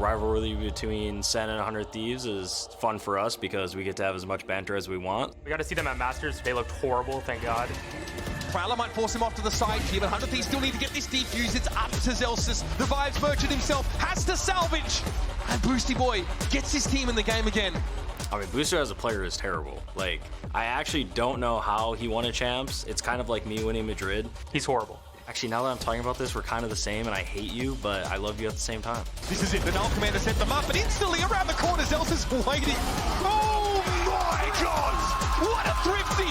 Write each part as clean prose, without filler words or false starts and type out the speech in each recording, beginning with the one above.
rivalry between SEN and 100 Thieves is fun for us because we get to have as much banter as we want. We got to see them at Masters. They looked horrible, thank God. Prowler might force him off to the side here, but 100 Thieves still need to get this defuse. It's up to Zelsis. The Vibes Merchant himself has to salvage. And Boosty Boy gets his team in the game again. I mean, Booster as a player is terrible. Like, I actually don't know how he won a champs. It's kind of like me winning Madrid. He's horrible. Actually, now that I'm talking about this, we're kind of the same, and I hate you, but I love you at the same time. This is it. The Null Commander set them up, and instantly around the corner, Zelsis waiting. Oh my God! What a thrifty!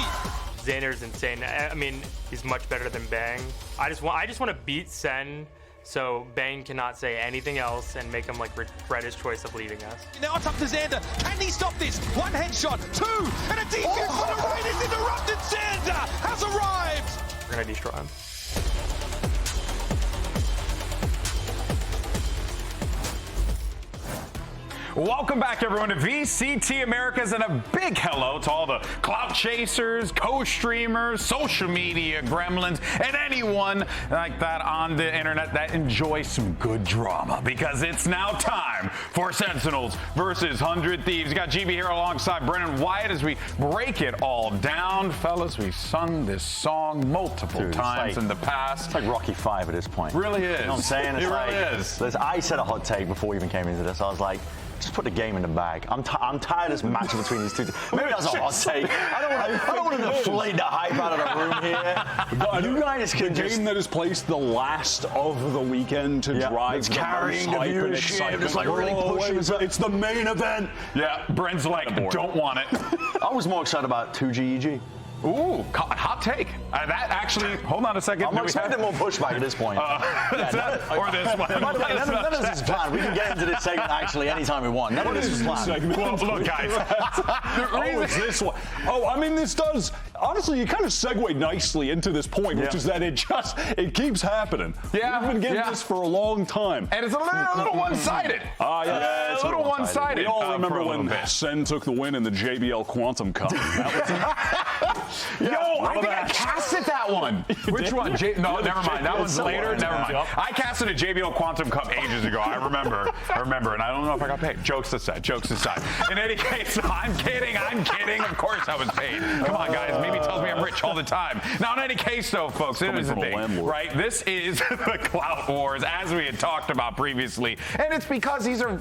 Xander's insane. I mean, he's much better than Bang. I just want to beat Sen, so Bang cannot say anything else and make him like regret his choice of leaving us. Now it's up to Xander. Can he stop this? One headshot, two, and a defense on the raid is interrupted. Xander has arrived. We're gonna destroy him. Welcome back, everyone, to VCT Americas, and a big hello to all the clout chasers, co-streamers, social media gremlins, and anyone like that on the internet that enjoys some good drama, because it's now time for Sentinels versus 100 Thieves. You got GB here alongside Brennan Wyatt as we break it all down. Fellas, we've sung this song multiple times in the past. It's like Rocky V at this point. Really is. You know what I'm saying? It's it like, really is. I said a hot take before we even came into this. I was like, just put the game in the bag. I'm tired of this match between these two. Maybe that's a hot take. I don't want to deflate the hype out of the room here. You guys can the game that has placed the last of the weekend to drive it's the carrying most the hype and viewership. excitement. It's like really pushing. It's the main event. Yeah, Brent's like, don't want it. I was more excited about 2GEG. Ooh, hot take. That actually, hold on a second. I'm expecting more pushback at this point. Or this one. By the way, none of this is planned. We can get into this segment actually anytime we want. None of this was planned. Well, look, guys. It's this one. Oh, I mean, this does. Honestly, you kind of segued nicely into this point, which is that it keeps happening. Yeah, we've been getting this for a long time. And it's a little one-sided. Yeah, it's a little one-sided. We all remember when Sen took the win in the JBL Quantum Cup. Yo, I think I casted that one. Which one? No, never mind. That one's later. Never mind. I casted a JBL Quantum Cup ages ago. I remember, and I don't know if I got paid. Jokes aside. In any case, I'm kidding. Of course I was paid. Come on, guys. Mimi tells me I'm rich all the time. Now, in any case, though, folks, it is the thing, right? This is the Clout Wars, as we had talked about previously, and it's because these are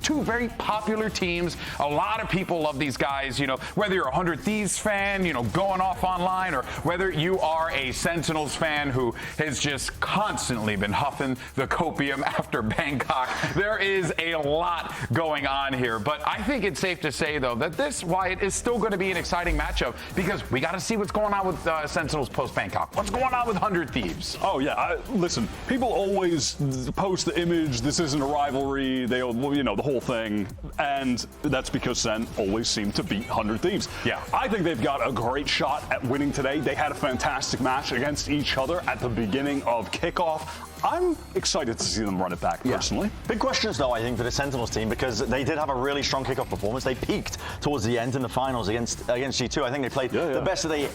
two very popular teams. A lot of people love these guys. You know, whether you're a 100 Thieves fan, you know, going off online, or whether you are a Sentinels fan who has just constantly been huffing the copium after Bangkok. There is a lot going on here, but I think it's safe to say, though, that this, Wyatt, is still going to be an exciting matchup because we got to see what's going on with Sentinels post-Bangkok. What's going on with 100 Thieves? Oh, yeah. Listen, people always post the image, this isn't a rivalry, they, you know, the whole thing, and that's because Sen always seem to beat 100 Thieves. Yeah. I think they've got a great shot at winning today. They had a fantastic match against each other at the beginning of Kickoff. I'm excited to see them run it back, personally. Big questions, though, I think, for the Sentinels team, because they did have a really strong kickoff performance. They peaked towards the end in the finals against G2. I think they played the best that they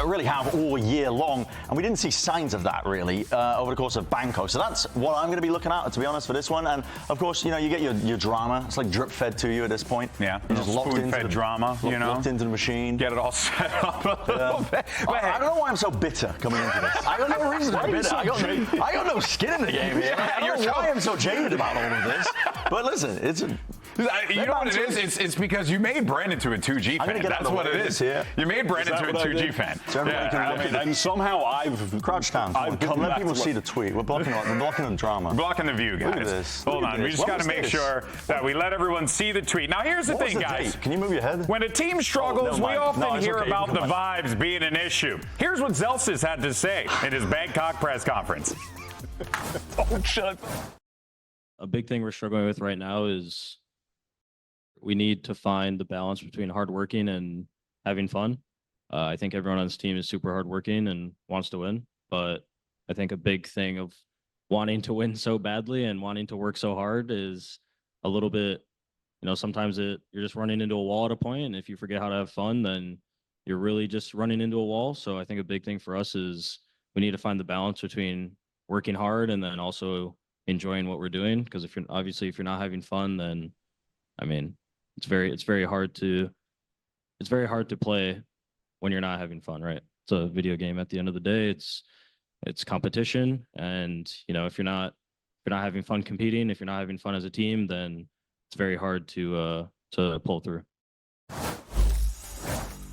really have all year long, and we didn't see signs of that, really, over the course of Bangkok. So that's what I'm going to be looking at, to be honest, for this one. And, of course, you know, you get your drama. It's like drip-fed to you at this point. Yeah, you're just locked into the drama, locked into the machine. Get it all set up a little bit. I don't know why I'm so bitter coming into this. I got no reason to be bitter. I got no skin in the game here. I don't know why I'm so jaded about all of this. But listen, it's you know what it is? It's because you made Brandon to a 2G fan. That's what it is. You made Brandon to a 2G fan. So and somehow I've crouched down. Let people see the tweet. We're blocking the drama. We're blocking the view, guys. Look at this. Hold on. We just got to make sure that we let everyone see the tweet. Now, here's the thing, guys. Can you move your head? When a team struggles, we often hear about the vibes being an issue. Here's what Zelsis had to say in his Bangkok press conference. Oh, shut. A big thing we're struggling with right now is we need to find the balance between hardworking and having fun. I think everyone on this team is super hardworking and wants to win, but I think a big thing of wanting to win so badly and wanting to work so hard is a little bit, you know, sometimes you're just running into a wall at a point, and if you forget how to have fun, then you're really just running into a wall. So I think a big thing for us is we need to find the balance between working hard and then also, enjoying what we're doing. Because if you're not having fun, then I mean, it's very hard to play when you're not having fun, right? It's a video game at the end of the day. It's competition, and if you're not having fun competing, if you're not having fun as a team, then it's very hard to pull through.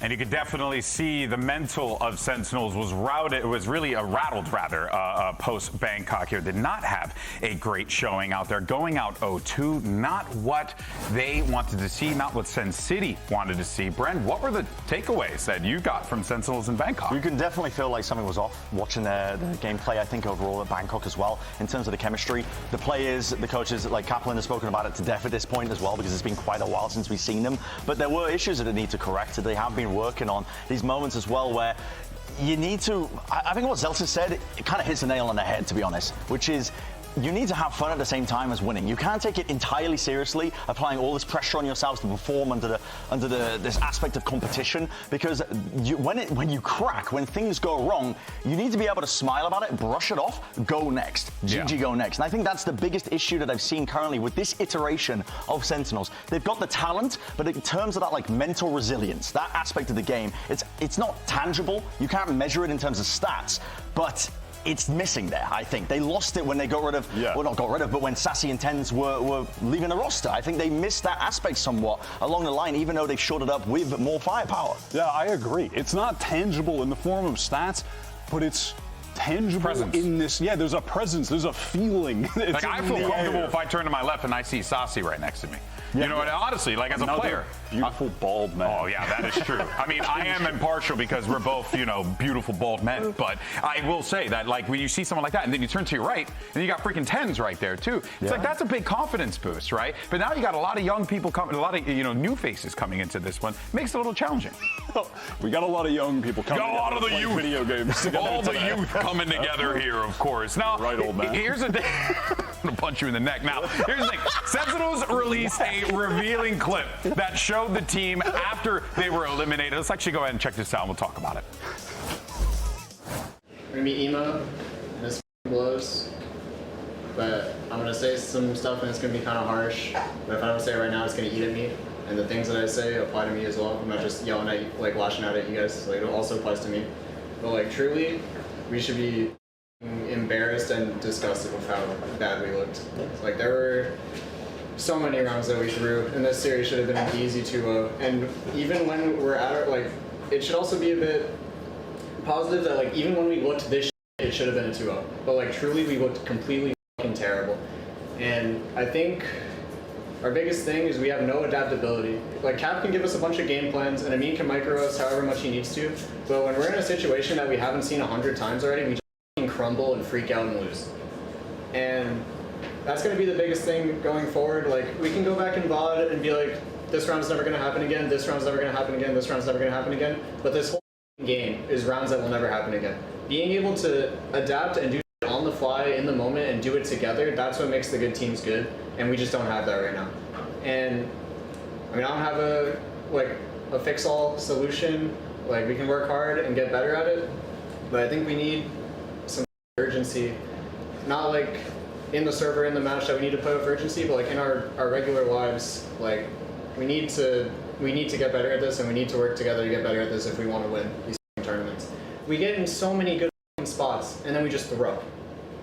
And you could definitely see the mental of Sentinels was rattled post Bangkok here. Did not have a great showing out there. Going out 0-2, not what they wanted to see, not what Sen City wanted to see. Bren, what were the takeaways that you got from Sentinels in Bangkok? You can definitely feel like something was off watching their gameplay, I think, overall at Bangkok as well, in terms of the chemistry. The players, the coaches, like Kaplan has spoken about it to death at this point as well, because it's been quite a while since we've seen them. But there were issues that they need to correct. They have been working on these moments as well where you need to, I think what Zelsis said, it kind of hits the nail on the head, to be honest, which is you need to have fun at the same time as winning. You can't take it entirely seriously, applying all this pressure on yourselves to perform under this aspect of competition, because when you crack, when things go wrong, you need to be able to smile about it, brush it off, go next. GG, go next. And I think that's the biggest issue that I've seen currently with this iteration of Sentinels. They've got the talent, but in terms of that like mental resilience, that aspect of the game, it's not tangible. You can't measure it in terms of stats, but it's missing there, I think. They lost it when they got rid of, well, not got rid of, but when Sassy and Tens were leaving the roster. I think they missed that aspect somewhat along the line, even though they've shored it up with more firepower. Yeah, I agree. It's not tangible in the form of stats, but it's tangible in this. Yeah, there's a presence, there's a feeling. Like, I feel comfortable if I turn to my left and I see Sassy right next to me. You know what, honestly, like as a player. Beautiful bald man. Oh, yeah, that is true. I mean, I am impartial because we're both, beautiful bald men. But I will say that, like, when you see someone like that and then you turn to your right and you got freaking Tens right there, too. It's like, that's a big confidence boost, right? But now you got a lot of young people coming, a lot of, new faces coming into this one. Makes it a little challenging. We got a lot of young people coming together. A lot of the youth. Video games together. All the youth coming together here, of course. Now, right, old man. Here's the thing. I'm going to punch you in the neck. Now, here's the thing. Sentinels released a revealing clip that showed the team after they were eliminated. Let's actually go ahead and check this out and we'll talk about it. We're going to be emo, and this blows, but I'm going to say some stuff and it's going to be kind of harsh, but if I don't say it right now, it's going to eat at me, and the things that I say apply to me as well. I'm not just yelling at you, like lashing out at you guys, like it also applies to me. But like truly, we should be embarrassed and disgusted with how bad we looked. Like there were so many rounds that we threw, and this series should have been an easy 2-0. And even when we're at our, like, it should also be a bit positive that like even when we looked this it should have been a 2-0. But like truly we looked completely fucking terrible. And I think our biggest thing is we have no adaptability. Like Cap can give us a bunch of game plans and Amin can micro us however much he needs to, but when we're in a situation that we haven't seen 100 times already, we just crumble and freak out and lose. And that's going to be the biggest thing going forward. Like, we can go back in VOD and be like, this round's never going to happen again, this round's never going to happen again, this round's never going to happen again. But this whole game is rounds that will never happen again. Being able to adapt and do on the fly in the moment and do it together, that's what makes the good teams good. And we just don't have that right now. And I mean, I don't have a fix-all solution. Like, we can work hard and get better at it, but I think we need some urgency. Not like in the server, in the match that we need to play with urgency, but like in our regular lives, like we need to get better at this, and we need to work together to get better at this if we want to win these tournaments. We get in so many good spots, and then we just throw.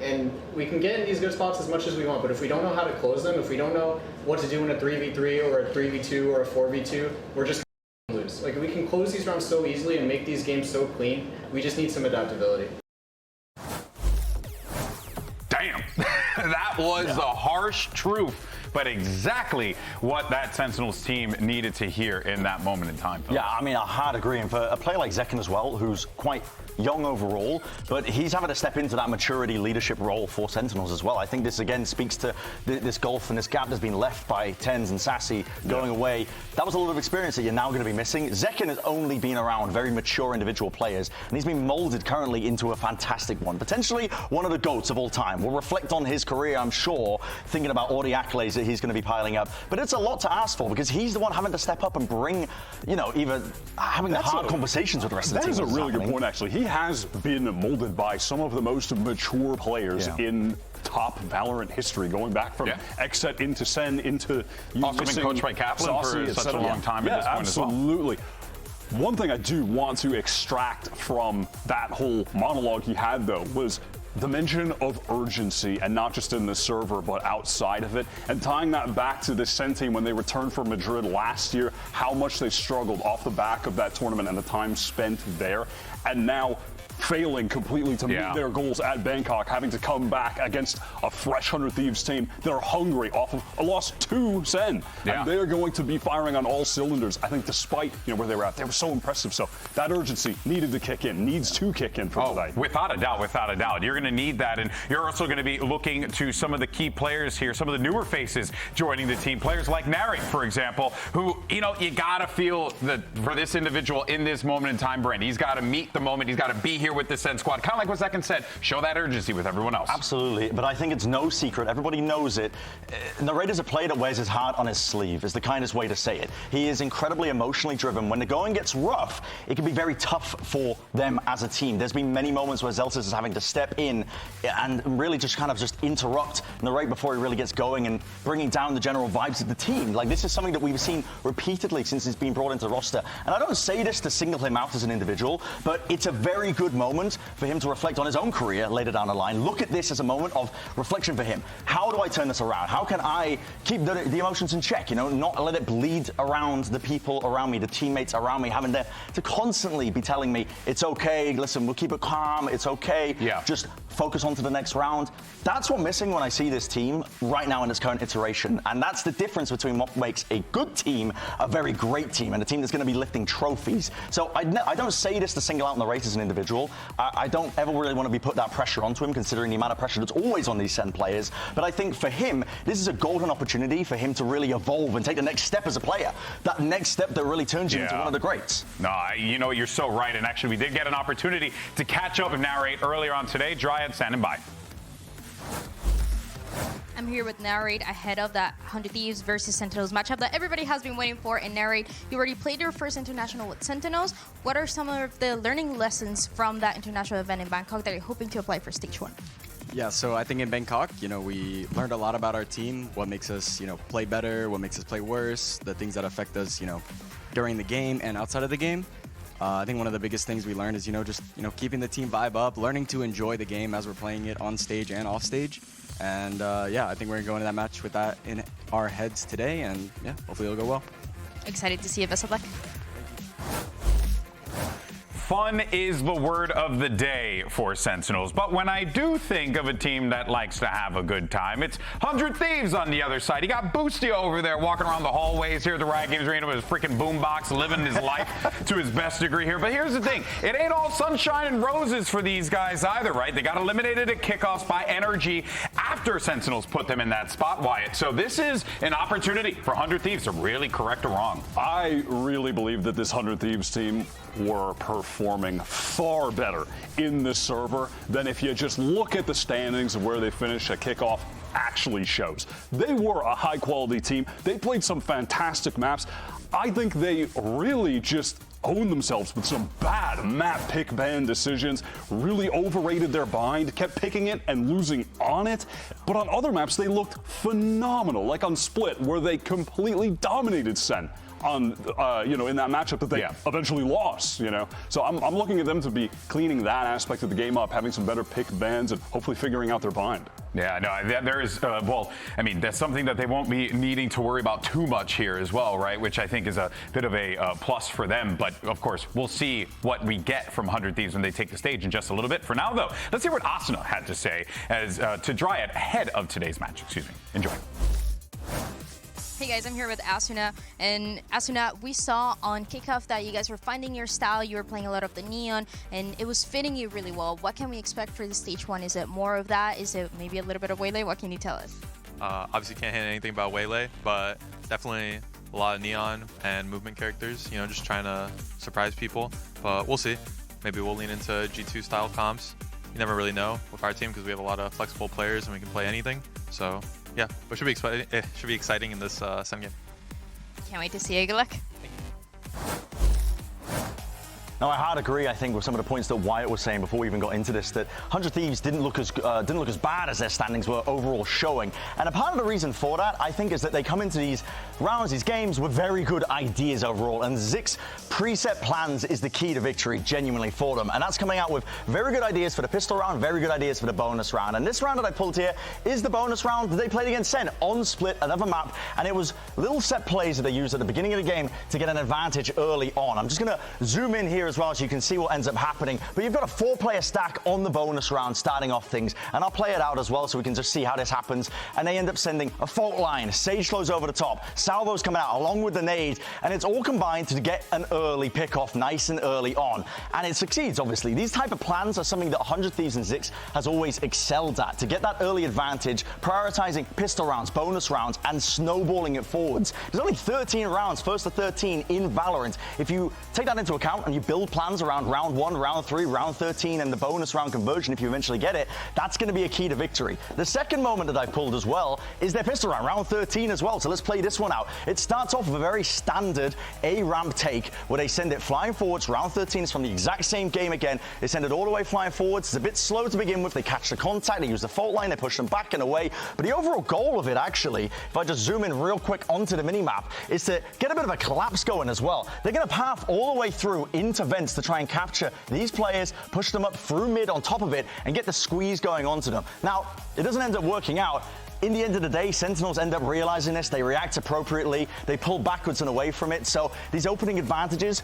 And we can get in these good spots as much as we want, but if we don't know how to close them, if we don't know what to do in a 3v3 or a 3v2 or a 4v2, we're just gonna lose. Like, we can close these rounds so easily and make these games so clean. We just need some adaptability. Damn, that was the harsh truth, but exactly what that Sentinels team needed to hear in that moment in time. Yeah, I mean, I hard agree. And for a player like Zekken as well, who's quite young overall, but he's having to step into that maturity leadership role for Sentinels as well. I think this again speaks to this gulf and this gap that's been left by Tens and Sassy going away. That was a lot of experience that you're now going to be missing. Zekken has only been around very mature individual players, and he's been molded currently into a fantastic one, potentially one of the GOATs of all time. We'll reflect on his career, I'm sure, thinking about all the accolades that he's going to be piling up, but it's a lot to ask for because he's the one having to step up and bring, either having the hard conversations with the rest of the team. That is a really good point, actually. He has been molded by some of the most mature players in top Valorant history, going back from Xset into SEN into also been coached by Kaplan for such a long time at this point as well. Absolutely. One thing I do want to extract from that whole monologue he had, though, was the mention of urgency, and not just in the server, but outside of it, and tying that back to the SEN team when they returned from Madrid last year, how much they struggled off the back of that tournament and the time spent there, and now failing completely to meet their goals at Bangkok, having to come back against a fresh 100 Thieves team that are hungry off of a loss to SEN. And they're going to be firing on all cylinders. I think despite where they were at, they were so impressive. So that urgency needed to kick in, needs to kick in for today. Without a doubt, without a doubt. You're going to need that. And you're also going to be looking to some of the key players here, some of the newer faces joining the team. Players like Nary, for example, who, you got to feel that for this individual in this moment in time, Brent, he's got to meet the moment. He's got to be here with the SEN squad. Kind of like what Second said, show that urgency with everyone else. Absolutely, but I think it's no secret. Everybody knows it. Narrator's a player that wears his heart on his sleeve, is the kindest way to say it. He is incredibly emotionally driven. When the going gets rough, it can be very tough for them as a team. There's been many moments where Zelsis is having to step in and really just kind of interrupt Narrate before he really gets going and bringing down the general vibes of the team. Like, this is something that we've seen repeatedly since he's been brought into the roster. And I don't say this to single him out as an individual, but it's a very good moment for him to reflect on his own career later down the line. Look at this as a moment of reflection for him. How do I turn this around? How can I keep the emotions in check, not let it bleed around the people around me, the teammates around me, having to constantly be telling me, it's okay, listen, we'll keep it calm, it's okay, just focus on to the next round. That's what's missing when I see this team right now in its current iteration. And that's the difference between what makes a good team a very great team and a team that's going to be lifting trophies. So I don't say this to single out Narrate as an individual. I don't ever really want to be put that pressure onto him, considering the amount of pressure that's always on these SEN players. But I think for him, this is a golden opportunity for him to really evolve and take the next step as a player. That next step that really turns you into one of the greats. No, you're so right. And actually, we did get an opportunity to catch up with Narrate earlier on today. Dryad, standing by. I'm here with Narrate ahead of that 100 Thieves versus Sentinels matchup that everybody has been waiting for. And Narrate, you already played your first international with Sentinels. What are some of the learning lessons from that international event in Bangkok that you're hoping to apply for Stage 1? Yeah, so I think in Bangkok, we learned a lot about our team, what makes us, play better, what makes us play worse, the things that affect us, during the game and outside of the game. I think one of the biggest things we learned is, just, keeping the team vibe up, learning to enjoy the game as we're playing it on stage and off stage. And yeah, I think we're going to go into that match with that in our heads today, and yeah, hopefully it'll go well. Excited to see you. Best of luck. Fun is the word of the day for Sentinels, but when I do think of a team that likes to have a good time, it's 100 Thieves on the other side. You got Boosty over there walking around the hallways here at the Riot Games Arena with his freaking boombox, living his life to his best degree here. But here's the thing, it ain't all sunshine and roses for these guys either, right? They got eliminated at kickoffs by Energy after Sentinels put them in that spot, Wyatt. So this is an opportunity for 100 Thieves to really correct a wrong. I really believe that this 100 Thieves team were performing far better in the server than if you just look at the standings of where they finished at kickoff actually shows. They were a high quality team. They played some fantastic maps. I think they really just owned themselves with some bad map pick ban decisions, really overrated their bind, kept picking it and losing on it. But on other maps, they looked phenomenal, like on Split, where they completely dominated SEN on, in that matchup that they eventually lost, So I'm looking at them to be cleaning that aspect of the game up, having some better pick bans and hopefully figuring out their bind. Yeah, no, there is, that's something that they won't be needing to worry about too much here as well, right? Which I think is a bit of a plus for them. But of course, we'll see what we get from 100 Thieves when they take the stage in just a little bit. For now, though, let's hear what Asuna had to say as to Dryad ahead of today's match. Enjoy. Hey guys, I'm here with Asuna, and Asuna, we saw on Kickoff that you guys were finding your style, you were playing a lot of the neon, and it was fitting you really well. What can we expect for the Stage 1? Is it more of that? Is it maybe a little bit of Waylay? What can you tell us? Obviously can't hint anything about Waylay, but definitely a lot of neon and movement characters, just trying to surprise people, but we'll see. Maybe we'll lean into G2 style comps. You never really know with our team because we have a lot of flexible players and we can play anything, so yeah, but it should be exciting in this SEN game. Can't wait to see you. Good luck. Now, I hard agree, I think, with some of the points that Wyatt was saying before we even got into this, that 100 Thieves didn't look as bad as their standings were overall showing. And a part of the reason for that, I think, is that they come into these rounds, these games, with very good ideas overall. And Zik's preset plans is the key to victory, genuinely, for them. And that's coming out with very good ideas for the pistol round, very good ideas for the bonus round. And this round that I pulled here is the bonus round that they played against SEN on Split, another map. And it was little set plays that they used at the beginning of the game to get an advantage early on. I'm just going to zoom in here as well so you can see what ends up happening. But you've got a 4-player stack on the bonus round starting off things. And I'll play it out as well so we can just see how this happens. And they end up sending a fault line. Sage flows over the top. Salvo's coming out along with the nade. And it's all combined to get an early pick-off nice and early on. And it succeeds, obviously. These type of plans are something that 100 Thieves and Zix has always excelled at. To get that early advantage, prioritizing pistol rounds, bonus rounds, and snowballing it forwards. There's only 13 rounds, first to 13 in Valorant. If you take that into account and you build plans around round 1, round 3, round 13, and the bonus round conversion, if you eventually get it, that's going to be a key to victory. The second moment that I pulled as well is their pistol round 13 as well. So let's play this one out. It starts off with a very standard A-ramp take where they send it flying forwards. Round 13 is from the exact same game again. They send it all the way flying forwards. It's a bit slow to begin with. They catch the contact. They use the fault line. They push them back and away. But the overall goal of it, actually, if I just zoom in real quick onto the minimap, is to get a bit of a collapse going as well. They're going to path all the way through into vents to try and capture these players, push them up through mid on top of it, and get the squeeze going onto them. Now, it doesn't end up working out. In the end of the day, Sentinels end up realizing this. They react appropriately. They pull backwards and away from it. So these opening advantages.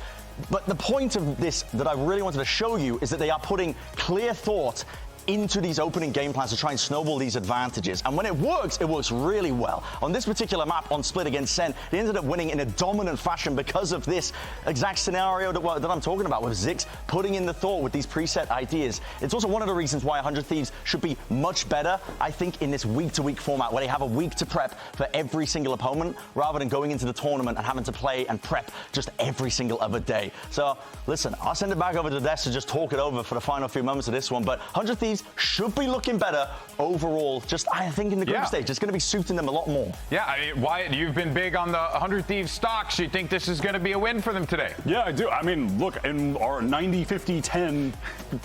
But the point of this that I really wanted to show you is that they are putting clear thought into these opening game plans to try and snowball these advantages. And when it works really well. On this particular map on Split against SEN, they ended up winning in a dominant fashion because of this exact scenario that I'm talking about, with Zix putting in the thought with these preset ideas. It's also one of the reasons why 100 Thieves should be much better, I think, in this week-to-week format, where they have a week to prep for every single opponent, rather than going into the tournament and having to play and prep just every single other day. So, listen, I'll send it back over to Des to just talk it over for the final few moments of this one, but 100 Thieves should be looking better overall, just I think in the group stage. It's going to be suiting them a lot more. Yeah, I mean, Wyatt, you've been big on the 100 Thieves stocks. You think this is going to be a win for them today? Yeah, I do. I mean, look, in our 90-50-10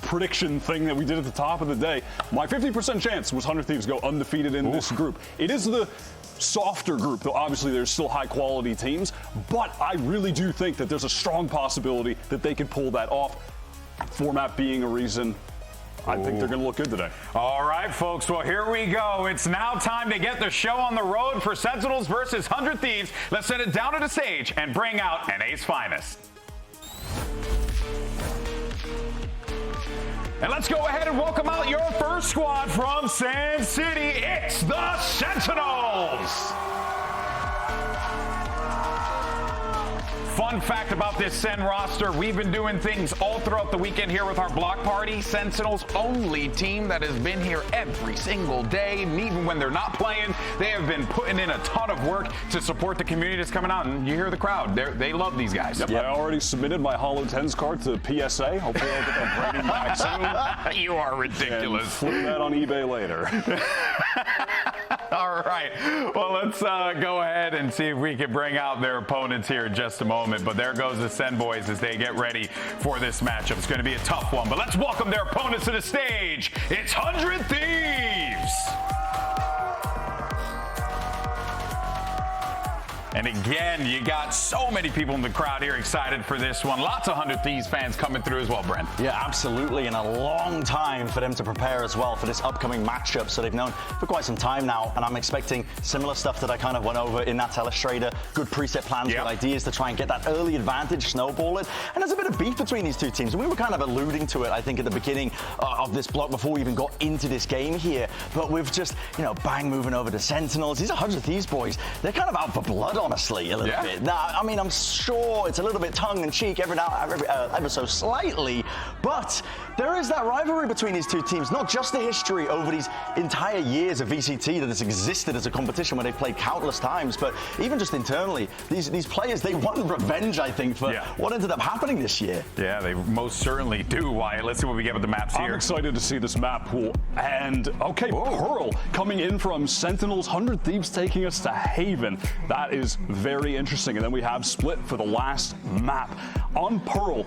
prediction thing that we did at the top of the day, my 50% chance was 100 Thieves go undefeated in this group. It is the softer group, though obviously there's still high-quality teams, but I really do think that there's a strong possibility that they could pull that off, format being a reason. I think they're going to look good today. All right, folks. Well, here we go. It's now time to get the show on the road for Sentinels versus 100 Thieves. Let's send it down to the stage and bring out NA's finest. And let's go ahead and welcome out your first squad from Sand City. It's the Sentinels. Fun fact about this SEN roster, we've been doing things all throughout the weekend here with our block party. Sentinels only team that has been here every single day, and even when they're not playing, they have been putting in a ton of work to support the community that's coming out, and you hear the crowd. They love these guys. Yep. I already submitted my Holo 10s card to PSA. Hopefully I'll get that grading back soon. You are ridiculous. And flip that on eBay later. All right. Well, let's go ahead and see if we can bring out their opponents here in just a moment. But there goes the SEN boys as they get ready for this matchup. It's going to be a tough one, but let's welcome their opponents to the stage. It's 100 Thieves. And again, you got so many people in the crowd here excited for this one. Lots of 100 Thieves fans coming through as well, Brent. Yeah, absolutely. And a long time for them to prepare as well for this upcoming matchup. So they've known for quite some time now. And I'm expecting similar stuff that I kind of went over in that Telestrator. Good preset plans, good ideas to try and get that early advantage, snowball it. And there's a bit of beef between these two teams. And we were kind of alluding to it, I think, at the beginning of this block before we even got into this game here. But with just, Bang moving over to Sentinels. These 100 Thieves boys, they're kind of out for blood, honestly, a little bit. Now, I mean, I'm sure it's a little bit tongue-in-cheek ever so slightly, but there is that rivalry between these two teams, not just the history over these entire years of VCT that has existed as a competition where they've played countless times, but even just internally, these players, they want revenge, I think, for what ended up happening this year. Yeah, they most certainly do, Wyatt. Let's see what we get with the maps here. I'm excited to see this map pool. And, okay, Pearl coming in from Sentinels, 100 Thieves taking us to Haven. That is very interesting. And then we have Split for the last map. On Pearl,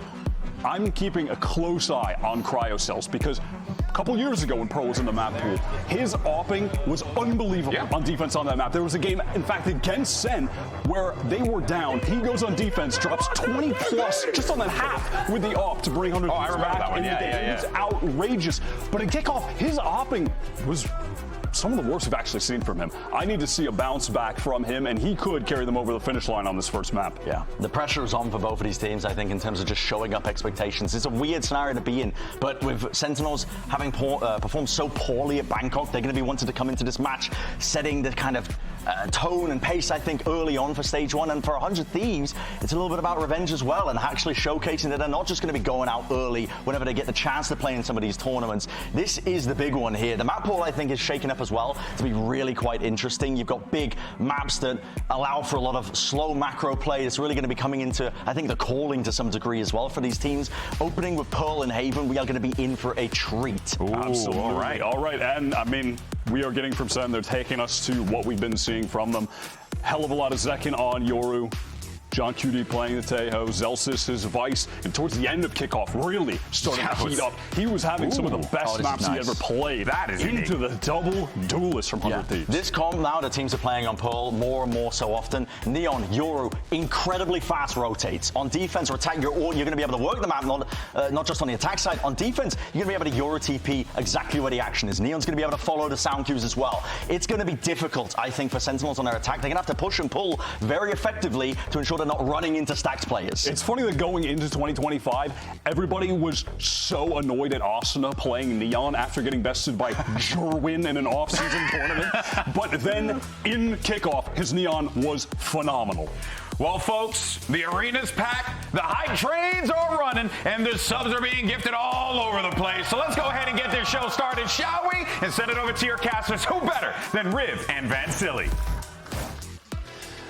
I'm keeping a close eye on Cryocells because a couple years ago when Pearl was in the map pool, his opping was unbelievable on defense on that map. There was a game, in fact, against SEN where they were down. He goes on defense, drops 20 plus just on that half with the op to bring 100 back in the game. It's outrageous. But in Kickoff, his opping was some of the worst we've actually seen from him. I need to see a bounce back from him, and he could carry them over the finish line on this first map. Yeah, the pressure is on for both of these teams, I think, in terms of just showing up expectations. It's a weird scenario to be in, but with Sentinels having performed so poorly at Bangkok, they're going to be wanting to come into this match setting the kind of tone and pace, I think, early on for stage one. And for 100 Thieves, it's a little bit about revenge as well, and actually showcasing that they're not just going to be going out early whenever they get the chance to play in some of these tournaments. This is the big one here. The map pool, I think, is shaking up as well to be really quite interesting. You've got big maps that allow for a lot of slow macro play. It's really going to be coming into, I think, the calling to some degree as well for these teams. Opening with Pearl and Haven, we are going to be in for a treat. Ooh, absolutely. All right. And I mean, we are getting from SEN. They're taking us to what we've been seeing from them. Hell of a lot of Zekin on Yoru. John QD playing the Tejo, Zelsis, his Vice, and towards the end of Kickoff, really starting to heat up. He was having some of the best maps he ever played. That is into the double duelist from 100 Thieves. This comp now, the teams are playing on Pearl more and more so often. Neon, Yoru, incredibly fast rotates. On defense or attack, you're going to be able to work the map, not just on the attack side. On defense, you're going to be able to Yoru TP exactly where the action is. Neon's going to be able to follow the sound cues as well. It's going to be difficult, I think, for Sentinels on their attack. They're going to have to push and pull very effectively to ensure they're not running into stacked players. It's funny that going into 2025, everybody was so annoyed at Asuna playing Neon after getting bested by Jerwin in an off-season tournament. But then in Kickoff, his Neon was phenomenal. Well, folks, the arena's packed, the hype trains are running, and the subs are being gifted all over the place. So let's go ahead and get this show started, shall we? And send it over to your casters. Who better than Riv and Vansili?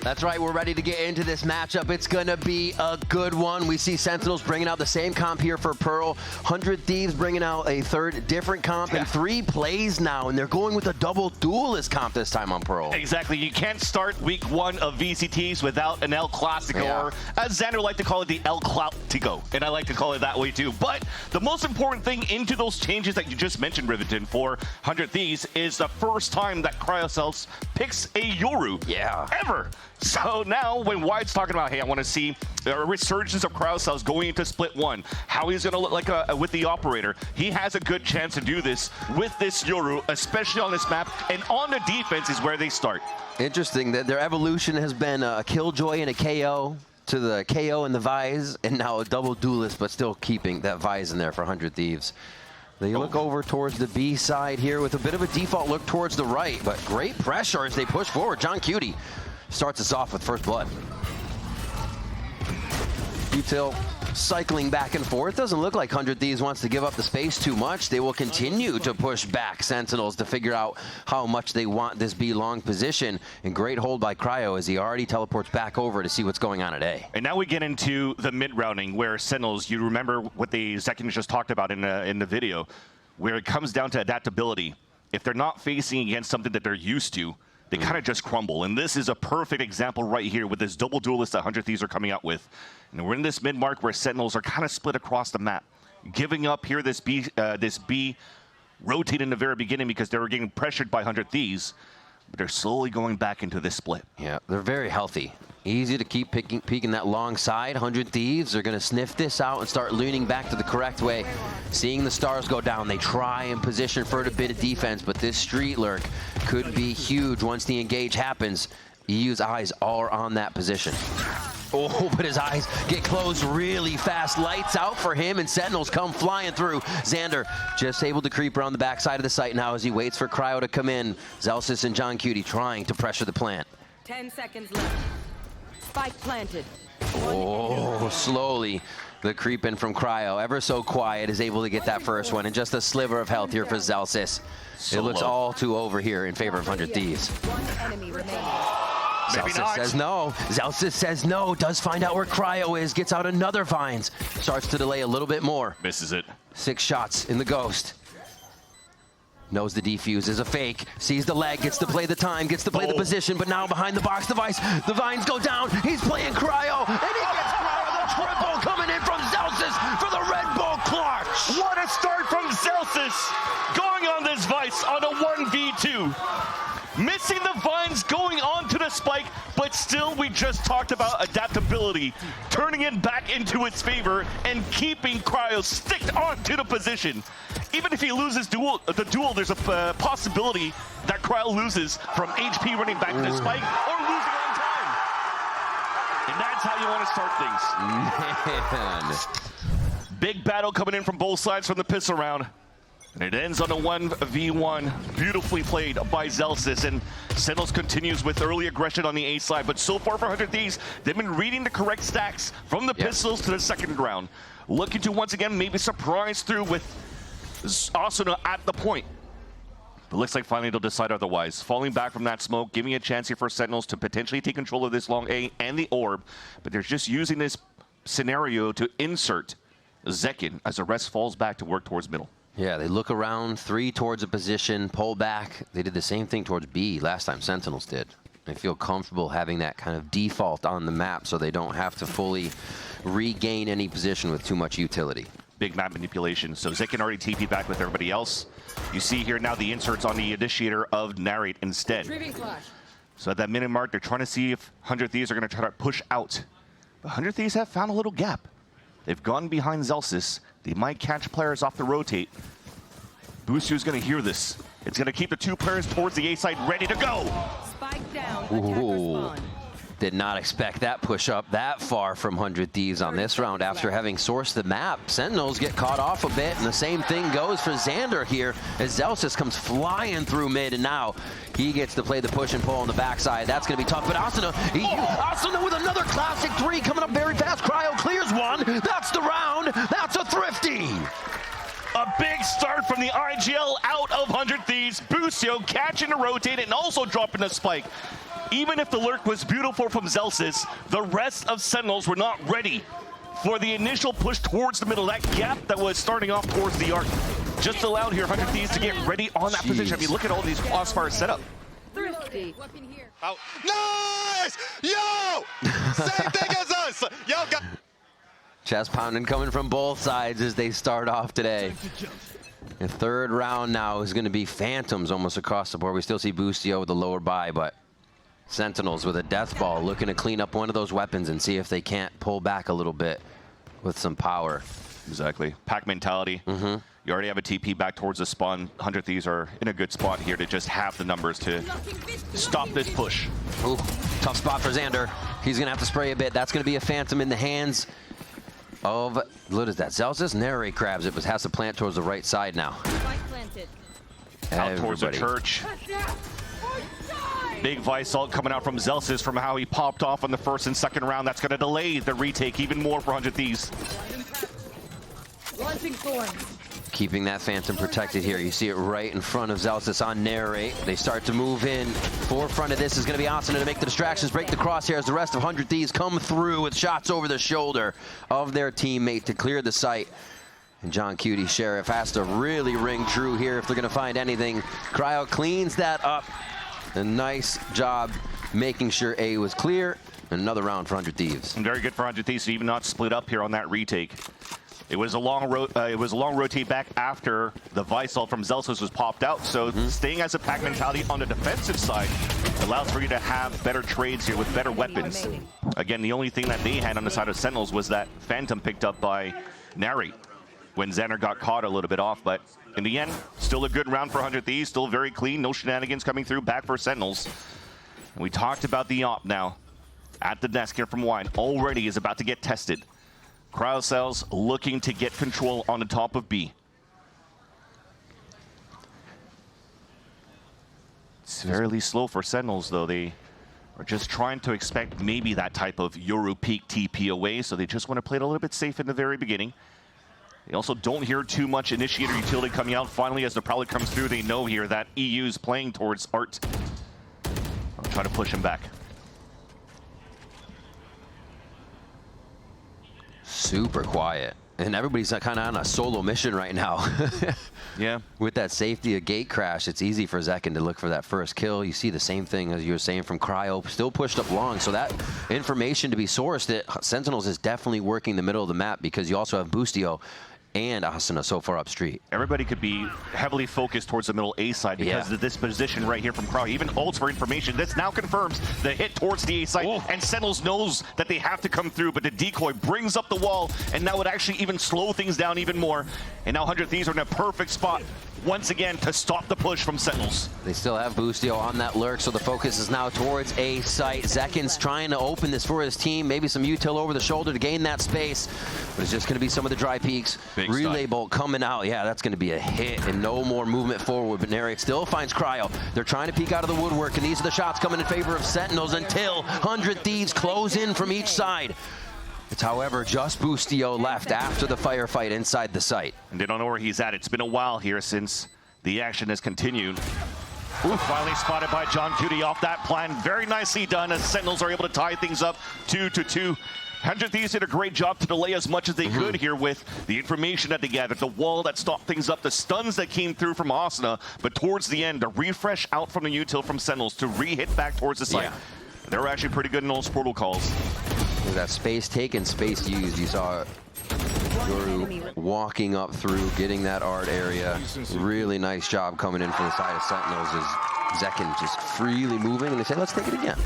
That's right, we're ready to get into this matchup. It's gonna be a good one. We see Sentinels bringing out the same comp here for Pearl. 100 Thieves bringing out a third different comp and 3 plays now, and they're going with a double duelist comp this time on Pearl. Exactly, you can't start week 1 of VCTs without an El Clasico, or as Xander liked to call it, the El Clautico, and I like to call it that way too. But the most important thing into those changes that you just mentioned, Riverton, for 100 Thieves is the first time that Cryocells picks a Yoru ever. So now when Wyatt's talking about, hey, I want to see a resurgence of Cryocells going into split 1, how he's going to look like with the operator, he has a good chance to do this with this Yoru, especially on this map, and on the defense is where they start. Interesting that their evolution has been a Killjoy and a KO, to the KO and the Vise, and now a double duelist, but still keeping that Vise in there for 100 Thieves. They look over towards the B side here with a bit of a default look towards the right, but great pressure as they push forward. John Cutie starts us off with first blood. Util cycling back and forth. Doesn't look like 100 Thieves wants to give up the space too much. They will continue to push back Sentinels to figure out how much they want this B long position. And great hold by Cryo as he already teleports back over to see what's going on at A. And now we get into the mid-rounding where Sentinels, you remember what the Zekin just talked about in the video, where it comes down to adaptability. If they're not facing against something that they're used to, they kind of just crumble. And this is a perfect example right here with this double duelist that 100 Thieves are coming out with. And we're in this mid-mark where Sentinels are kind of split across the map. Giving up here this B rotate in the very beginning because they were getting pressured by 100 Thieves. But they're slowly going back into this split. Yeah, they're very healthy. Easy to keep peeking that long side. 100 Thieves are going to sniff this out and start leaning back to the correct way. Seeing the stars go down, they try and position for a bit of defense, but this street lurk could be huge once the engage happens. EU's eyes are on that position. Oh, but his eyes get closed really fast. Lights out for him, and Sentinels come flying through. Xander just able to creep around the backside of the site now as he waits for Cryo to come in. Zelsis and John Cutie trying to pressure the plant. 10 seconds left. Spike planted. Oh, slowly the creep in from Cryo, ever so quiet, is able to get that first one, and just a sliver of health here for Zelsis. It looks all too over here in favor of 100 Thieves. Zelsis says no. Zelsis says no. Does find out where Cryo is. Gets out another Vines. Starts to delay a little bit more. Misses it. 6 shots in the Ghost. Knows the defuse is a fake. Sees the leg. Gets to play the time. Gets to play the position. But now behind the box device, the Vines go down. He's playing Cryo. And he gets Cryo. The triple coming in from Zelsis for the Zelsis going on this Vice on a 1v2. Missing the vines, going on to the spike, but still we just talked about adaptability, turning it back into its favor and keeping Cryo sticked onto the position. Even if he loses the duel, there's a possibility that Cryo loses from HP running back to the spike or losing on time. And that's how you want to start things. Man. Big battle coming in from both sides from the pistol round. And it ends on a 1v1. Beautifully played by Zelsis. And Sentinels continues with early aggression on the A side. But so far for 100 Thieves, they've been reading the correct stacks from the pistols to the second round. Looking to once again maybe surprise through with Asuna at the point. But looks like finally they'll decide otherwise. Falling back from that smoke, giving a chance here for Sentinels to potentially take control of this long A and the orb. But they're just using this scenario to insert Zekin as the rest falls back to work towards middle. Yeah, they look around, 3 towards a position, pull back. They did the same thing towards B last time Sentinels did. They feel comfortable having that kind of default on the map so they don't have to fully regain any position with too much utility. Big map manipulation. So Zekin already TP'd back with everybody else. You see here now the inserts on the initiator of Narrate instead. So at that minute mark, they're trying to see if 100 Thieves are going to try to push out. But 100 Thieves have found a little gap. They've gone behind Zelsis. They might catch players off the rotate. Boostio's going to hear this. It's going to keep the 2 players towards the A side ready to go. Spike down. Ooh. Did not expect that push up that far from 100 Thieves on this round after having sourced the map. Sentinels get caught off a bit, and the same thing goes for Xander here as Zelsis comes flying through mid, and now he gets to play the push and pull on the backside. That's going to be tough, but Asuna, Asuna with another classic 3 coming up very fast. Cryo clears one. That's the round. That's a thrifty. A big start from the IGL out of 100 Thieves. Boostio catching the rotate and also dropping a spike. Even if the lurk was beautiful from Zelsis, the rest of Sentinels were not ready for the initial push towards the middle. That gap that was starting off towards the arc just allowed here 100 Thieves to get ready on that position. I mean, look at all these crossfires set up. Out. Nice! Yo! Same thing as us! Yo, Chest pounding coming from both sides as they start off today. The third round now is going to be Phantoms almost across the board. We still see Boostio with the lower buy, but Sentinels with a death ball looking to clean up one of those weapons and see if they can't pull back a little bit with some power. Exactly. Pack mentality. You already have a TP back towards the spawn. 100 Thieves are in a good spot here to just have the numbers to stop this push. Ooh, tough spot for Xander. He's going to have to spray a bit. That's going to be a Phantom in the hands of, what is that, Zelsis? Narrate grabs it, but has to plant towards the right side now. Out towards the church. Big Vice ult coming out from Zelsis from how he popped off on the first and second round. That's going to delay the retake even more for 100 Thieves. Keeping that Phantom protected here. You see it right in front of Zelsis on Narrate. They start to move in. Forefront of this is going to be Asuna to make the distractions, break the crosshairs. The rest of 100 Thieves come through with shots over the shoulder of their teammate to clear the site. And John Cutie Sheriff has to really ring true here if they're going to find anything. Cryo cleans that up. A nice job making sure A was clear. Another round for 100 Thieves. And very good for 100 Thieves to even not split up here on that retake. It was a long rotate back after the Vice ult from Zelsis was popped out. So staying as a pack mentality on the defensive side allows for you to have better trades here with better weapons. Again, the only thing that they had on the side of Sentinels was that Phantom picked up by Narrate when Xander got caught a little bit off. But in the end, still a good round for 100 Thieves. Still very clean. No shenanigans coming through. Back for Sentinels. And we talked about the op now. At the desk here from Wine. Already is about to get tested. Cryocells looking to get control on the top of B. It's fairly slow for Sentinels, though. They are just trying to expect maybe that type of Euro peak TP away, so they just want to play it a little bit safe in the very beginning. They also don't hear too much initiator utility coming out. Finally, as the Prowler comes through, they know here that EU's playing towards Art. I'll try to push him back. Super quiet. And everybody's kind of on a solo mission right now. Yeah. With that safety of gate crash, it's easy for Zekin to look for that first kill. You see the same thing as you were saying from Cryo. Still pushed up long. So that information to be sourced, that Sentinels is definitely working the middle of the map because you also have Boostio and Asuna so far up street. Everybody could be heavily focused towards the middle A side because of this position right here from Crowd. Even ults for information. This now confirms the hit towards the A side, and Sentinels knows that they have to come through, but the decoy brings up the wall, and now it actually even slow things down even more. And now 100 Thieves are in a perfect spot once again to stop the push from Sentinels. They still have Boostio on that lurk, so the focus is now towards A site. Zekin's trying to open this for his team, maybe some util over the shoulder to gain that space, but it's just going to be some of the dry peaks. Big Relay stun. bolt coming out. Yeah, that's going to be a hit and no more movement forward, but Narek still finds Cryo. They're trying to peek out of the woodwork, and these are the shots coming in favor of Sentinels until 100 Thieves close in from each side. It's, however, just Boostio left after the firefight inside the site. And they don't know where he's at. It's been a while here since the action has continued. Finally spotted by John Cutie off that plan. Very nicely done as Sentinels are able to tie things up 2-2. 100 Thieves did a great job to delay as much as they could here with the information that they gathered, the wall that stopped things up, the stuns that came through from Asuna, but towards the end, the refresh out from the util from Sentinels to re-hit back towards the site. Yeah. They were actually pretty good in those portal calls. With that space taken, space used, you saw Yoru walking up through, getting that art area. Really nice job coming in from the side of Sentinels as Zekin just freely moving, and they say, let's take it again.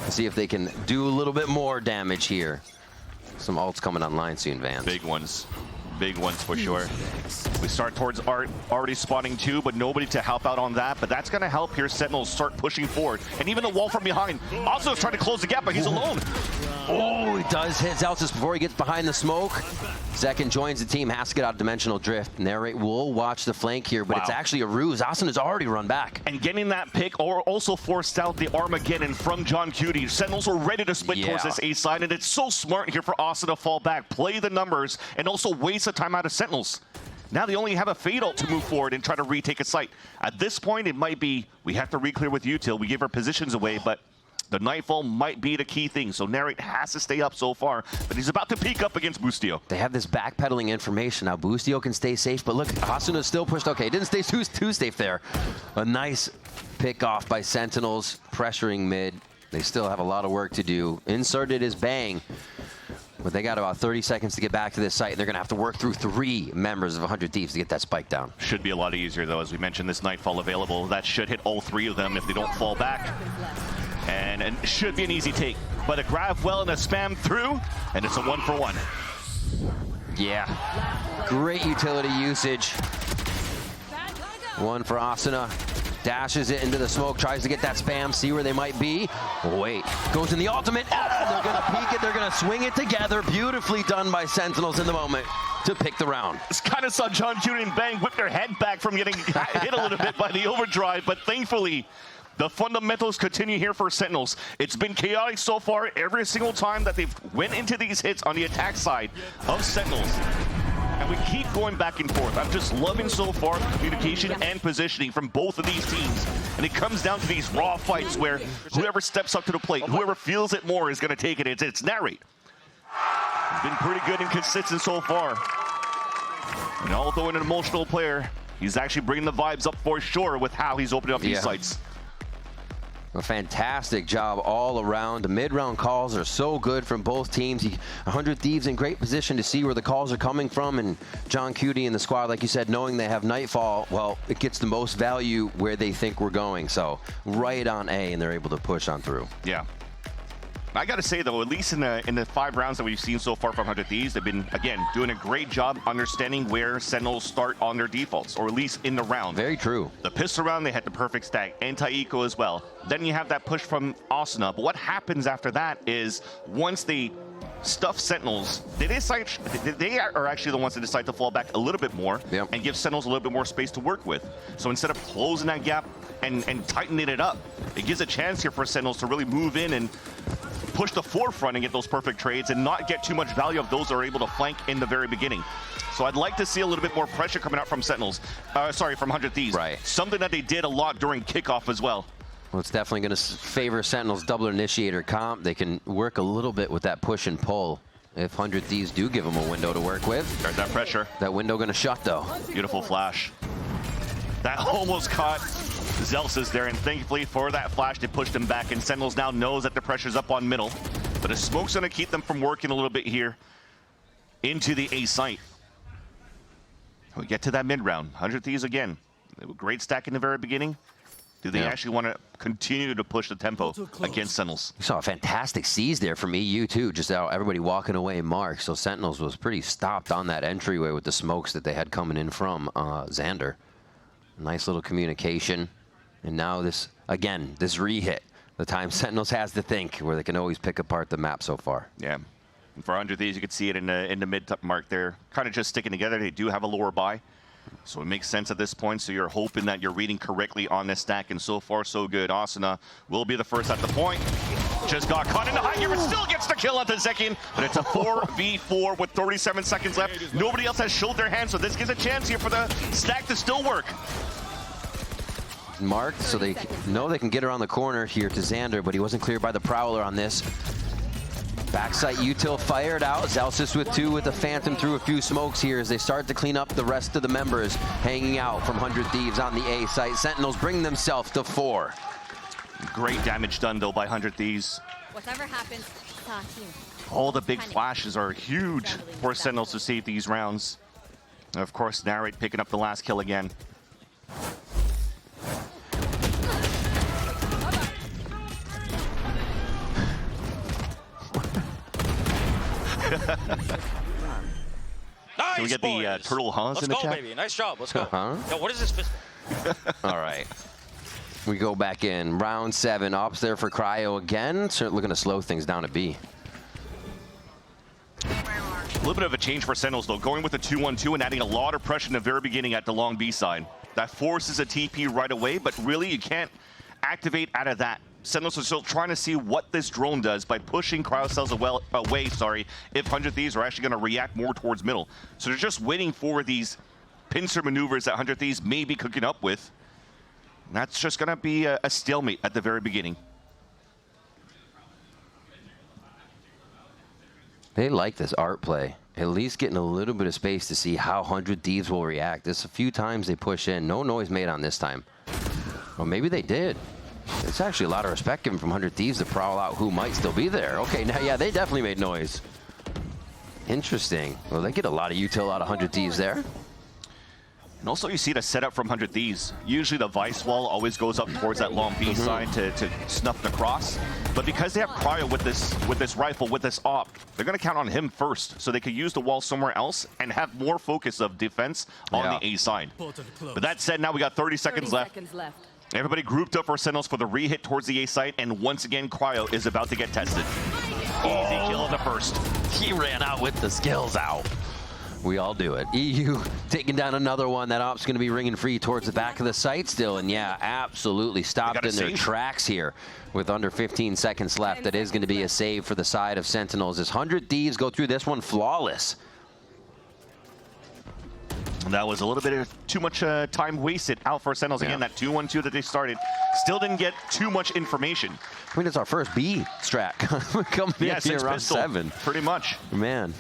Let's see if they can do a little bit more damage here. Some ults coming online soon, Vans. Big ones for sure. We start towards Art, already spotting 2, but nobody to help out on that. But that's going to help here. Sentinels start pushing forward. And even the wall from behind. Also trying to close the gap, but he's alone. Oh, he does hit Zelsis before he gets behind the smoke. Zekin joins the team, has to get out of Dimensional Drift. Narrate will watch the flank here, but it's actually a ruse. Asuna's already run back. And getting that pick or also forced out the Armageddon from John Cutie. Sentinels were ready to split towards this A side, and it's so smart here for Asuna to fall back, play the numbers, and also waste the time out of Sentinels. Now they only have a Fade ult to move forward and try to retake a site. At this point, it might be, we have to re-clear with util. We give our positions away, but the Nightfall might be the key thing. So Narrate has to stay up so far, but he's about to peek up against Boostio. They have this backpedaling information. Now Boostio can stay safe, but look, Asuna's still pushed. Okay, didn't stay too safe there. A nice pick off by Sentinels, pressuring mid. They still have a lot of work to do. Inserted is Bang, but they got about 30 seconds to get back to this site, and they're going to have to work through 3 members of 100 Thieves to get that spike down. Should be a lot easier, though, as we mentioned, this Nightfall available. That should hit all 3 of them if they don't fall back. And it should be an easy take. But a grab well and a spam through, and it's a 1-for-1. Yeah, great utility usage. 1 for Asuna. Dashes it into the smoke, tries to get that spam, see where they might be. Wait, goes in the ultimate. They're gonna peek it, they're gonna swing it together. Beautifully done by Sentinels in the moment to pick the round. This kind of saw John Cutie and Bang whip their head back from getting hit a little bit by the overdrive, but thankfully, the fundamentals continue here for Sentinels. It's been chaotic so far every single time that they've went into these hits on the attack side of Sentinels. And we keep going back and forth. I'm just loving so far the communication and positioning from both of these teams. And it comes down to these raw fights where whoever steps up to the plate, whoever feels it more is going to take it. It's Narrate. He's been pretty good and consistent so far. And although an emotional player, he's actually bringing the vibes up for sure with how he's opening up these sites. A fantastic job all around. The mid-round calls are so good from both teams. 100 Thieves in great position to see where the calls are coming from, and John Cutie and the squad, like you said, knowing they have Nightfall, well, it gets the most value where they think we're going. So right on A, and they're able to push on through. Yeah. I got to say, though, at least in the 5 rounds that we've seen so far from 100 Thieves, they've been, again, doing a great job understanding where Sentinels start on their defaults, or at least in the round. Very true. The pistol round, they had the perfect stack. Anti-eco as well. Then you have that push from Asuna. But what happens after that is once they stuff Sentinels, they are actually the ones that decide to fall back a little bit more and give Sentinels a little bit more space to work with. So instead of closing that gap and tightening it up, it gives a chance here for Sentinels to really move in and push the forefront and get those perfect trades and not get too much value of those that are able to flank in the very beginning. So I'd like to see a little bit more pressure coming out from Sentinels. Sorry, from 100 Thieves. Right. Something that they did a lot during kickoff as well. Well, it's definitely going to favor Sentinels' double initiator comp. They can work a little bit with that push and pull. If 100 Thieves do give them a window to work with. There's that pressure. That window going to shut, though. Beautiful flash. That almost caught Zelsis there, and thankfully for that flash, they pushed him back, and Sentinels now knows that the pressure's up on middle. But a smoke's going to keep them from working a little bit here into the A site. We get to that mid-round. 100 Thieves again. They were great stack in the very beginning. Do they actually want to continue to push the tempo against Sentinels? We saw a fantastic seize there from EU too, just out everybody walking away marked. So Sentinels was pretty stopped on that entryway with the smokes that they had coming in from Xander. Nice little communication. And now this, again, this re-hit. The time Sentinels has to think, where they can always pick apart the map so far. Yeah. And for 100 Thieves, you can see it in the mid-top mark there. Kind of just sticking together. They do have a lower buy. So it makes sense at this point. So you're hoping that you're reading correctly on this stack. And so far, so good. Asuna will be the first at the point. Just got caught in the high gear, but still gets the kill at the second. But it's a 4v4 with 37 seconds left. Nobody else has showed their hand, so this gives a chance here for the stack to still work. Marked, so they know they can get around the corner here to Xander, but he wasn't cleared by the Prowler on this. Backside util fired out. Zelsis with 2 with the Phantom through a few smokes here as they start to clean up the rest of the members hanging out from 100 Thieves on the A site. Sentinels bring themselves to 4. Great damage done though by 100 Thieves. Whatever happens, it's our team. All the big flashes are huge for Sentinels to save these rounds. And of course, Narrate picking up the last kill again. Nice, can we get the turtle Hans in the chat? Let's go, baby. Nice job. Let's go. Yo, what is this? All right. We go back in. Round 7. Ops there for Cryo again. Certainly looking to slow things down at B. A little bit of a change for Sentinels, though. Going with the 2-1-2 and adding a lot of pressure in the very beginning at the long B side. That forces a TP right away, but really you can't activate out of that. Sentinels are still trying to see what this drone does by pushing cryocells away, if 100 Thieves are actually going to react more towards middle. So they're just waiting for these pincer maneuvers that 100 Thieves may be cooking up with. And that's just going to be a stalemate at the very beginning. They like this art play. At least getting a little bit of space to see how 100 Thieves will react. There's a few times they push in. No noise made on this time. Well, maybe they did. It's actually a lot of respect given from 100 Thieves to prowl out who might still be there. Okay, now, yeah, they definitely made noise. Interesting. Well, they get a lot of util out of 100 Thieves there. And also you see the setup from 100 Thieves. Usually the Vice wall always goes up towards that long B side to snuff the cross. But because they have Cryo with this rifle, with this op, they're going to count on him first. So they could use the wall somewhere else and have more focus of defense on the A side. But that said, now we got 30 seconds left. Everybody grouped up for Sentinels for the re-hit towards the A site, and once again, Cryo is about to get tested. Easy kill in the first. He ran out with the skills out. We all do it. EU taking down another one. That op's going to be ringing free towards the back of the site still, and yeah, absolutely stopped in their tracks here with under 15 seconds left. That is going to be a save for the side of Sentinels as 100 Thieves go through this one flawless. That was a little bit of too much time wasted out for Sentinels. Again, that 2-1-2 that they started still didn't get too much information. I mean, it's our first B strat coming in here around pistol, 7. Pretty much. Man.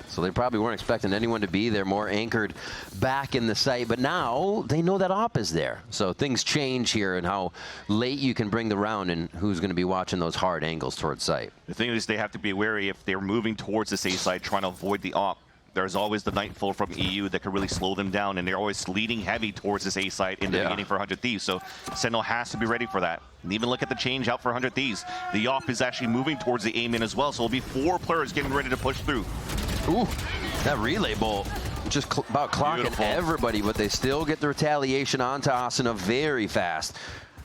So they probably weren't expecting anyone to be there, more anchored back in the site. But now they know that op is there. So things change here and how late you can bring the round and who's going to be watching those hard angles towards site. The thing is they have to be wary if they're moving towards this A side, trying to avoid the op. There's always the Nightfall from EU that can really slow them down, and they're always leading heavy towards this A site in the beginning for 100 Thieves. So Sentinel has to be ready for that. And even look at the change out for 100 Thieves. The op is actually moving towards the A-min as well, so it'll be 4 players getting ready to push through. Ooh, that relay bolt just about clocking everybody, but they still get the retaliation onto Asuna very fast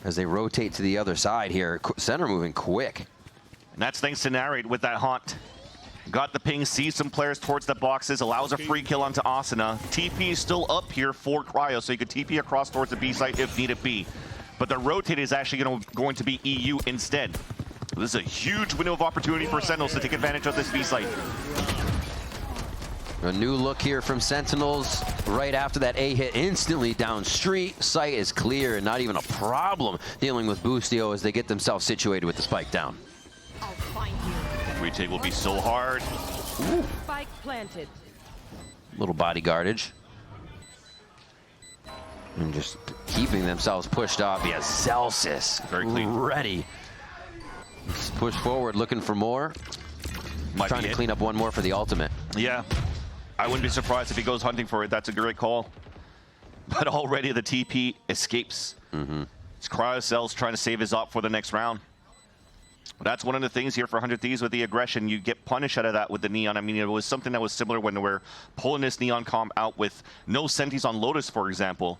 as they rotate to the other side here. Center moving quick. And that's thanks to Narrate with that haunt. Got the ping, sees some players towards the boxes, allows a free kill onto Asuna. TP is still up here for Cryo, so you could TP across towards the B site if needed be. But the rotate is actually going to be EU instead. This is a huge window of opportunity for Sentinels to take advantage of this B site. A new look here from Sentinels right after that A hit instantly down street. Site is clear and not even a problem dealing with Boostio as they get themselves situated with the spike down. I'll find you. Retake will be so hard. Ooh. Spike planted. Little bodyguardage. And just keeping themselves pushed off. Yeah, Celsius. Very clean. Ready. Just push forward, looking for more. Trying to clean up one more for the ultimate. Yeah. I wouldn't be surprised if he goes hunting for it. That's a great call. But already the TP escapes. It's Cryocells trying to save his op for the next round. That's one of the things here for 100 Thieves with the aggression. You get punished out of that with the Neon. I mean, it was something that was similar when we're pulling this Neon comp out with no Sentis on Lotus, for example.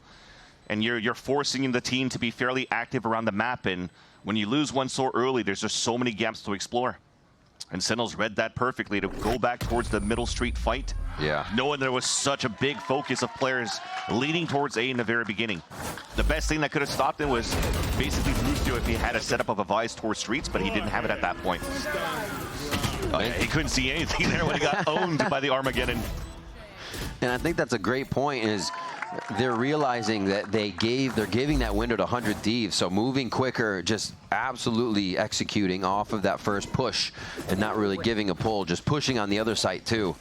And you're forcing the team to be fairly active around the map. And when you lose one so early, there's just so many gaps to explore. And Sentinels read that perfectly to go back towards the middle street fight. Yeah. Knowing there was such a big focus of players leading towards A in the very beginning. The best thing that could have stopped him was basically Brewster if he had a setup of a Vise towards streets, but he didn't have it at that point. Oh, yeah, he couldn't see anything there when he got owned by the Armageddon. And I think that's a great point, is they're realizing that they're giving that window to 100 Thieves, so moving quicker, just absolutely executing off of that first push and not really giving a pull, just pushing on the other site too,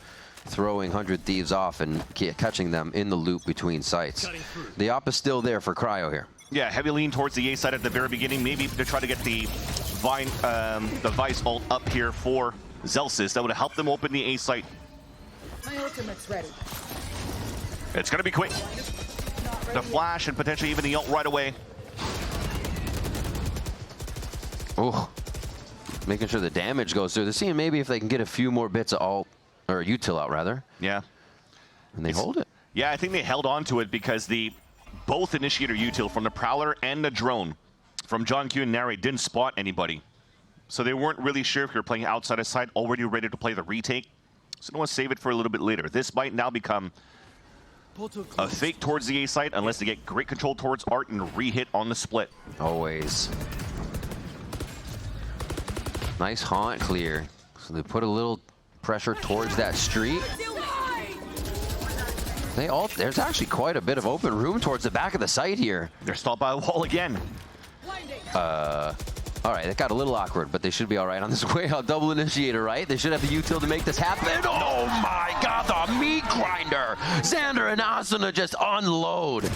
throwing 100 Thieves off and catching them in the loop between sites. The op is still there for Cryo here. Yeah, heavy lean towards the A side at the very beginning, maybe to try to get the Vice ult up here for Zelsis. That would have helped them open the A site. My ultimate's ready. It's going to be quick. The flash and potentially even the ult right away. Oh, making sure the damage goes through. They're seeing maybe if they can get a few more bits of ult, or util out rather. Yeah. And they hold it. Yeah, I think they held on to it because both initiator util from the Prowler and the drone from John Q and Narrate didn't spot anybody. So they weren't really sure if you're playing outside of site, already ready to play the retake. So they want to save it for a little bit later. This might now become a fake towards the A site unless they get great control towards Art and re-hit on the split. Always. Nice haunt clear. So they put a little pressure towards that street. There's actually quite a bit of open room towards the back of the site here. They're stopped by a wall again. All right, that got a little awkward, but they should be all right on this way out. Double initiator, right? They should have the util to make this happen. Oh my God, the meat grinder! Xander and Asuna just unload.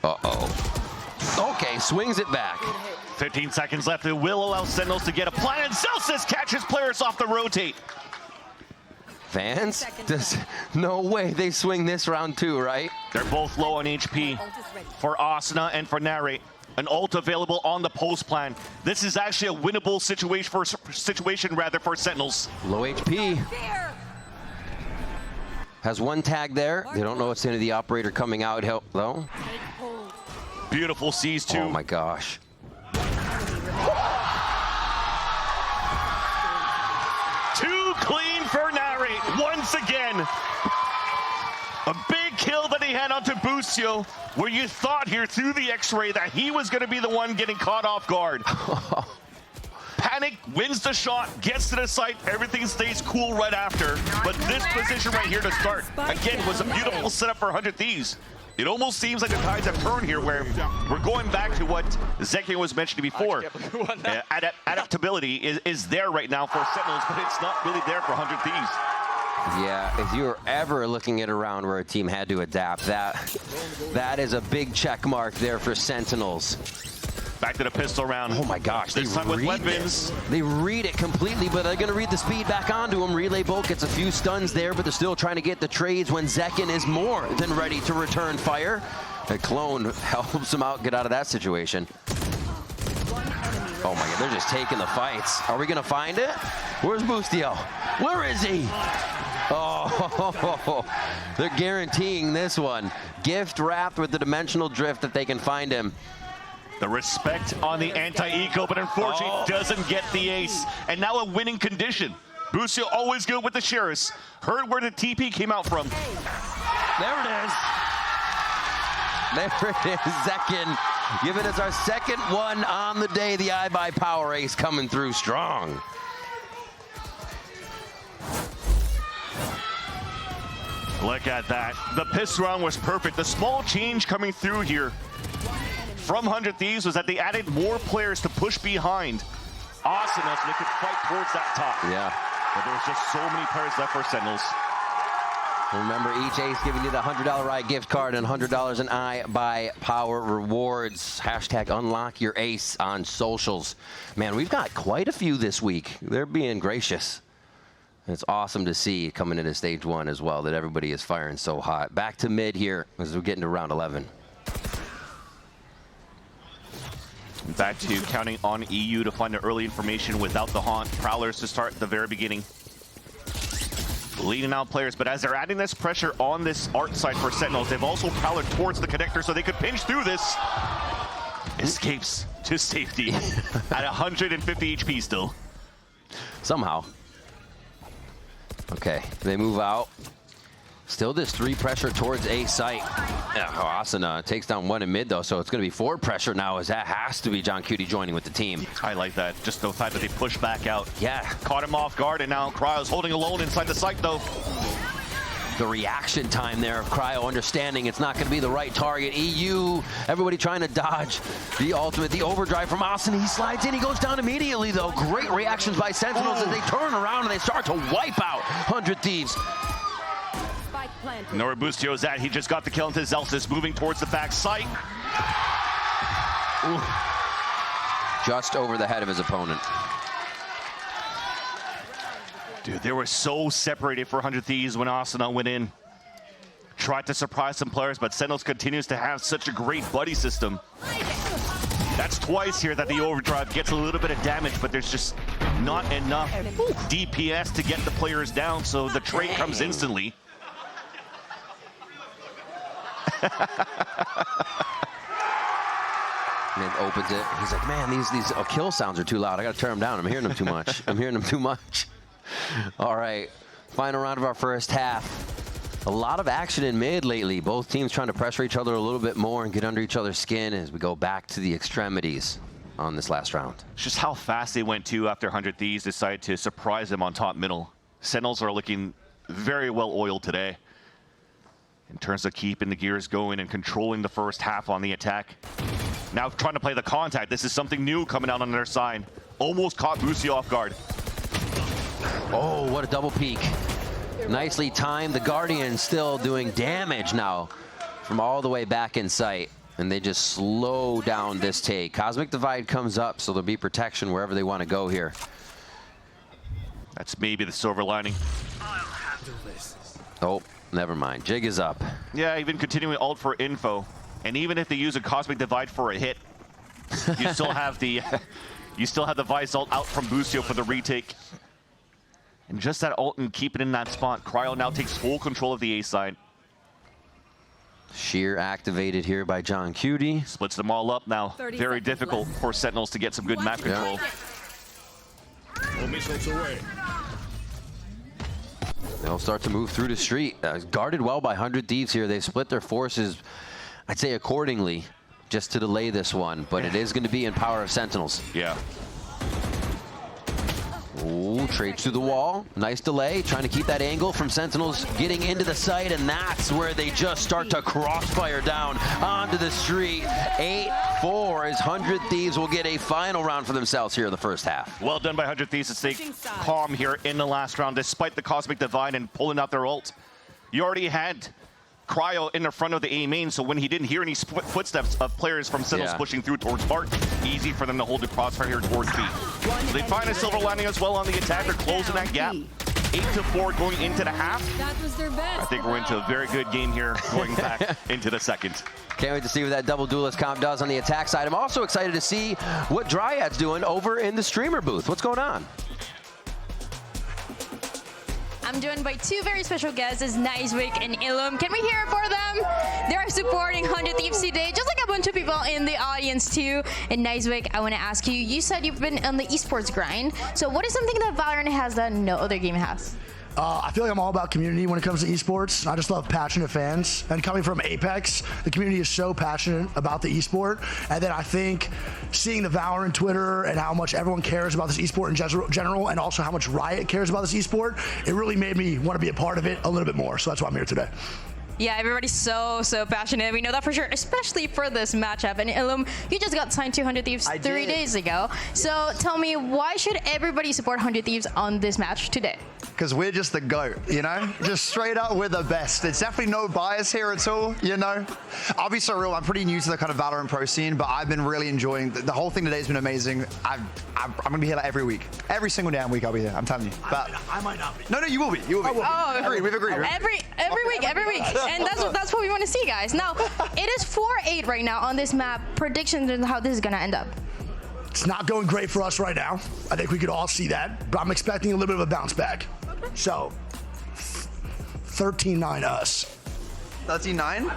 Uh-oh. Okay, swings it back. 15 seconds left. It will allow Sentinels to get a plan, and Celsius catches players off the rotate. Fans? No way they swing this round too, right? They're both low on HP for Asuna and for Narrate. An ult available on the post plan. This is actually a winnable situation for Sentinels. Low HP. Has one tag there. They don't know what's into the operator coming out though. Beautiful sees two. Oh my gosh. Too clean for Narrate once again. A big kill that he had onto Busio, where you thought here through the X-ray that he was going to be the one getting caught off guard. Panic wins the shot, gets to the site, everything stays cool right after. But this position right here to start, again, was a beautiful setup for 100 Thieves. It almost seems like the tides have turned here, where we're going back to what Zekian was mentioning before. Adaptability is there right now for Sentinels, but it's not really there for 100 Thieves. Yeah, if you were ever looking at a round where a team had to adapt, that is a big check mark there for Sentinels. Back to the pistol round. Oh my gosh, this time with weapons. They read it completely, but they're gonna read the speed back onto him. Relay Bolt gets a few stuns there, but they're still trying to get the trades when Zekin is more than ready to return fire. The clone helps him out, get out of that situation. Oh my God, they're just taking the fights. Are we gonna find it? Where's Bustio? Where is he? Oh, they're guaranteeing this one. Gift wrapped with the dimensional drift that they can find him. The respect on the anti-eco, but unfortunately doesn't get the ace. And now a winning condition. Busio always good with the Sheriffs. Heard where the TP came out from. There it is. There it is, Zekin. Giving us our second one on the day. The iBuy Power Ace coming through strong. Look at that. The pistol round was perfect. The small change coming through here from 100 Thieves was that they added more players to push behind Asuna so they could fight towards that top. Yeah. But there's just so many players left for Sentinels. Remember, each ace giving you the $100 Riot gift card and $100 in iBuyPower rewards. Hashtag unlock your ace on socials. Man, we've got quite a few this week. They're being gracious. It's awesome to see coming into stage 1 as well that everybody is firing so hot. Back to mid here as we get into round 11. Back to counting on EU to find the early information without the haunt. Prowlers to start at the very beginning. Leading out players, but as they're adding this pressure on this art side for Sentinels, they've also prowlered towards the connector so they could pinch through this. Escapes to safety at 150 HP still. Somehow. Okay, they move out. Still this 3 pressure towards A site. Yeah, Asuna takes down 1 in mid though, so it's going to be 4 pressure now, as that has to be John Cutie joining with the team. I like that. Just the fact that they push back out. Yeah. Caught him off guard, and now Cryo's holding alone inside the site though. The reaction time there of Cryo understanding it's not going to be the right target. EU, everybody trying to dodge the ultimate, the overdrive from Asuna. He slides in, he goes down immediately though. Great reactions by Sentinels as they turn around and they start to wipe out 100 Thieves. Know where Boostio's at. He just got the kill into Zelsis, moving towards the back site. Ooh. Just over the head of his opponent. Dude, they were so separated for 100 Thieves when Asuna went in. Tried to surprise some players, but Sentinels continues to have such a great buddy system. That's twice here that the overdrive gets a little bit of damage, but there's just not enough DPS to get the players down, so the trade comes instantly. And then opens it. He's like, man, these kill sounds are too loud. I got to turn them down. I'm hearing them too much. I'm hearing them too much. All right, final round of our first half. A lot of action in mid lately. Both teams trying to pressure each other a little bit more and get under each other's skin as we go back to the extremities on this last round. It's just how fast they went too after 100 Thieves decided to surprise them on top middle. Sentinels are looking very well oiled today in terms of keeping the gears going and controlling the first half on the attack. Now trying to play the contact. This is something new coming out on their side. Almost caught Boostio off guard. Oh, what a double peek. Nicely timed. The Guardian still doing damage now from all the way back in sight. And they just slow down this take. Cosmic Divide comes up, so there'll be protection wherever they want to go here. That's maybe the silver lining. Oh, never mind. Jig is up. Yeah, even continuing ult for info. And even if they use a Cosmic Divide for a hit, you still have the Vice ult out from Boostio for the retake. And just that ult and keep it in that spot. Cryo now takes full control of the A side. Sheer activated here by John Cutie. Splits them all up now. Very difficult for Sentinels to get some good map control. They'll start to move through the street. Guarded well by 100 Thieves here. They've split their forces, I'd say accordingly, just to delay this one. But it is going to be in power of Sentinels. Yeah. Ooh, trades through the wall. Nice delay. Trying to keep that angle from Sentinels getting into the site, and that's where they just start to crossfire down onto the street. 8-4 as 100 Thieves will get a final round for themselves here in the first half. Well done by 100 Thieves to stay calm here in the last round, despite the Cosmic Divide and pulling out their ult. You already had Cryo in the front of the A main, so when he didn't hear any footsteps of players from Sentinels pushing through towards Bart, easy for them to hold the crossfire here towards B. So they find a silver lining as well on the attack. They're closing that gap. 8-4 going into the half. That was their best. I think we're into a very good game here going back into the second. Can't wait to see what that double duelist comp does on the attack side. I'm also excited to see what Dryad's doing over in the streamer booth. What's going on? I'm joined by two very special guests, Nicewick and Ilum. Can we hear it for them? They're supporting 100 Thieves today, just like a bunch of people in the audience too. And Nicewick, I want to ask you, you said you've been on the esports grind. So what is something that VALORANT has that no other game has? I feel like I'm all about community when it comes to esports. I just love passionate fans. And coming from Apex, the community is so passionate about the esport. And then I think seeing the VALORANT Twitter and how much everyone cares about this esport in general, and also how much Riot cares about this esport, it really made me want to be a part of it a little bit more. So that's why I'm here today. Yeah, everybody's so passionate. We know that for sure, especially for this matchup. And Ilum, you just got signed to 100 Thieves 3 days ago. So tell me, why should everybody support 100 Thieves on this match today? because we're just the GOAT, you know? Just straight up, we're the best. It's definitely no bias here at all, you know? I'll be so real, I'm pretty new to the kind of Valorant Pro scene, but I've been really enjoying, the whole thing today has been amazing. I'm gonna be here like every week. Every single damn week I'll be here, I'm telling you. But I might not be. No, you will be, you will be. Oh, We've agreed. Every week, and that's what we want to see, guys. Now, it is 4-8 right now on this map. Predictions on how this is gonna end up. It's not going great for us right now. I think we could all see that, but I'm expecting a little bit of a bounce back. So, 13-9 us. 13-9?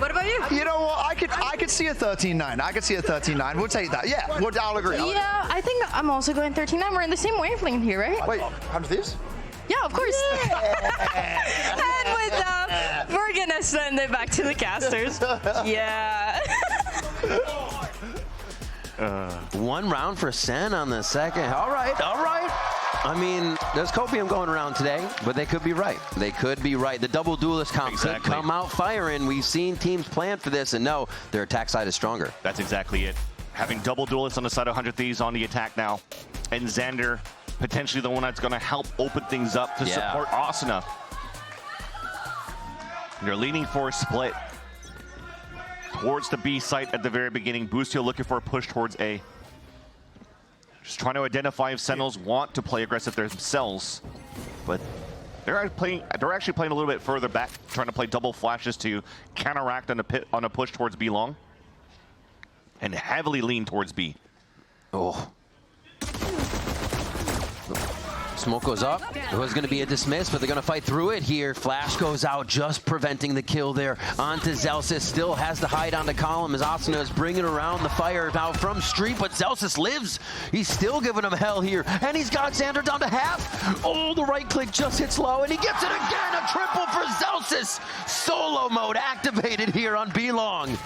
What about you? You know what? I could see a 13-9. I could see a 13-9. We'll take that. Yeah, I'll agree. Yeah, I think I'm also going 13-9. We're in the same wavelength here, right? Wait, 100 Thieves? Yeah, of course. And with that, we're gonna send it back to the casters. Yeah. One round for SEN on the second. All right. I mean, there's copium going around today, but they could be right. They could be right. The double duelist comp could come out firing. We've seen teams plan for this, and no, their attack side is stronger. That's exactly it. Having double duelists on the side of 100 Thieves on the attack now, and Xander potentially the one that's going to help open things up to support Asuna. They're leaning for a split towards the B site at the very beginning. Boostio looking for a push towards A. Just trying to identify if Sentinels want to play aggressive themselves, but they're actually playing a little bit further back, trying to play double flashes to counteract on a push towards B long, and heavily lean towards B. Oh. Smoke goes up. It was going to be a dismiss, but they're going to fight through it here. Flash goes out, just preventing the kill there. Onto Zelsis, still has to hide onto column as Asuna is bringing around the fire now from Street, but Zelsis lives. He's still giving him hell here, and he's got Xander down to half. Oh, the right click just hits low, and he gets it again. A triple for Zelsis. Solo mode activated here on B-Long.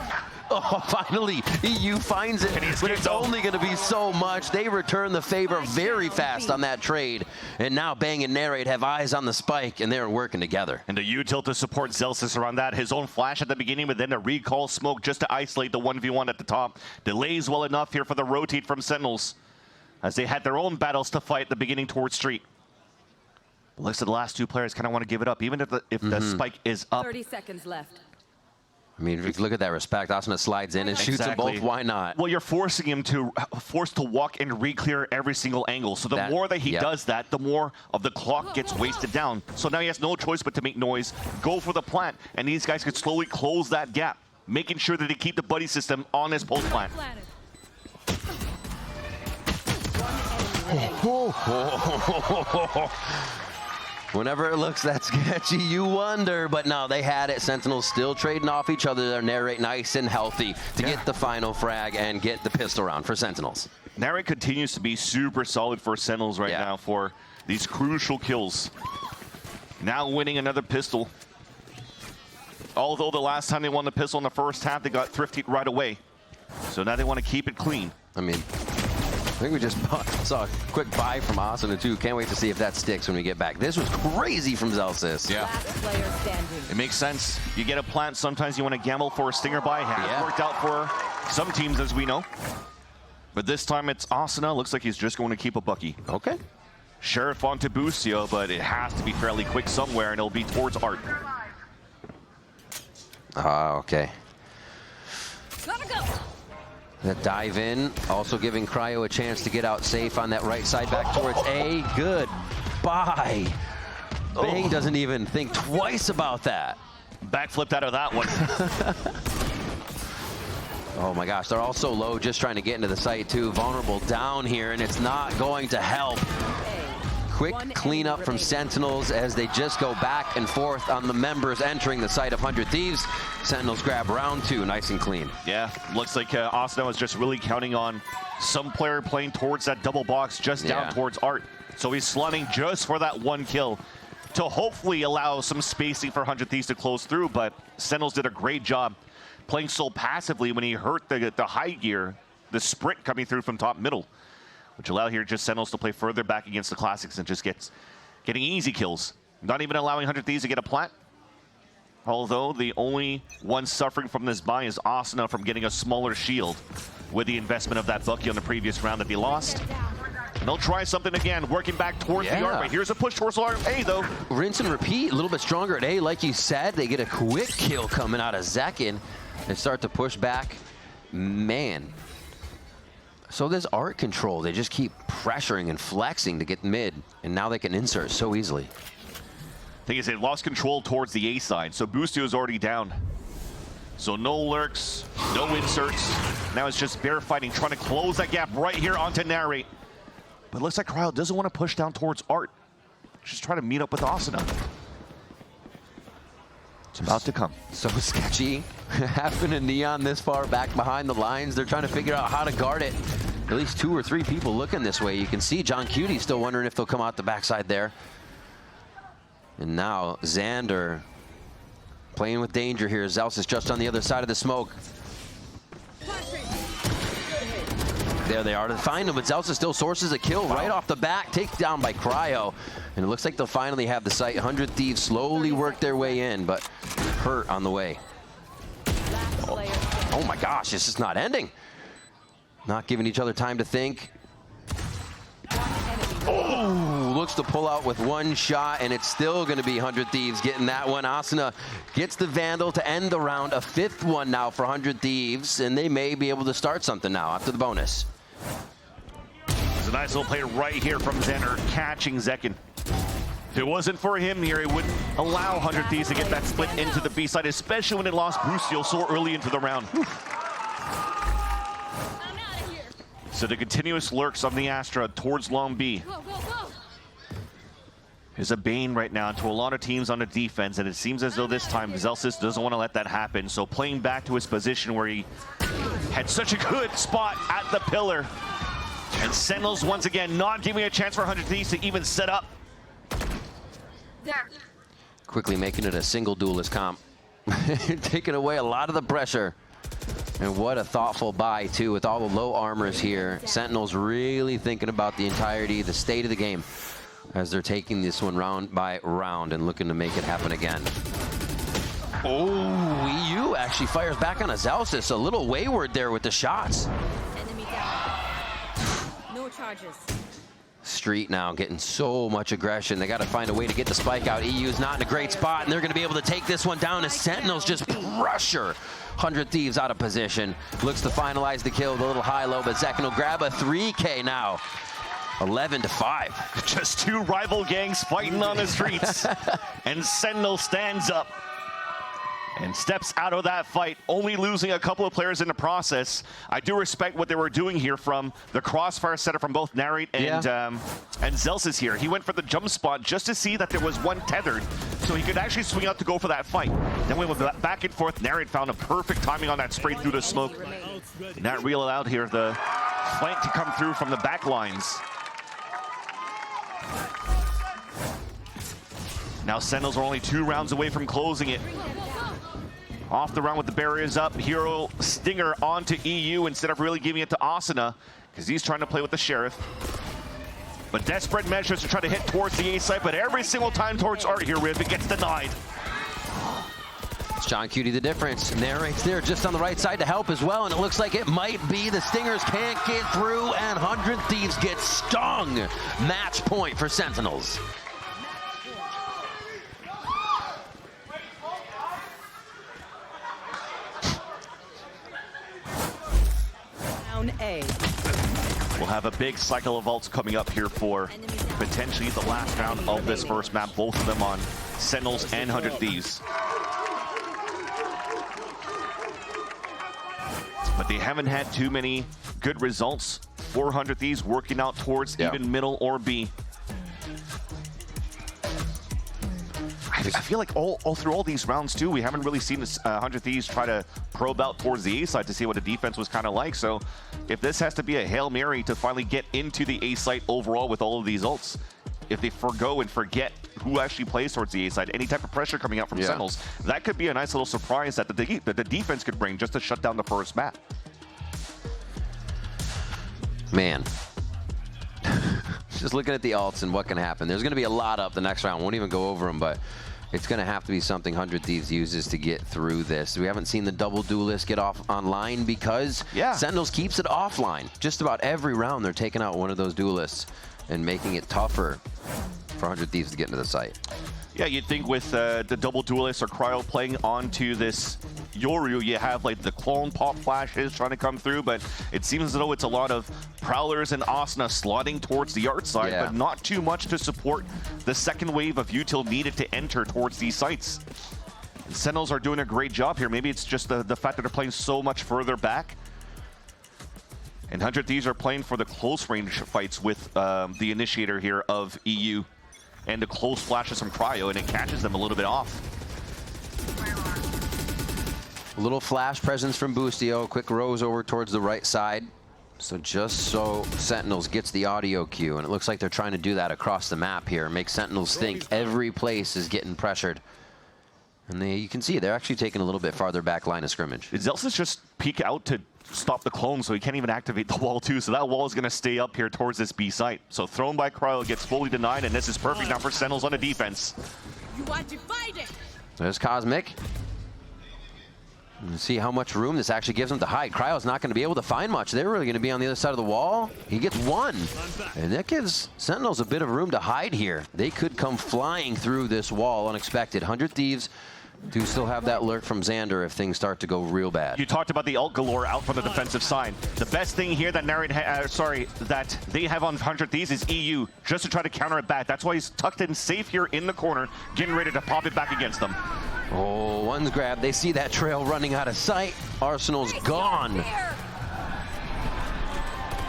Oh, finally, EU finds it, but it's only going to be so much. They return the favor very fast on that trade. And now Bang and Narrate have eyes on the spike, and they're working together. And the U-tilt to support Zelsis around that. His own flash at the beginning, but then a recall smoke just to isolate the 1v1 at the top. Delays well enough here for the rotate from Sentinels, as they had their own battles to fight at the beginning towards Street. Looks like the last two players kind of want to give it up, even if the spike is up. 30 seconds left. I mean, if you look at that respect, Asuna slides in and shoots them both. Why not? Well, you're forcing him to walk and re-clear every single angle. So the more that he does that, the more of the clock gets wasted down. So now he has no choice but to make noise, go for the plant, and these guys could slowly close that gap, making sure that they keep the buddy system on his post plant. Whenever it looks that sketchy, you wonder, but no, they had it. Sentinels still trading off each other. They're Narrate nice and healthy to get the final frag and get the pistol round for Sentinels. Narrate continues to be super solid for Sentinels right now for these crucial kills. Now winning another pistol. Although the last time they won the pistol in the first half, they got thrifty right away. So now they want to keep it clean. I mean, I think we just saw a quick buy from Asuna too. Can't wait to see if that sticks when we get back. This was crazy from Zelsis. Yeah. It makes sense. You get a plant, sometimes you want to gamble for a stinger buy. Has worked out for some teams, as we know. But this time it's Asuna. Looks like he's just going to keep a bucky. Okay. Sheriff onto Boostio, but it has to be fairly quick somewhere, and it'll be towards Art. Okay. Gotta go. That dive in, also giving Cryo a chance to get out safe on that right side back towards A. Good bye. Bang doesn't even think twice about that. Backflipped out of that one. Oh my gosh, they're all so low, just trying to get into the site too. Vulnerable down here, and it's not going to help. Quick cleanup from Sentinels as they just go back and forth on the members entering the site of 100 Thieves. Sentinels grab round 2, nice and clean. Yeah, looks like Asuna is just really counting on some player playing towards that double box just down towards Art. So he's slotting just for that one kill to hopefully allow some spacing for 100 Thieves to close through, but Sentinels did a great job playing so passively when he hurt the high gear, the sprint coming through from top middle, which allow here just Sentinels to play further back against the Classics and just getting easy kills. Not even allowing 100 Thieves to get a plant. Although the only one suffering from this buy is Asuna from getting a smaller shield with the investment of that bucky on the previous round that they lost. And they'll try something again, working back towards the arc. But here's a push towards A, though. Rinse and repeat, a little bit stronger at A. Like you said, they get a quick kill coming out of Zekin and start to push back. Man. So there's art control. They just keep pressuring and flexing to get mid, and now they can insert so easily. Thing is, they lost control towards the A side, so Boostio is already down. So no lurks, no inserts. Now it's just bear fighting, trying to close that gap right here onto Narrate. But it looks like Cryo doesn't want to push down towards Art. Just try to meet up with Asuna. It's about to come. So sketchy. Having a Neon this far back behind the lines. They're trying to figure out how to guard it. At least 2 or 3 people looking this way. You can see John Cutie still wondering if they'll come out the backside there. And now Xander playing with danger here. Zels is just on the other side of the smoke. There they are to find him, but Zelsa still sources a kill right off the bat, taken down by Cryo. And it looks like they'll finally have the site. 100 Thieves slowly work their way in, but hurt on the way. Oh my gosh, this is not ending. Not giving each other time to think. Oh, looks to pull out with 1 shot, and it's still going to be 100 Thieves getting that one. Asuna gets the Vandal to end the round. A 5th one now for 100 Thieves, and they may be able to start something now after the bonus. There's a nice little play right here from Xander, catching Zekin. If it wasn't for him here, he wouldn't allow 100 Thieves to get that split into the B side, especially when it lost Brucio so early into the round. So the continuous lurks on the Astra towards Long B. Is a bane right now to a lot of teams on the defense, and it seems as though this time Zelsis doesn't want to let that happen. So playing back to his position where he had such a good spot at the pillar. And Sentinels once again not giving a chance for 100 Thieves to even set up. Quickly making it a single duelist comp. Taking away a lot of the pressure. And what a thoughtful buy, too, with all the low armors here. Sentinels really thinking about the entirety, the state of the game, as they're taking this one round by round and looking to make it happen again. Oh, EU actually fires back on Azalsis. A little wayward there with the shots. Enemy down. No charges. Street now getting so much aggression. They got to find a way to get the spike out. EU's not in a great spot, and they're going to be able to take this one down as Sentinels just pressure 100 Thieves out of position. Looks to finalize the kill with a little high-low, but Zekin will grab a 3K now. 11-5. Just 2 rival gangs fighting on the streets. And Sentinel stands up and steps out of that fight, only losing a couple of players in the process. I do respect what they were doing here from the crossfire setup from both Narrate and Zelsis here. He went for the jump spot just to see that there was one tethered, so he could actually swing out to go for that fight. Then we went back and forth. Narrate found a perfect timing on that spray through the smoke. Not real allowed here the flank to come through from the back lines. Now Sentinels are only 2 rounds away from closing it. Off the round with the barriers up. Hero Stinger onto EU instead of really giving it to Asuna, because he's trying to play with the Sheriff. But desperate measures to try to hit towards the A site, but every single time towards Art here, Riv, it gets denied. It's John Cutie the difference. Narrates there just on the right side to help as well, and it looks like it might be. The Stingers can't get through, and 100 Thieves get stung. Match point for Sentinels. A. We'll have a big cycle of ults coming up here for potentially the last round of this first map, both of them on Sentinels and 100 Thieves. But they haven't had too many good results. 400 Thieves working out towards even middle or B. I feel like all through all these rounds too, we haven't really seen this 100 Thieves try to probe out towards the A side to see what the defense was kind of like. So if this has to be a Hail Mary to finally get into the A site overall with all of these ults, if they forgo and forget who actually plays towards the A side, any type of pressure coming out from Sentinels, that could be a nice little surprise that the defense could bring just to shut down the first map. Man. Just looking at the alts and what can happen. There's going to be a lot up the next round. Won't even go over them, but It's going to have to be something 100 Thieves uses to get through this. We haven't seen the double duelist get off online because Sentinels keeps it offline. Just about every round they're taking out one of those duelists and making it tougher for 100 Thieves to get into the site. Yeah, you'd think with the double duelist or Cryo playing onto this Yoru, you have like the clone pop flashes trying to come through, but it seems as though it's a lot of Prowlers and Asuna slotting towards the art side, but not too much to support the second wave of util needed to enter towards these sites. And Sentinels are doing a great job here. Maybe it's just the fact that they're playing so much further back. And 100 Thieves are playing for the close range fights with the initiator here of EU. And the close flashes from Cryo, and it catches them a little bit off. A little flash presence from Boostio, quick rose over towards the right side. So just so Sentinels gets the audio cue, and it looks like they're trying to do that across the map here. Make Sentinels think every place is getting pressured. And you can see they're actually taking a little bit farther back line of scrimmage. Did Zelsis just peek out to stop the clone, so he can't even activate the wall too, so that wall is going to stay up here towards this B site. So thrown by Cryo, gets fully denied, and this is perfect now for Sentinels on the defense. You are divided. There's Cosmic. And see how much room this actually gives him to hide. Cryo's not going to be able to find much. They're really going to be on the other side of the wall. He gets one, and that gives Sentinels a bit of room to hide here. They could come flying through this wall unexpected. 100 Thieves do still have that lurk from Xander if things start to go real bad. You talked about the ult galore out from the defensive side. The best thing here that that they have on 100 Thieves is EU, just to try to counter it back. That's why he's tucked in safe here in the corner, getting ready to pop it back against them. Oh, one's grabbed. They see that trail running out of sight. Arsenal's gone.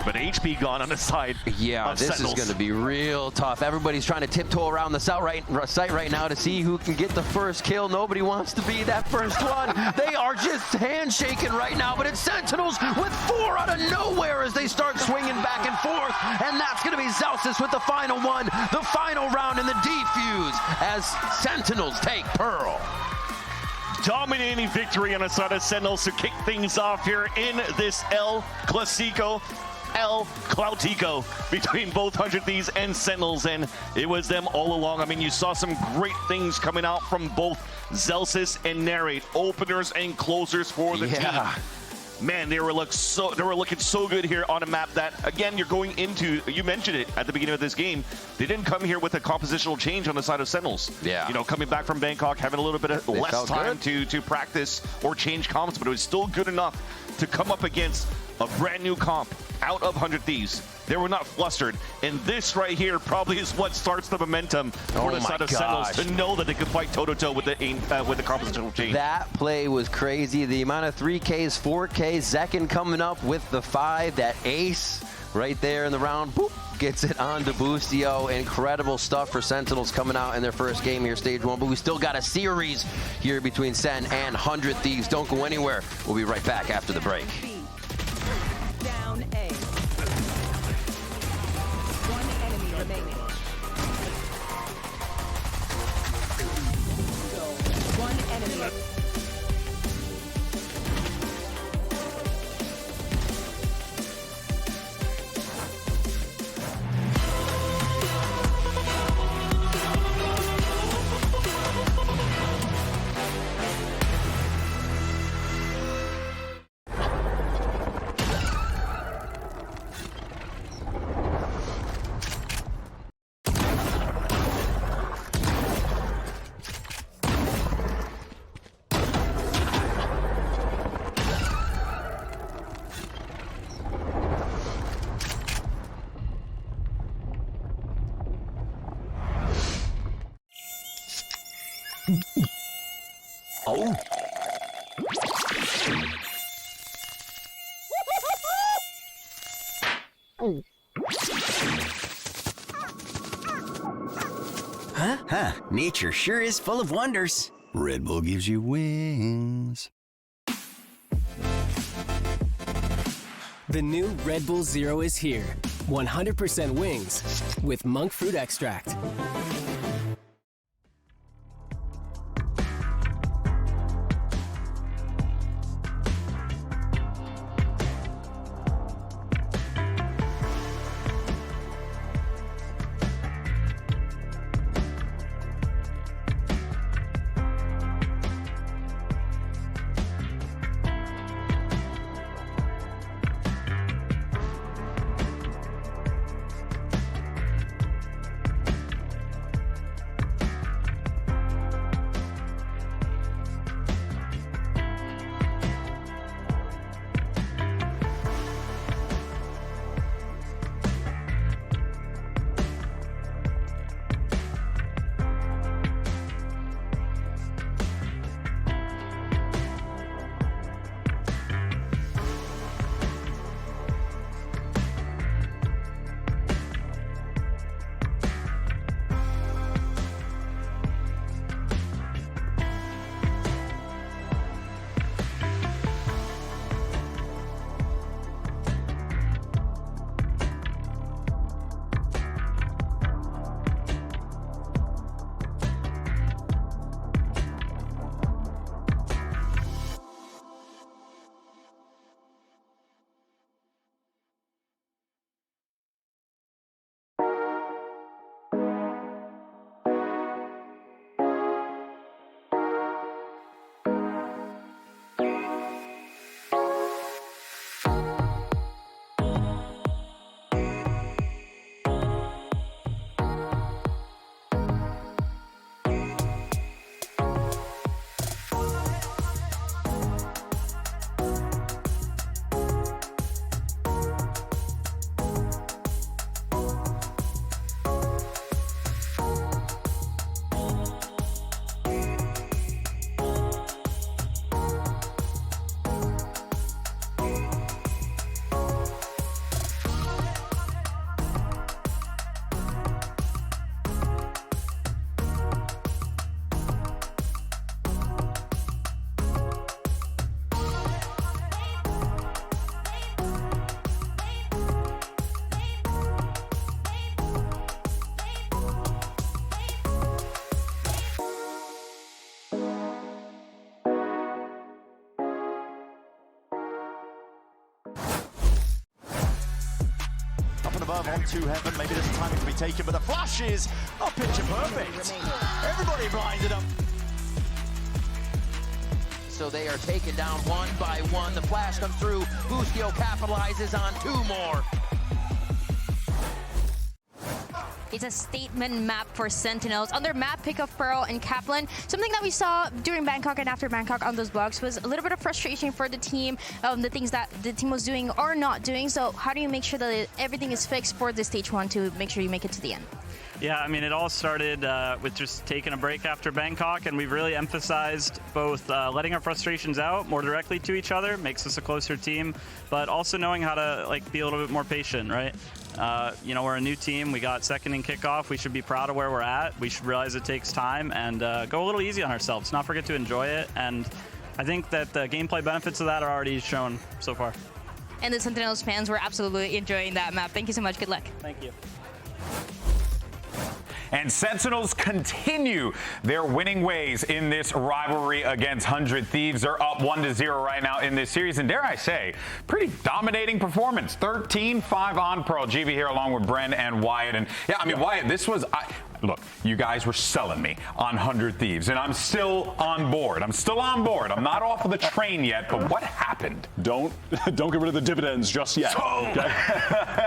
But HP gone on the side. Yeah, this Sentinels. is going to be real tough. Everybody's trying to tiptoe around the site right now to see who can get the first kill. Nobody wants to be that first one. They are just handshaking right now, but it's Sentinels with 4 out of nowhere as they start swinging back and forth. And that's going to be Zelsis with the final one, the final round in the defuse as Sentinels take Pearl. Dominating victory on the side of Sentinels to kick things off here in this El Clasico. El Clautico between both 100 Thieves and Sentinels, and it was them all along. I mean, you saw some great things coming out from both Zelsis and Narrate, openers and closers for the team. Man, they were looking so good here on a map that, again, you're going into, you mentioned it at the beginning of this game, they didn't come here with a compositional change on the side of Sentinels. Yeah. You know, coming back from Bangkok, having a little bit of less time to practice or change comps, but it was still good enough to come up against a brand new comp out of 100 Thieves. They were not flustered, and this right here probably is what starts the momentum for the side of Sentinels to know that they could fight toe-to-toe with the compositional change. That play was crazy. The amount of 3Ks, 4Ks, Zekin coming up with the 5, that ace right there in the round, boop, gets it onto Boostio. Incredible stuff for Sentinels coming out in their first game here, stage 1, but we still got a series here between Sen and 100 Thieves. Don't go anywhere. We'll be right back after the break. Down A. One enemy remaining. One enemy. Oh. Huh, nature sure is full of wonders. Red Bull gives you wings. The new Red Bull Zero is here. 100% wings with monk fruit extract. from above onto heaven. Maybe there's timing to be taken, but the flashes are picture perfect. Everybody blinded up. So they are taken down one by one. The flash comes through. Bustio capitalizes on 2 more. It's a statement map for Sentinels. On their map, pick of Pearl and Kaplan. Something that we saw during Bangkok and after Bangkok on those blocks was a little bit of frustration for the team, the things that the team was doing or not doing. So how do you make sure that everything is fixed for the stage 1 to make sure you make it to the end? Yeah, I mean, it all started with just taking a break after Bangkok, and we've really emphasized both letting our frustrations out more directly to each other, makes us a closer team, but also knowing how to be a little bit more patient, right? You know, we're a new team. We got second in kickoff. We should be proud of where we're at. We should realize it takes time and go a little easy on ourselves, not forget to enjoy it. And I think that the gameplay benefits of that are already shown so far. And the Sentinels fans were absolutely enjoying that map. Thank you so much. Good luck. Thank you. And Sentinels continue their winning ways in this rivalry against 100 Thieves. They're up 1-0 right now in this series. And dare I say, pretty dominating performance. 13-5 on Pearl. GB here along with Bren and Wyatt. And yeah, I mean, Wyatt, this was... Look, you guys were selling me on 100 Thieves, and I'm still on board. I'm still on board. I'm not off of the train yet, but what happened? Don't get rid of the dividends just yet. Okay?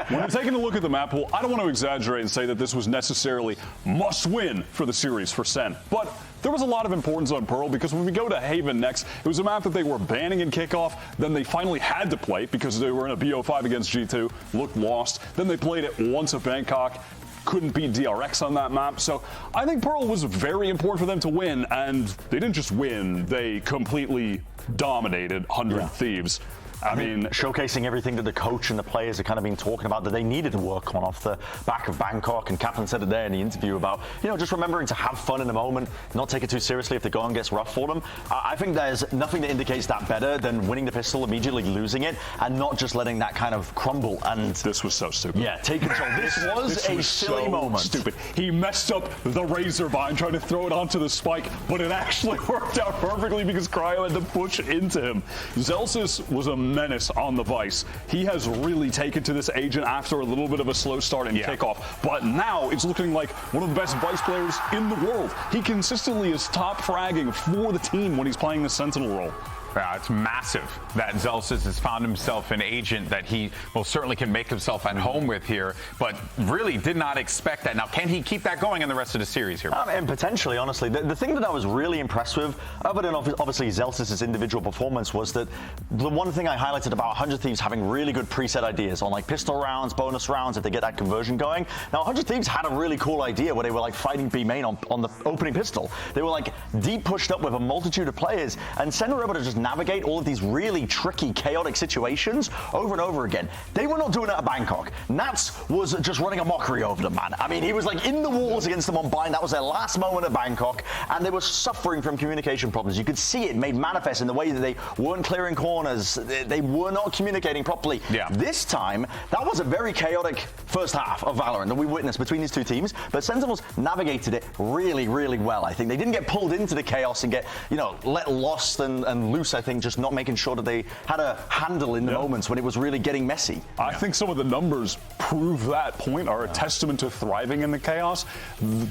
When you're taking a look at the map pool, I don't want to exaggerate and say that this was necessarily must win for the series for SEN, but there was a lot of importance on Pearl because when we go to Haven next, it was a map that they were banning in kickoff. Then they finally had to play because they were in a BO5 against G2, looked lost. Then they played it once at Bangkok. Couldn't beat DRX on that map. So I think Pearl was very important for them to win, and they didn't just win, they completely dominated 100 Thieves. I mean, showcasing everything that the coach and the players have kind of been talking about that they needed to work on off the back of Bangkok. And Kaplan said it there in the interview about, you know, just remembering to have fun in the moment, not take it too seriously if the going gets rough for them. I think there's nothing that indicates that better than winning the pistol, immediately losing it, and not just letting that kind of crumble. And this was so stupid. Yeah, take control. This was a silly moment. Stupid. He messed up the razor vine trying to throw it onto the spike, but it actually worked out perfectly because Cryo had to push into him. Zelsis was a menace on the Vice. He has really taken to this agent after a little bit of a slow start in kickoff, but now it's looking like one of the best Vice players in the world. He consistently is top fragging for the team when he's playing the Sentinel role. Yeah, it's massive that Zelsis has found himself an agent that he most certainly can make himself at home with here, but really did not expect that. Now, can he keep that going in the rest of the series here? And potentially, honestly. The thing that I was really impressed with, other than obviously Zelsis' individual performance, was that the one thing I highlighted about 100 Thieves having really good preset ideas on like pistol rounds, bonus rounds, if they get that conversion going. Now, 100 Thieves had a really cool idea where they were like fighting B main on the opening pistol. They were like deep pushed up with a multitude of players, and SEN were able to just navigate all of these really tricky, chaotic situations over and over again. They were not doing it at Bangkok. Nats was just running a mockery over them, man. I mean, he was like in the walls against them on bind. That was their last moment at Bangkok, and they were suffering from communication problems. You could see it made manifest in the way that they weren't clearing corners. They were not communicating properly. Yeah. This time, that was a very chaotic first half of VALORANT that we witnessed between these two teams, but Sentinels navigated it really, really well. I think they didn't get pulled into the chaos and get, you know, let lost and loose, I think, just not making sure that they had a handle in the moments when it was really getting messy. I think some of the numbers prove that point, are a testament to thriving in the chaos.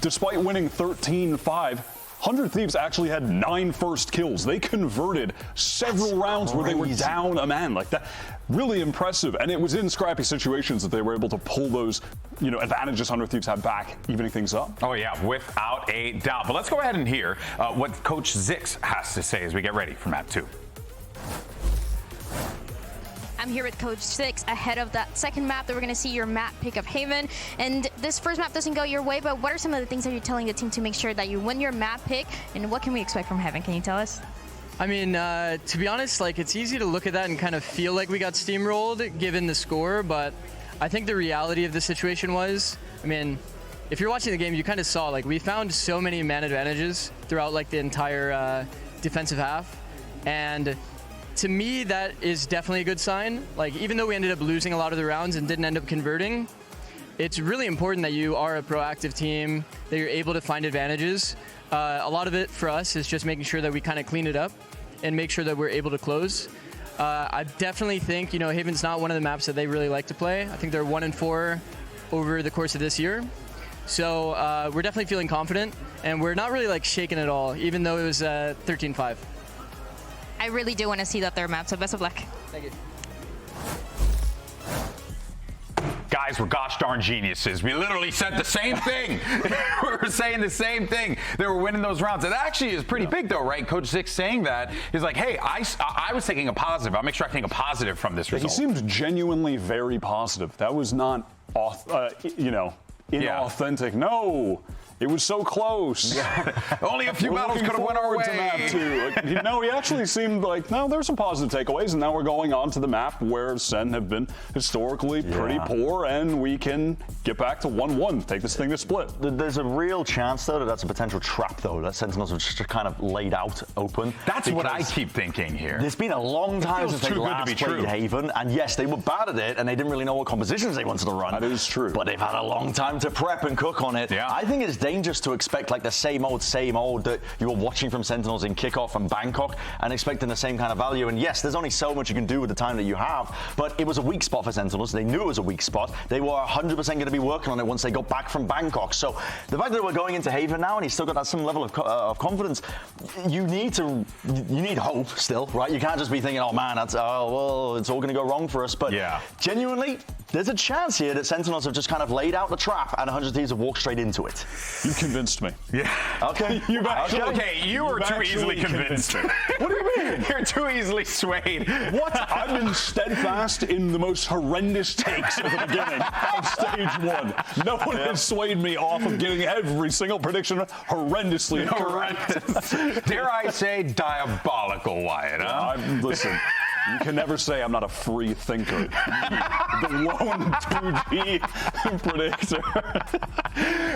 Despite winning 13-5, 100 Thieves actually had 9 first kills. They converted several rounds where they were down a man like that. Really impressive, and it was in scrappy situations that they were able to pull those, you know, advantages 100 Thieves had back, evening things up. Oh yeah, without a doubt. But let's go ahead and hear what Coach Zix has to say as we get ready for map 2. I'm here with Coach Zix ahead of that second map that we're going to see your map pick up Haven. And this first map doesn't go your way, but what are some of the things that you're telling the team to make sure that you win your map pick? And what can we expect from Haven? Can you tell us? I mean, to be honest, like, it's easy to look at that and kind of feel like we got steamrolled given the score, but I think the reality of the situation was, I mean, if you're watching the game, you kind of saw, like, we found so many man advantages throughout, like, the entire defensive half. And to me, that is definitely a good sign. Like, even though we ended up losing a lot of the rounds and didn't end up converting, it's really important that you are a proactive team, that you're able to find advantages. A lot of it for us is just making sure that we kind of clean it up and make sure that we're able to close. I definitely think, Haven's not one of the maps that they really like to play. I think they're 1-4 over the course of this year. So we're definitely feeling confident, and we're not really like shaken at all, even though it was 13-5. I really do want to see that third map, so best of luck. Thank you. Guys, we're gosh darn geniuses. We literally said the same thing. We were saying the same thing. They were winning those rounds. It actually is pretty big, though, right? Coach Zix saying that. He's like, hey, I was taking a positive. I'm extracting a positive from this result. He seemed genuinely very positive. That was not, inauthentic. No. It was so close. Only a few battles could have went our way. To map 2. No, he actually seemed like, no, there's some positive takeaways, and now we're going on to the map where SEN have been historically pretty poor, and we can get back to 1-1, take this thing to split. There's a real chance, though, that that's a potential trap, though, that Sentinels have just kind of laid out open. That's what I keep thinking here. It's been a long time since they last played Haven, and yes, they were bad at it, and they didn't really know what compositions they wanted to run. That is true. But they've had a long time to prep and cook on it. Yeah. I think it's dangerous to expect like the same old that you were watching from Sentinels in Kickoff and Bangkok and expecting the same kind of value. And yes, there's only so much you can do with the time that you have, but it was a weak spot for Sentinels. They knew it was a weak spot. They were 100% going to be working on it once they got back from Bangkok. So the fact that we're going into Haven now and he's still got that some level of confidence, you need hope still, right? You can't just be thinking, oh man, it's all going to go wrong for us. But genuinely, there's a chance here that Sentinels have just kind of laid out the trap and 100 Thieves have walked straight into it. You convinced me. Yeah. Okay. You were too easily convinced. What do you mean? You're too easily swayed. What? I've been steadfast in the most horrendous takes at the beginning of stage 1. No one has swayed me off of getting every single prediction horrendously correct. Dare I say diabolical, Wyatt, huh? Listen. You can never say I'm not a free thinker. The lone 2G predictor.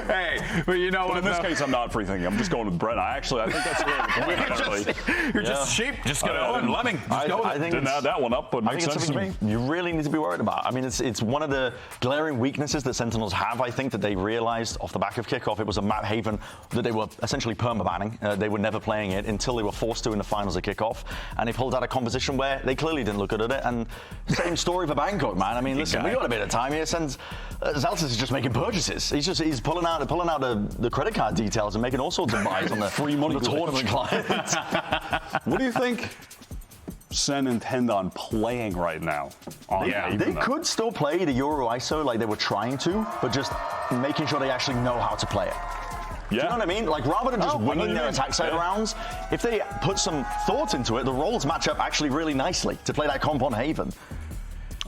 Hey, but you know what? In this case, I'm not free thinking. I'm just going with Brent. I think that's really the point, You're just sheep. Just go and Lemming. I think didn't add that one up, but makes sense to me. You really need to be worried about. I mean, it's one of the glaring weaknesses that Sentinels have, I think, that they realized off the back of Kickoff. It was a map Haven that they were essentially perma-banning. They were never playing it until they were forced to in the finals of Kickoff. And they pulled out a composition where they clearly didn't look good at it. And same story for Bangkok, man. I mean, listen, we got a bit of time here. Zeltis is just making purchases. He's pulling out the credit card details and making all sorts of buys on the free money tournament clients. What do you think SEN intend on playing right now? They could still play the Euro ISO like they were trying to, but just making sure they actually know how to play it. Do you know what I mean? Like, rather than just winging their attack side rounds, if they put some thought into it, the roles match up actually really nicely to play that comp on Haven.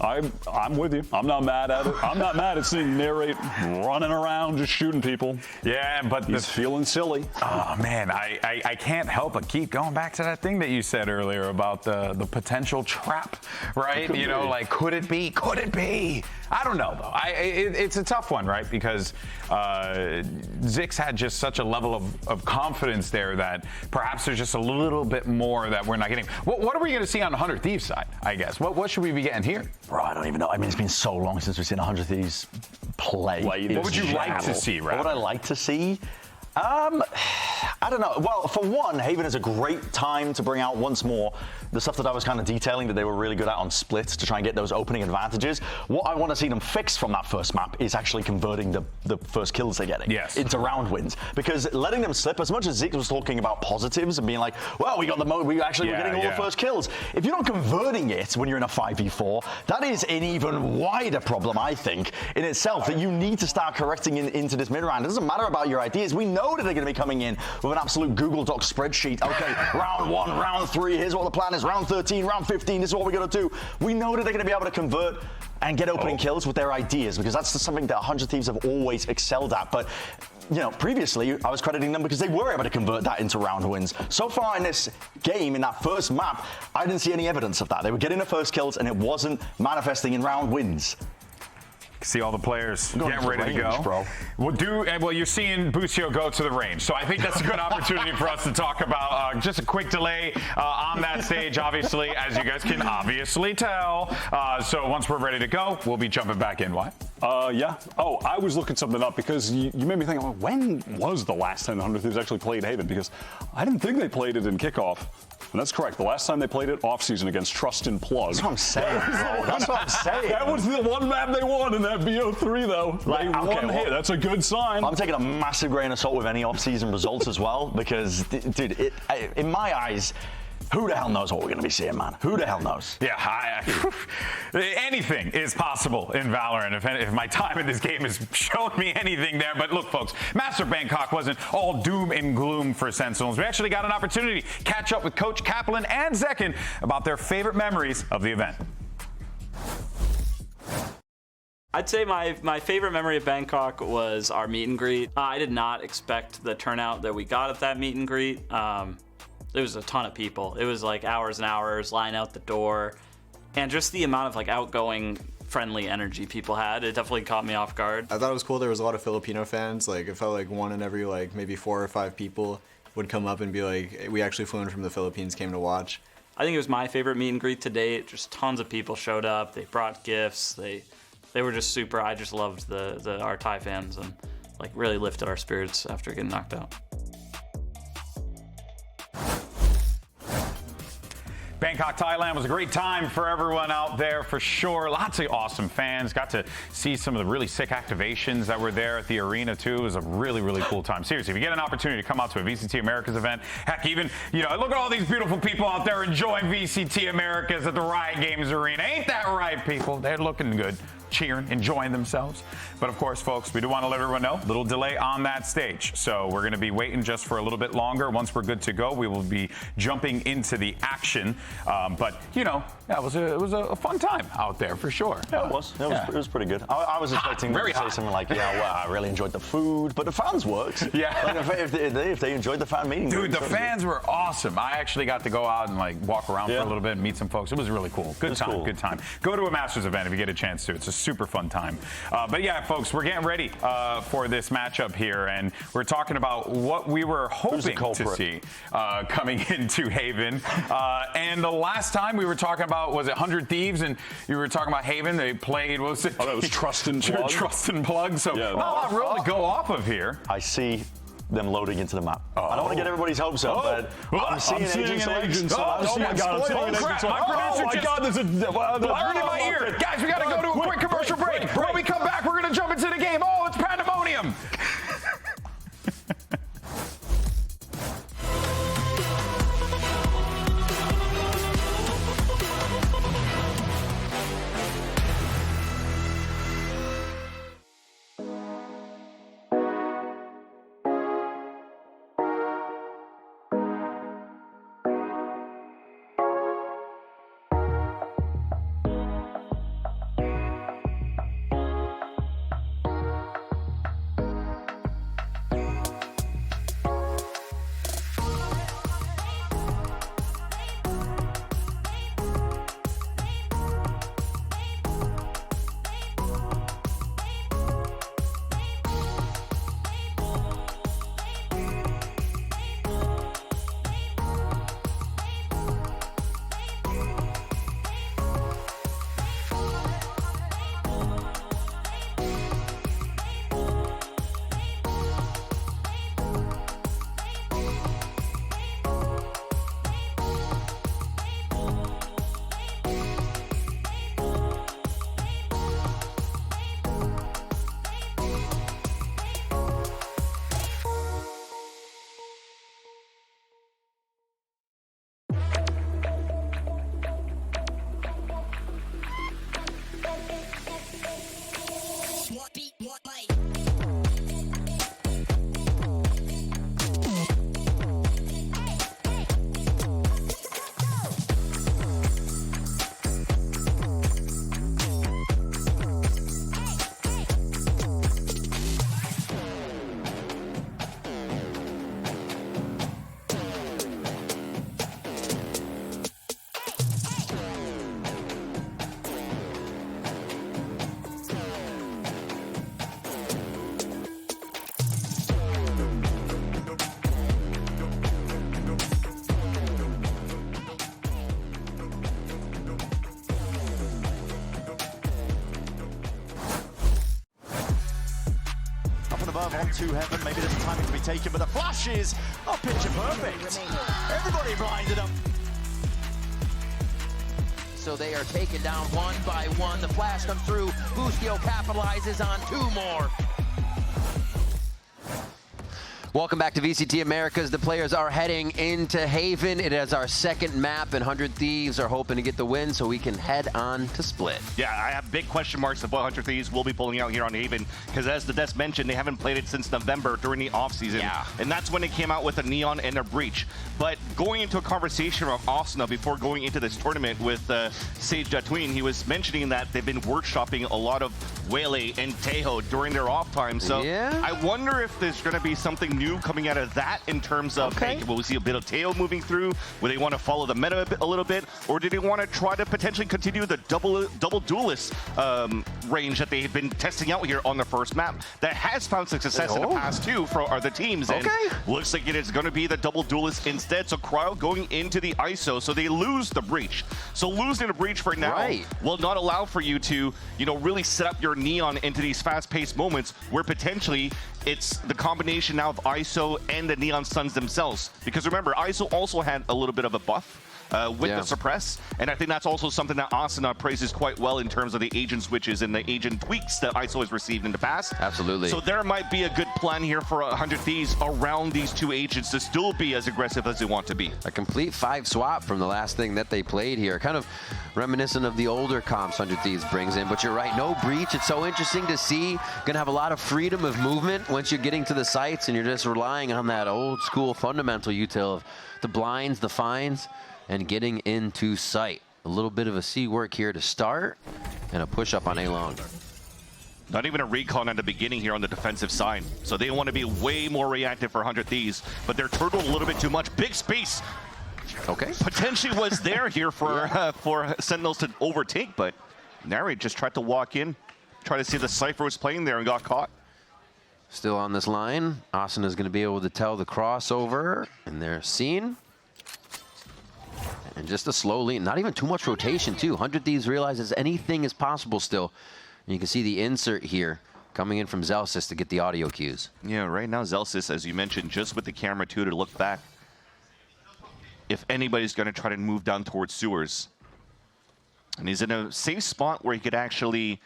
I'm with you. I'm not mad at it. I'm not mad at seeing Narrate running around just shooting people. Yeah, but he's feeling silly. Oh man, I can't help but keep going back to that thing that you said earlier about the potential trap, right? You know, like could it be? Could it be? I don't know though. It's a tough one, right? Because Zix had just such a level of confidence there that perhaps there's just a little bit more that we're not getting. What are we going to see on the 100 Thieves side? I guess. What should we be getting here? Bro, I don't even know. I mean, it's been so long since we've seen 100 Thieves play. What would you like to see, Rap? What would I like to see? I don't know. Well, for one, Haven is a great time to bring out once more the stuff that I was kind of detailing that they were really good at on splits to try and get those opening advantages. What I want to see them fix from that first map is actually converting the first kills they're getting into round wins. Because letting them slip, as much as Zeke was talking about positives and being like, well, we got the mode, we're getting all the first kills. If you're not converting it when you're in a 5v4, that is an even wider problem, I think, in itself, that you need to start correcting into this mid-round. It doesn't matter about your ideas. We know that they're going to be coming in with an absolute Google Doc spreadsheet. Okay, round 1, round 3, here's what the plan is. Round 13, round 15, this is what we're going to do. We know that they're going to be able to convert and get opening kills with their ideas, because that's something that 100 Thieves have always excelled at. But you know, previously I was crediting them because they were able to convert that into round wins. So far in this game, in that first map, I didn't see any evidence of that. They were getting the first kills and it wasn't manifesting in round wins. See all the players getting ready to go. Bro. Well, you're seeing Busio go to the range, so I think that's a good opportunity for us to talk about just a quick delay on that stage, obviously, as you guys can obviously tell. So once we're ready to go, we'll be jumping back in. Why? Yeah. Oh, I was looking something up because you made me think, when was the last time the 100 Thieves actually played Haven? Because I didn't think they played it in Kickoff. And that's correct. The last time they played it off-season against Trust and Plug. That's what I'm saying, bro. That's what I'm saying. That was the one map they won in that BO3, though. They won here. That's a good sign. I'm taking a massive grain of salt with any off-season results as well, because, dude, in my eyes, who the hell knows what we're going to be seeing, man? Who the hell knows? Yeah, anything is possible in Valorant if my time in this game has shown me anything there. But look, folks, Masters Bangkok wasn't all doom and gloom for Sentinels. We actually got an opportunity to catch up with Coach Kaplan and Zekin about their favorite memories of the event. I'd say my favorite memory of Bangkok was our meet and greet. I did not expect the turnout that we got at that meet and greet. There was a ton of people. It was like hours and hours, line out the door, and just the amount of like outgoing, friendly energy people had. It definitely caught me off guard. I thought it was cool. There was a lot of Filipino fans. Like it felt like one in every like maybe 4 or 5 people would come up and be like, "We actually flew in from the Philippines, came to watch." I think it was my favorite meet and greet to date. Just tons of people showed up. They brought gifts. They were just super. I just loved our Thai fans and like really lifted our spirits after getting knocked out. Bangkok, Thailand was a great time for everyone out there for sure. Lots of awesome fans. Got to see some of the really sick activations that were there at the arena too. It was a really, really cool time. Seriously, if you get an opportunity to come out to a VCT Americas event, heck, even, look at all these beautiful people out there enjoying VCT Americas at the Riot Games Arena. Ain't that right, people? They're looking good, cheering, enjoying themselves. But of course, folks, we do want to let everyone know, little delay on that stage. So we're going to be waiting just for a little bit longer. Once we're good to go, we will be jumping into the action. But it was a fun time out there for sure. Yeah, it was. It was pretty good. I was expecting them to say something like, I really enjoyed the food, but the fans worked. Yeah. Like if they enjoyed the fan meeting. Dude, the fans were awesome. I actually got to go out and like walk around for a little bit and meet some folks. It was really cool. Good time. Go to a Masters event if you get a chance to. It's a super fun time. But yeah, folks, we're getting ready for this matchup here, and we're talking about what we were hoping to see coming into Haven. And the last time we were talking about, was it 100 Thieves, and you were talking about Haven. They played, what was it? Oh, that was Trust and Plug. Trust and Plug. So not a lot really to go off of here. I see them loading into the map. I don't want to get everybody's hopes up, but I'm seeing Agent Selection. Oh my God, I'm seeing Agent Selection. Oh my God, there's a blaring in my ear. Guys, we got to go to a quick commercial break. When we come back, we're going to jump into the game. Oh, it's pandemonium. Onto Heaven, maybe there's a timing to be taken, but the flashes are picture perfect. Everybody blinded up. ISO. They are taken down one by one. The flash comes through. Bustio capitalizes on 2 more. Welcome back to VCT Americas. The players are heading into Haven. It is our second map, and 100 Thieves are hoping to get the win so we can head on to Split. Yeah, I have big question marks of what 100 Thieves will be pulling out here on Haven, because as the Des mentioned, they haven't played it since November during the offseason. Yeah. And that's when they came out with a Neon and a Breach. But going into a conversation about Asuna before going into this tournament with Sage Tween, he was mentioning that they've been workshopping a lot of Wele and Tejo during their off time. So yeah. I wonder if there's going to be something new coming out of that in terms of, hey, will we see a bit of Tejo moving through? Will they want to follow the meta a little bit? Or do they want to try to potentially continue the double duelist range that they've been testing out here on the first map that has found success in the past too for other teams? And looks like it is going to be the double duelist instead. So Cryo going into the ISO, so they lose the Breach. So losing the Breach for now will not allow for you to, you know, really set up your Neon into these fast-paced moments where potentially it's the combination now of ISO and the Neon Suns themselves. Because remember, ISO also had a little bit of a buff with the suppress, and I think that's also something that Asuna praises quite well in terms of the agent switches and the agent tweaks that ISO has received in the past. Absolutely. So there might be a good plan here for 100 Thieves around these two agents to still be as aggressive as they want to be. A complete 5 swap from the last thing that they played here. Kind of reminiscent of the older comps 100 Thieves brings in, but you're right, no Breach. It's so interesting to see. Gonna have a lot of freedom of movement once you're getting to the sites and you're just relying on that old school fundamental util of the blinds, the finds, and getting into sight. A little bit of a C work here to start, and a push up on A-Long. Not even a recon at the beginning here on the defensive side. So they want to be way more reactive for 100 Thieves, but they're turtled a little bit too much. Big space. Okay. Potentially was there here for Sentinels to overtake, but Nari just tried to walk in, try to see the Cypher was playing there and got caught. Still on this line. Asuna is going to be able to tell the crossover, and they're seen. And just a slow lean, not even too much rotation too. 100 Thieves realizes anything is possible still. And you can see the insert here coming in from Zelsis to get the audio cues. Yeah, right now Zelsis, as you mentioned, just with the camera too to look back. If anybody's going to try to move down towards sewers. And he's in a safe spot where he could actually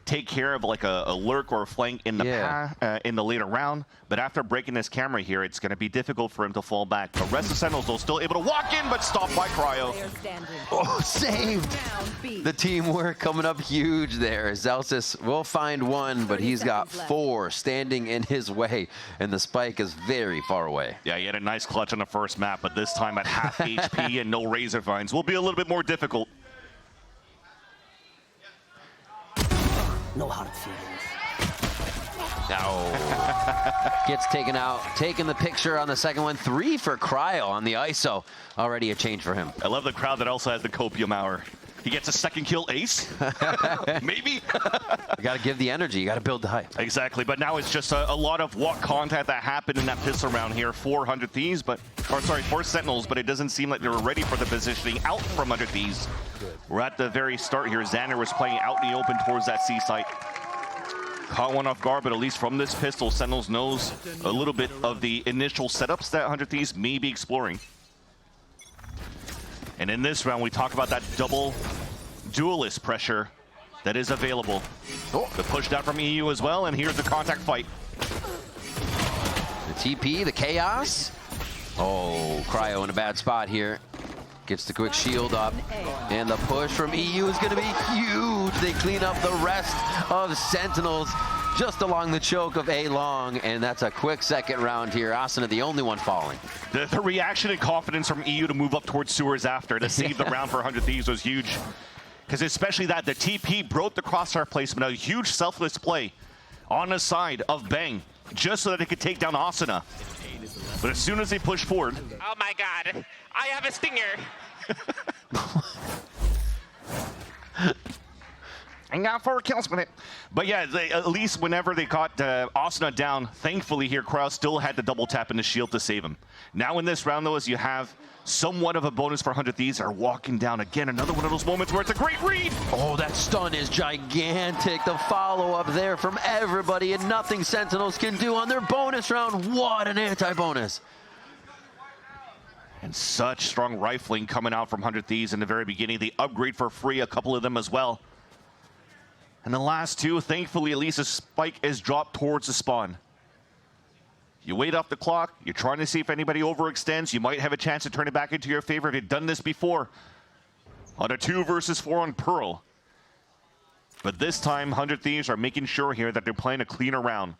take care of like a lurk or a flank in the in the later round. But after breaking this camera here, it's going to be difficult for him to fall back. The rest of Sentinels though still able to walk in, but stopped by Cryo. Oh, saved! The teamwork coming up huge there. Zelsis will find one, but he's got 4 standing in his way, and the spike is very far away. Yeah, he had a nice clutch on the first map, but this time at half HP and no razor vines will be a little bit more difficult. No hard feelings. Oh. Gets taken out, taking the picture on the second one. 3 for Cryo on the ISO. Already a change for him. I love the crowd that also has the copium hour. He gets a second kill ace? Maybe? You got to give the energy. You got to build the hype. Exactly, but now it's just a lot of walk contact that happened in that pistol round here. 400 Thieves, but, or sorry, 4 Sentinels, but it doesn't seem like they were ready for the positioning out from 100 Thieves. We're at the very start here. Xander was playing out in the open towards that C site. Caught one off guard, but at least from this pistol, Sentinels knows a little bit of the initial setups that 100 Thieves may be exploring. And in this round, we talk about that double duelist pressure that is available. Oh, the push down from EU as well, and here's the contact fight. The TP, the chaos. Oh, Cryo in a bad spot here. Gets the quick shield up, and the push from EU is going to be huge. They clean up the rest of Sentinels just along the choke of A-Long, and that's a quick second round here. Asuna, the only one falling. The reaction and confidence from EU to move up towards sewers after to save the round for 100 Thieves was huge. Because especially that, the TP broke the crosshair placement, a huge selfless play on the side of Bang, just so that they could take down Asuna. But as soon as they push forward... Oh my god, I have a stinger! I got 4 kills with it. But yeah, at least whenever they caught Asuna down, thankfully here, Kraus still had the double tap in the shield to save him. Now in this round though, as you have somewhat of a bonus for 100 Thieves, are walking down again. Another one of those moments where it's a great read. Oh, that stun is gigantic. The follow-up there from everybody, and nothing Sentinels can do on their bonus round. What an anti-bonus. And such strong rifling coming out from 100 Thieves in the very beginning. The upgrade for free, a couple of them as well. And the last two, thankfully, at least a spike is dropped towards the spawn. You wait off the clock. You're trying to see if anybody overextends. You might have a chance to turn it back into your favor. They've done this before on a 2 versus 4 on Pearl. But this time, 100 Thieves are making sure here that they're playing a cleaner round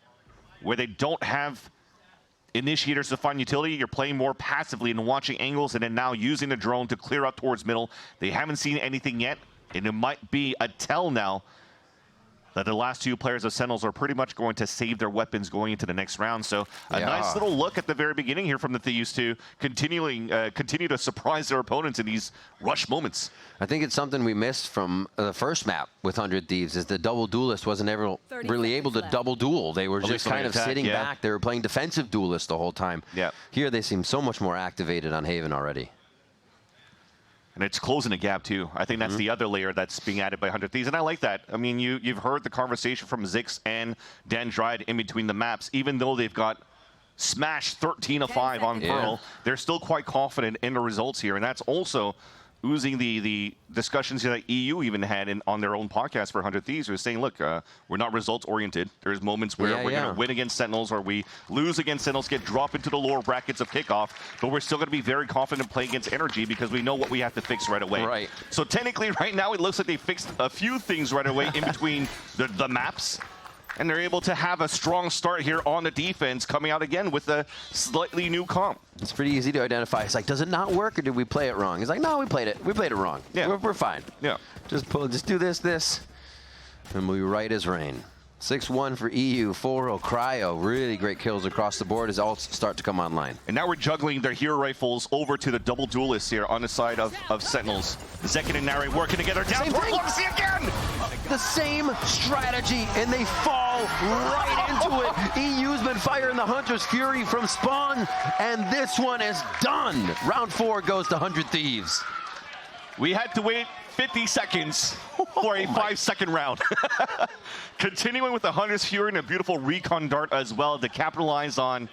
where they don't have initiators to find utility. You're playing more passively and watching angles and then now using the drone to clear up towards middle. They haven't seen anything yet, and it might be a tell now that the last two players of Sentinels are pretty much going to save their weapons going into the next round. So a nice little look at the very beginning here from the Thieves to continue to surprise their opponents in these rush moments. I think it's something we missed from the first map with 100 Thieves is the double duelist wasn't ever really able to double duel. They were just kind of sitting back. They were playing defensive duelist the whole time. Yeah. Here they seem so much more activated on Haven already. And it's closing the gap, too. I think that's the other layer that's being added by 100 Thieves, and I like that. I mean, you've heard the conversation from Zix and Dan Dryde in between the maps. Even though they've got smashed 13 of 5 on Pearl, they're still quite confident in the results here, and that's also oozing the discussions that EU even had on their own podcast for 100 Thieves, who was saying, look, we're not results-oriented. There's moments where we're going to win against Sentinels or we lose against Sentinels, get dropped into the lower brackets of Kickoff, but we're still going to be very confident playing against Energy because we know what we have to fix right away. Right. So technically, right now, it looks like they fixed a few things right away in between the maps, and they're able to have a strong start here on the defense, coming out again with a slightly new comp. It's pretty easy to identify. It's like, does it not work or did we play it wrong? He's like, no, we played it. We played it wrong. Yeah. We're fine. Yeah. Just do this, and we'll be right as rain. 6-1 for EU, 4-0 Cryo. Really great kills across the board as all start to come online. And now we're juggling their hero rifles over to the double duelists here on the side of Sentinels. Zekin and Nari working together down toward Luxie again! The same strategy, and they fall right into it. EU's been firing the Hunter's Fury from spawn, and this one is done. Round 4 goes to 100 Thieves. We had to wait 50 seconds for a 5-second round. Continuing with the Hunter's Fury and a beautiful recon dart as well to capitalize on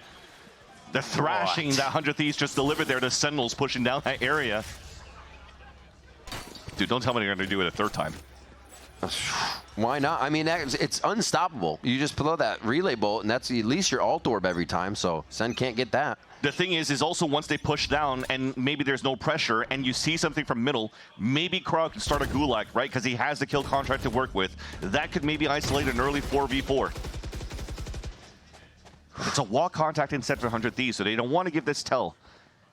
the thrashing that 100 Thieves just delivered there to Sentinels pushing down that area. Dude, don't tell me they're going to do it a third time. Why not? I mean, it's unstoppable. You just blow that relay bolt, and that's at least your alt orb every time, so Sen can't get that. The thing is also once they push down and maybe there's no pressure and you see something from middle, maybe Crow can start a gulag, right? Because he has the kill contract to work with. That could maybe isolate an early 4v4. It's a wall contact instead for 100 Thieves, so they don't want to give this tell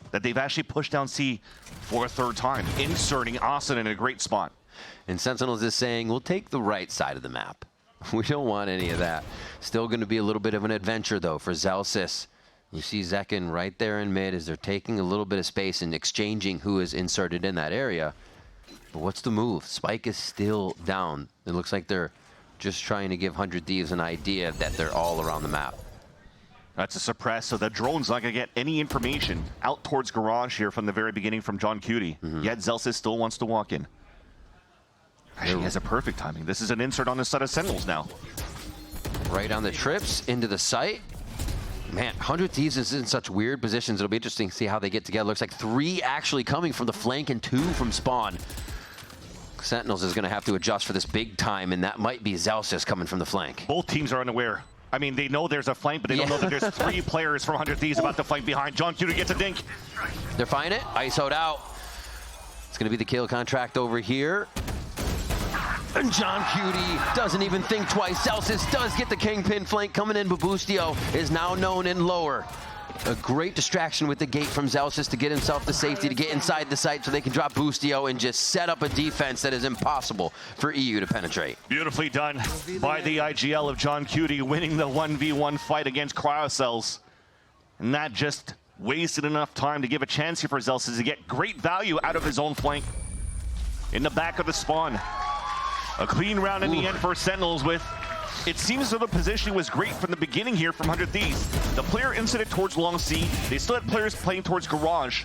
that they've actually pushed down C for a third time, inserting Austin in a great spot. And Sentinels is saying, we'll take the right side of the map. We don't want any of that. Still going to be a little bit of an adventure, though, for Zelsis. You see Zekin right there in mid as they're taking a little bit of space and exchanging who is inserted in that area. But what's the move? Spike is still down. It looks like they're just trying to give 100 Thieves an idea that they're all around the map. That's a suppress, so the drone's not going to get any information out towards Garage here from the very beginning from John Cutie. Yet Zelsis still wants to walk in. Actually, he has a perfect timing. This is an insert on the side of Sentinels now. Right on the trips, into the site. Man, 100 Thieves is in such weird positions. It'll be interesting to see how they get together. Looks like 3 actually coming from the flank and 2 from spawn. Sentinels is going to have to adjust for this big time, and that might be Zelsis coming from the flank. Both teams are unaware. I mean, they know there's a flank, but they don't know that there's 3 players from 100 Thieves about to flank behind. John Cutie gets a dink. They're finding it. ISO'd out. It's going to be the kill contract over here. And John Cutie doesn't even think twice. Zelsis does get the Kingpin flank coming in, but Boostio is now known in lower. A great distraction with the gate from Zelsis to get himself to safety, to get inside the site so they can drop Boostio and just set up a defense that is impossible for EU to penetrate. Beautifully done by the IGL of John Cutie, winning the 1v1 fight against Cryocells. And that just wasted enough time to give a chance here for Zelsis to get great value out of his own flank. In the back of the spawn. A clean round in the end for Sentinels with, it seems as though the positioning was great from the beginning here from 100 Thieves. The player inserted towards long C. They still had players playing towards Garage.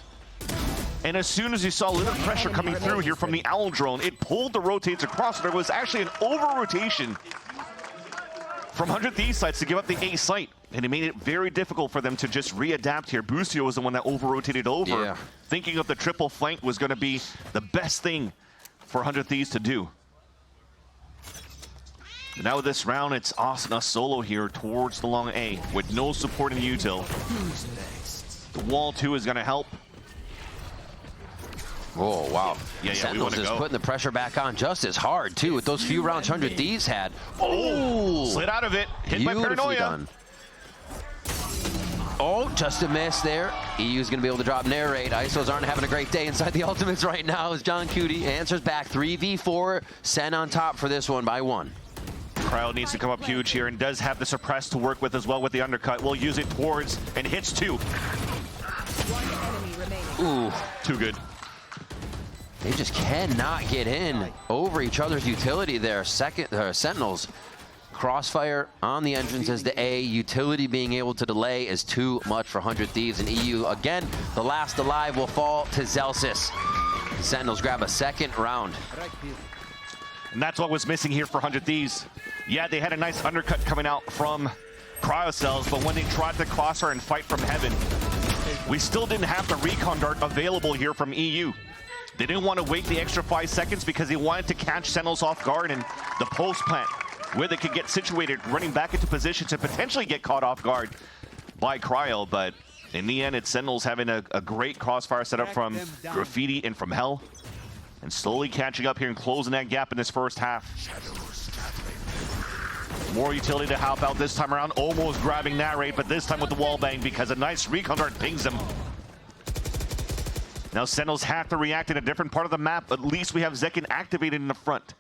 And as soon as you saw a little pressure coming through here from the Owl drone, it pulled the rotates across. There was actually an over-rotation from 100 Thieves sides to give up the A site. And it made it very difficult for them to just readapt here. Busio was the one that over-rotated over. Yeah. Thinking of the triple flank was going to be the best thing for 100 Thieves to do. And now with this round, it's Asuna solo here towards the long A with no support in the util. The wall too is going to help. Oh, wow. Yeah, Sentinels is putting the pressure back on just as hard, too, with those few rounds 100 Thieves had. Oh! Slid out of it. Hit by Paranoia. Done. Oh, just a miss there. EU's going to be able to drop narrate. ISOs aren't having a great day inside the ultimates right now as John Cootie answers back. 3v4. Sen on top for this one by 1. Cryo needs to come up huge here and does have the suppress to work with as well with the undercut. We'll use it towards and hits 2. Ooh. Too good. They just cannot get in over each other's utility there. Sentinels. Crossfire on the entrance as the A. Utility being able to delay is too much for 100 Thieves. And EU, again, the last alive will fall to Zelsis. The Sentinels grab a second round. And that's what was missing here for 100 Thieves. Yeah, they had a nice undercut coming out from Cryocells, but when they tried to crossfire and fight from heaven, we still didn't have the recon dart available here from EU. They didn't want to wait the extra 5 seconds because they wanted to catch Sentinels off guard and the post plant, where they could get situated, running back into position to potentially get caught off guard by Cryo. But in the end, it's Sentinels having a great crossfire setup from Graffiti and from Hell, and slowly catching up here and closing that gap in this first half. More utility to help out this time around, almost grabbing narrate, but this time with the wall bang because a nice recon dart pings him. Now Sentinels have to react in a different part of the map. At least we have Zekin activated in the front.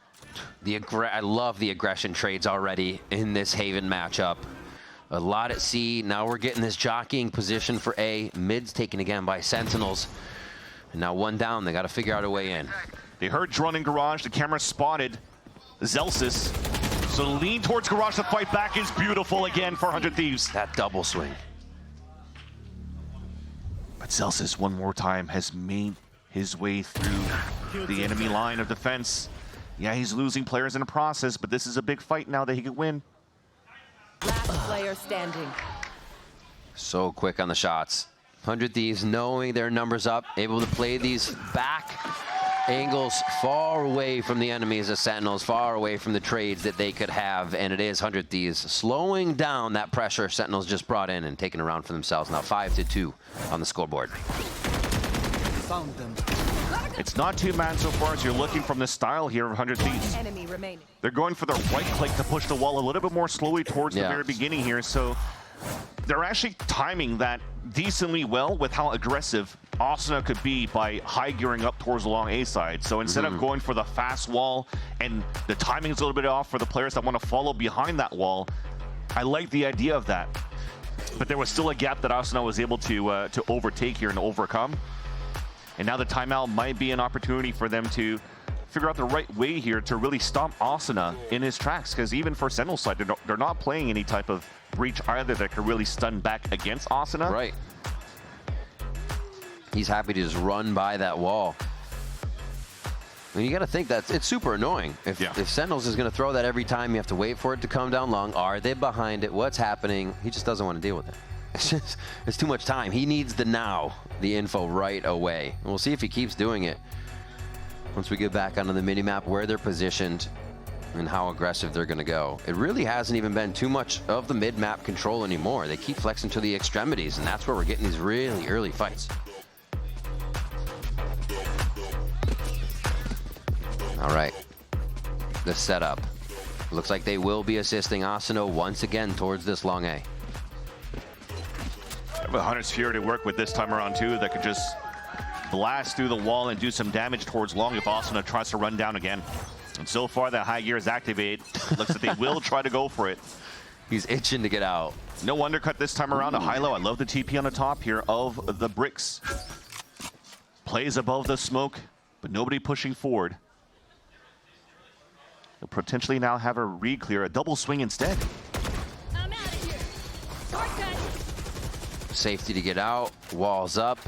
I love the aggression trades already in this Haven matchup. A lot at C. Now we're getting this jockeying position for A. Mid's taken again by Sentinels. And now 1 down. They got to figure out a way in. They heard Drone in Garage. The camera spotted Zelsis. So lean towards Garage. The fight back is beautiful again for 100 Thieves. That double swing. But Zelsis one more time has made his way through the enemy line of defense. Yeah, he's losing players in the process, but this is a big fight now that he could win. Last player standing. So quick on the shots. 100 Thieves knowing their numbers up, able to play these back angles far away from the enemies of Sentinels, far away from the trades that they could have, and it is 100 Thieves slowing down that pressure Sentinels just brought in and taking a round for themselves. Now 5-2 on the scoreboard. Found them. It's not too bad so far as you're looking from the style here of 100 Thieves. Enemy remaining. They're going for the right click to push the wall a little bit more slowly towards the very beginning here, so they're actually timing that decently well with how aggressive Asuna could be by high gearing up towards the long A side. So instead of going for the fast wall, and the timing is a little bit off for the players that want to follow behind that wall, I like the idea of that. But there was still a gap that Asuna was able to overtake here and overcome. And now the timeout might be an opportunity for them to figure out the right way here to really stop Asuna in his tracks, because even for Sentinel's side, they're not playing any type of breach either that could really stun back against Asuna. Right. He's happy to just run by that wall. I mean, you got to think that it's super annoying. If Sentinels is going to throw that every time, you have to wait for it to come down long. Are they behind it? What's happening? He just doesn't want to deal with it. It's too much time. He needs the info right away. And we'll see if he keeps doing it once we get back onto the mini-map, where they're positioned and how aggressive they're going to go. It really hasn't even been too much of the mid-map control anymore. They keep flexing to the extremities, and that's where we're getting these really early fights. All right, the setup. Looks like they will be assisting Asuna once again towards this long A. Have a Hunter's Fury to work with this time around too, that could just blast through the wall and do some damage towards long if Asuna tries to run down again. And so far that high gear is activated. Looks like they will try to go for it. He's itching to get out. No undercut this time around. A high-low. I love the TP on the top here of the bricks. Plays above the smoke, but nobody pushing forward. They'll potentially now have a re-clear, a double swing instead. I'm out of here. Safety to get out, walls up.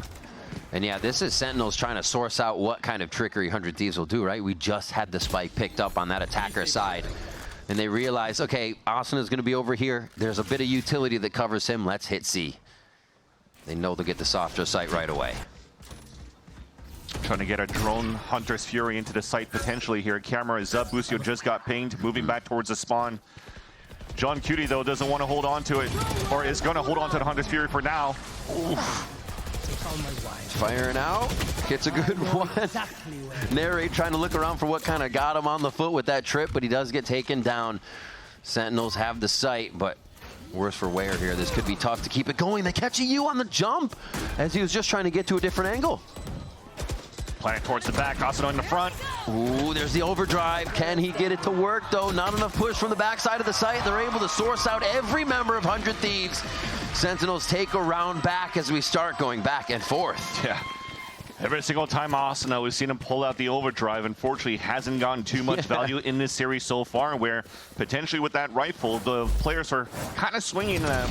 And yeah, this is Sentinels trying to source out what kind of trickery 100 Thieves will do, right? We just had the spike picked up on that attacker side. and they realize, okay, Asuna's going to be over here. There's a bit of utility that covers him. Let's hit C. They know they'll get the softer site right away. Trying to get a drone Hunter's Fury into the site potentially here. Camera is up. Busio just got pinged, moving back towards the spawn. John Cutie, though, doesn't want to hold on to it, or is going to hold on to the Hunter's Fury for now. Oof. Firing out. Gets a good one. Narrate trying to look around for what kind of got him on the foot with that trip, but he does get taken down. Sentinels have the sight, but worse for wear here. This could be tough to keep it going. They catch a U on the jump as he was just trying to get to a different angle. Playing towards the back, Asuna in the front. Ooh, there's the overdrive. Can he get it to work, though? Not enough push from the backside of the site. They're able to source out every member of 100 Thieves. Sentinels take a round back as we start going back and forth. Yeah. Every single time Asuna, we've seen him pull out the overdrive. Unfortunately, hasn't gotten too much value in this series so far, where potentially with that rifle, the players are kind of swinging in a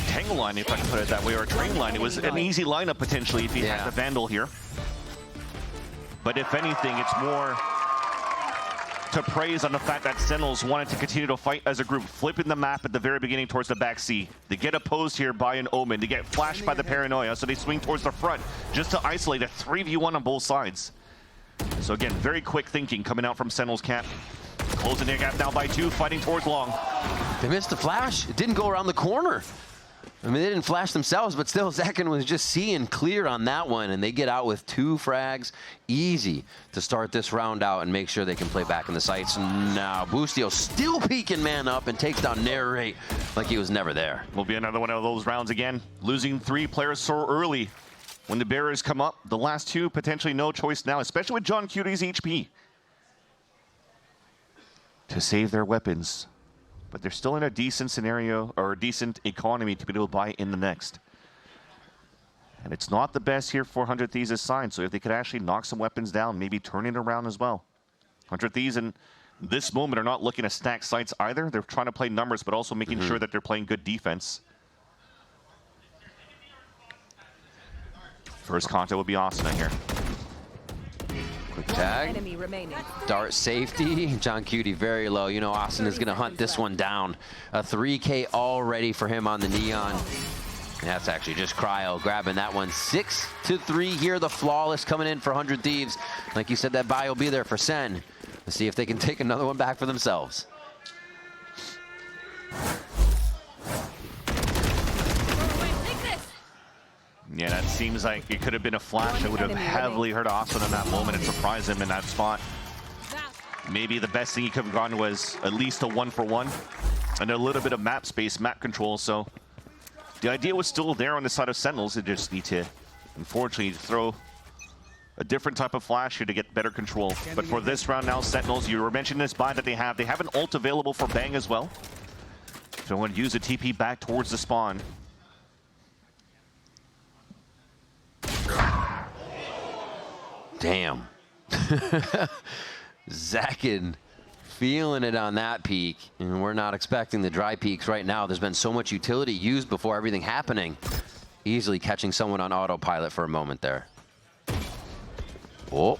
tangle line, if I can put it that way, or a train line. It was an easy lineup potentially if he had the Vandal here. But if anything, it's more to praise on the fact that Sentinels wanted to continue to fight as a group, flipping the map at the very beginning towards the back C. They get opposed here by an Omen. They get flashed by the Paranoia, so they swing towards the front just to isolate a 3v1 on both sides. So again, very quick thinking coming out from Sentinels camp. Closing their gap now by 2, fighting towards long. They missed the flash. It didn't go around the corner. I mean, they didn't flash themselves, but still, Zakin was just seeing clear on that one, and they get out with 2 frags. Easy to start this round out and make sure they can play back in the sights. Now, Bustio still peeking man up and takes down Narrate like he was never there. Will be another one of those rounds again. Losing 3 players so early. When the barriers come up, the last 2 potentially no choice now, especially with John Cutie's HP. To save their weapons. But they're still in a decent scenario, or a decent economy to be able to buy in the next. And it's not the best here for 100 Thieves' side, so if they could actually knock some weapons down, maybe turn it around as well. 100 Thieves in this moment are not looking to stack sites either. They're trying to play numbers, but also making sure that they're playing good defense. First contact will be Asuna here. Quick tag. Dart safety. John Cutie very low. You know Austin is going to hunt this one down. A 3K already for him on the Neon. And that's actually just Cryo grabbing that one. 6-3 here. The flawless coming in for 100 Thieves. Like you said, that buy will be there for Sen. Let's see if they can take another one back for themselves. Yeah, that seems like it could have been a flash that would have heavily hurt Asuna in that moment and surprised him in that spot. Maybe the best thing he could have gotten was at least a 1-for-1 and a little bit of map space, map control. So the idea was still there on the side of Sentinels. They just need to, unfortunately, throw a different type of flash here to get better control. But for this round now, Sentinels, you were mentioning this buy that they have an ult available for Bang as well. So I want to use a TP back towards the spawn. Damn. Zakin feeling it on that peak, and we're not expecting the dry peaks right now. There's been so much utility used before everything happening. Easily catching someone on autopilot for a moment there. Oh.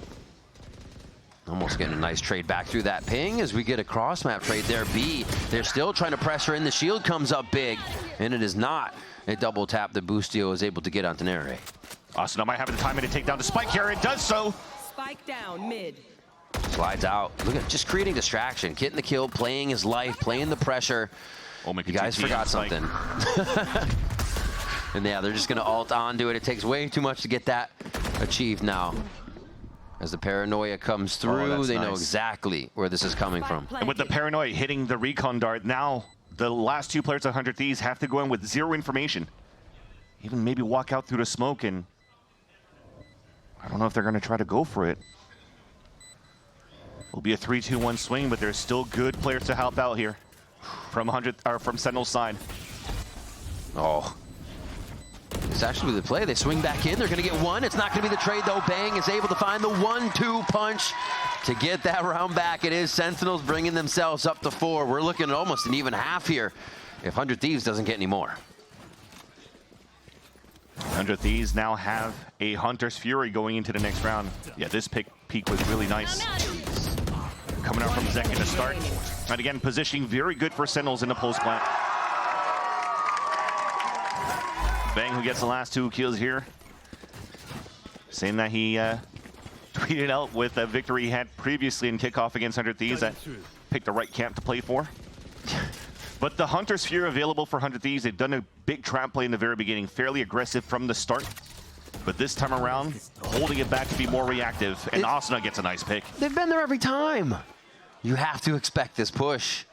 Almost getting a nice trade back through that ping as we get a cross-map trade there. B, they're still trying to pressure in. The shield comes up big, and it is not a double tap that Bustio is able to get onto Nere. Asuna might have the timing to take down the spike here. It does so. Spike down mid. Slides out. Look at just creating distraction, getting the kill, playing his life, playing the pressure. You guys forgot something. And yeah, they're just going to ult onto it. It takes way too much to get that achieved now. As the Paranoia comes through, they know exactly where this is coming from. And with the Paranoia hitting the recon dart, now the last 2 players of 100 Thieves have to go in with 0 information. Even maybe walk out through the smoke, and I don't know if they're going to try to go for it. Will be a 3-2-1 swing, but there's still good players to help out here from Sentinel's side. Oh. It's actually the play. They swing back in. They're going to get one. It's not going to be the trade, though. Bang is able to find the 1-2 punch to get that round back. It is Sentinels bringing themselves up to 4. We're looking at almost an even half here if 100 Thieves doesn't get any more. 100 Thieves now have a Hunter's Fury going into the next round. Yeah, this peak was really nice. coming out from Zek to start. And again, positioning very good for Sentinels in the post plant. Bang, who gets the last 2 kills here. Saying that he tweeted out with a victory he had previously in Kickoff against 100 Thieves that picked the right camp to play for. But the Hunter Sphere available for 100 Thieves, they've done a big trap play in the very beginning, fairly aggressive from the start. But this time around, holding it back to be more reactive, and Asuna gets a nice pick. They've been there every time. You have to expect this push.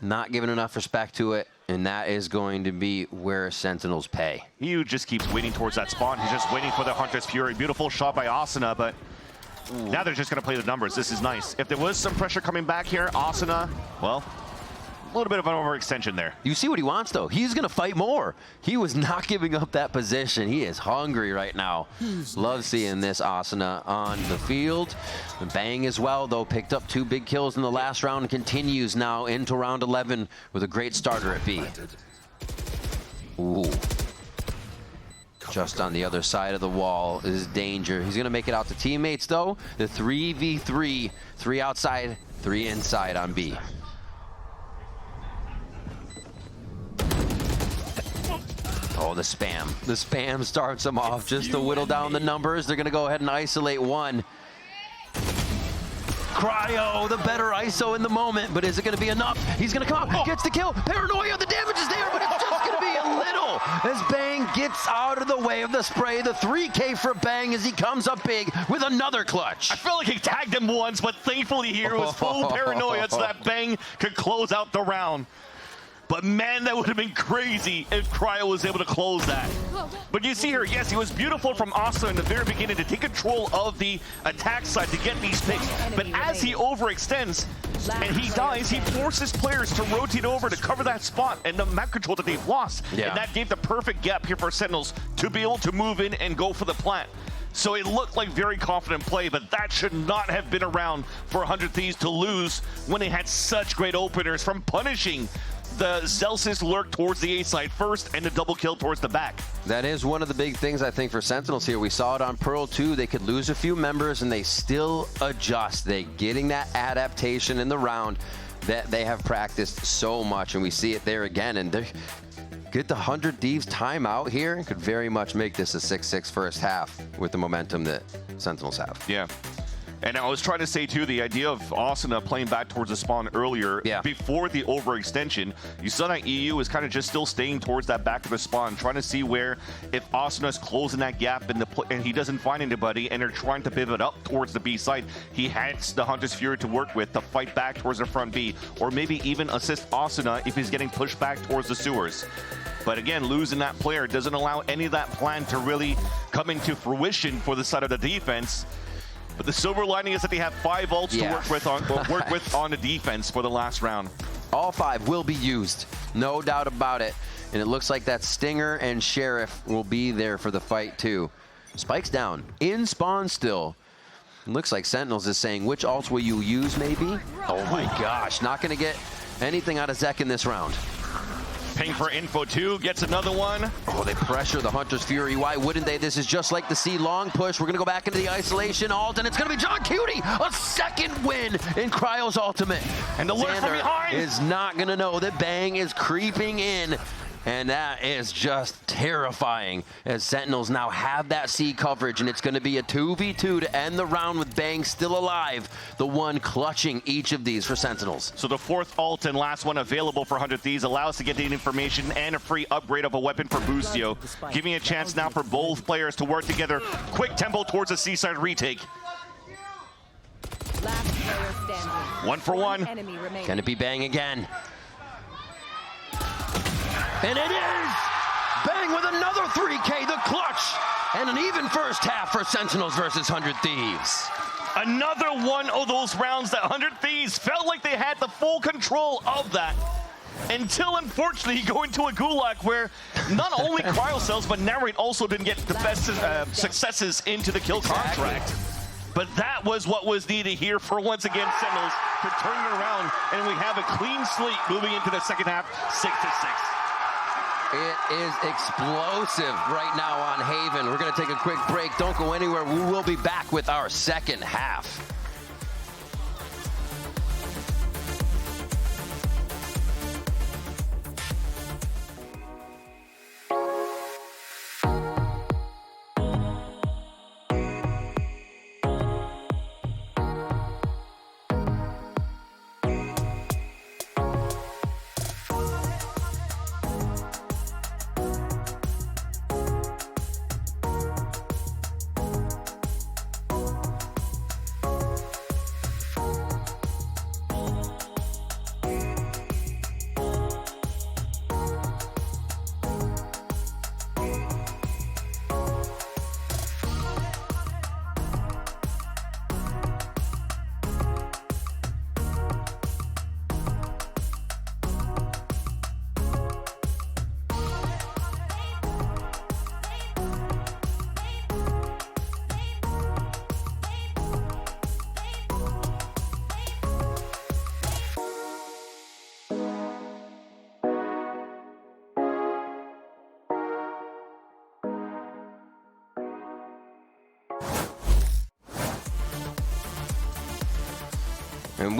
Not giving enough respect to it, and that is going to be where Sentinels pay. He just keeps waiting towards that spawn. He's just waiting for the Hunter's Fury. Beautiful shot by Asuna, but now they're just going to play the numbers. This is nice. If there was some pressure coming back here, Asuna, well, a little bit of an overextension there. You see what he wants, though. He's going to fight more. He was not giving up that position. He is hungry right now. Love seeing this Asuna on the field. Bang as well, though. Picked up 2 big kills in the last round and continues now into round 11 with a great starter at B. Ooh. Just on the other side of the wall is danger. He's going to make it out to teammates, though. The 3v3. 3 outside, 3 inside on B. Oh, the spam. The spam starts them off just to whittle down the numbers. They're going to go ahead and isolate 1. Cryo, the better ISO in the moment, but is it going to be enough? He's going to come out, gets the kill. Paranoia, the damage is there, but it's just going to be a little as Bang gets out of the way of the spray. The 3K for Bang as he comes up big with another clutch. I feel like he tagged him once, but thankfully here was full paranoia so that Bang could close out the round. But man, that would have been crazy if Cryo was able to close that. But you see here, yes, he was beautiful from Asuna in the very beginning to take control of the attack side to get these picks. But as he overextends and he dies, he forces players to rotate over to cover that spot and the map control that they've lost. Yeah. And that gave the perfect gap here for Sentinels to be able to move in and go for the plant. So it looked like very confident play, but that should not have been around for 100 Thieves to lose when they had such great openers from punishing the Celsius lurk towards the A side first and the double kill towards the back. That is one of the big things, I think, for Sentinels here. We saw it on Pearl, too. They could lose a few members, and they still adjust. They're getting that adaptation in the round that they have practiced so much, and we see it there again. And they get the 100 Thieves timeout here and could very much make this a 6-6 first half with the momentum that Sentinels have. Yeah. And I was trying to say, too, the idea of Asuna playing back towards the spawn earlier, before the overextension, you saw that EU is kind of just still staying towards that back of the spawn, trying to see where if Asuna's closing that gap and he doesn't find anybody and they're trying to pivot up towards the B side, he has the Hunter's Fury to work with to fight back towards the front B, or maybe even assist Asuna if he's getting pushed back towards the sewers. But again, losing that player doesn't allow any of that plan to really come into fruition for the side of the defense. But the silver lining is that they have 5 ults to work with on the defense for the last round. All 5 will be used, no doubt about it. And it looks like that Stinger and Sheriff will be there for the fight too. Spike's down, in spawn still. It looks like Sentinels is saying, which ults will you use maybe? Oh my gosh, not gonna get anything out of Zek in this round. Ping for info 2, gets another one. Oh, they pressure the Hunter's Fury. Why wouldn't they? This is just like the C long push. We're going to go back into the isolation alt, and it's going to be John Cutie. A second win in Cryo's ultimate. And the lurk from behind is not going to know that Bang is creeping in. And that is just terrifying as Sentinels now have that C coverage, and it's going to be a 2v2 to end the round with Bang still alive, the one clutching each of these for Sentinels. So the 4th ult and last one available for 100 Thieves allows to get the information and a free upgrade of a weapon for Boostio, giving a chance now for both players to work together. Quick tempo towards the C-side retake. Last player standing. 1 for 1. Can it be Bang again? And it is! Bang with another 3K, the clutch! And an even first half for Sentinels versus 100 Thieves. Another one of those rounds that 100 Thieves felt like they had the full control of that. Until, unfortunately, you go into a gulag where not only Cryocells, but Narrate also didn't get the best successes into the kill contract. But that was what was needed here for, once again, Sentinels to turn it around. And we have a clean slate moving into the second half, 6-6. It is explosive right now on Haven. We're going to take a quick break. Don't go anywhere. We will be back with our second half.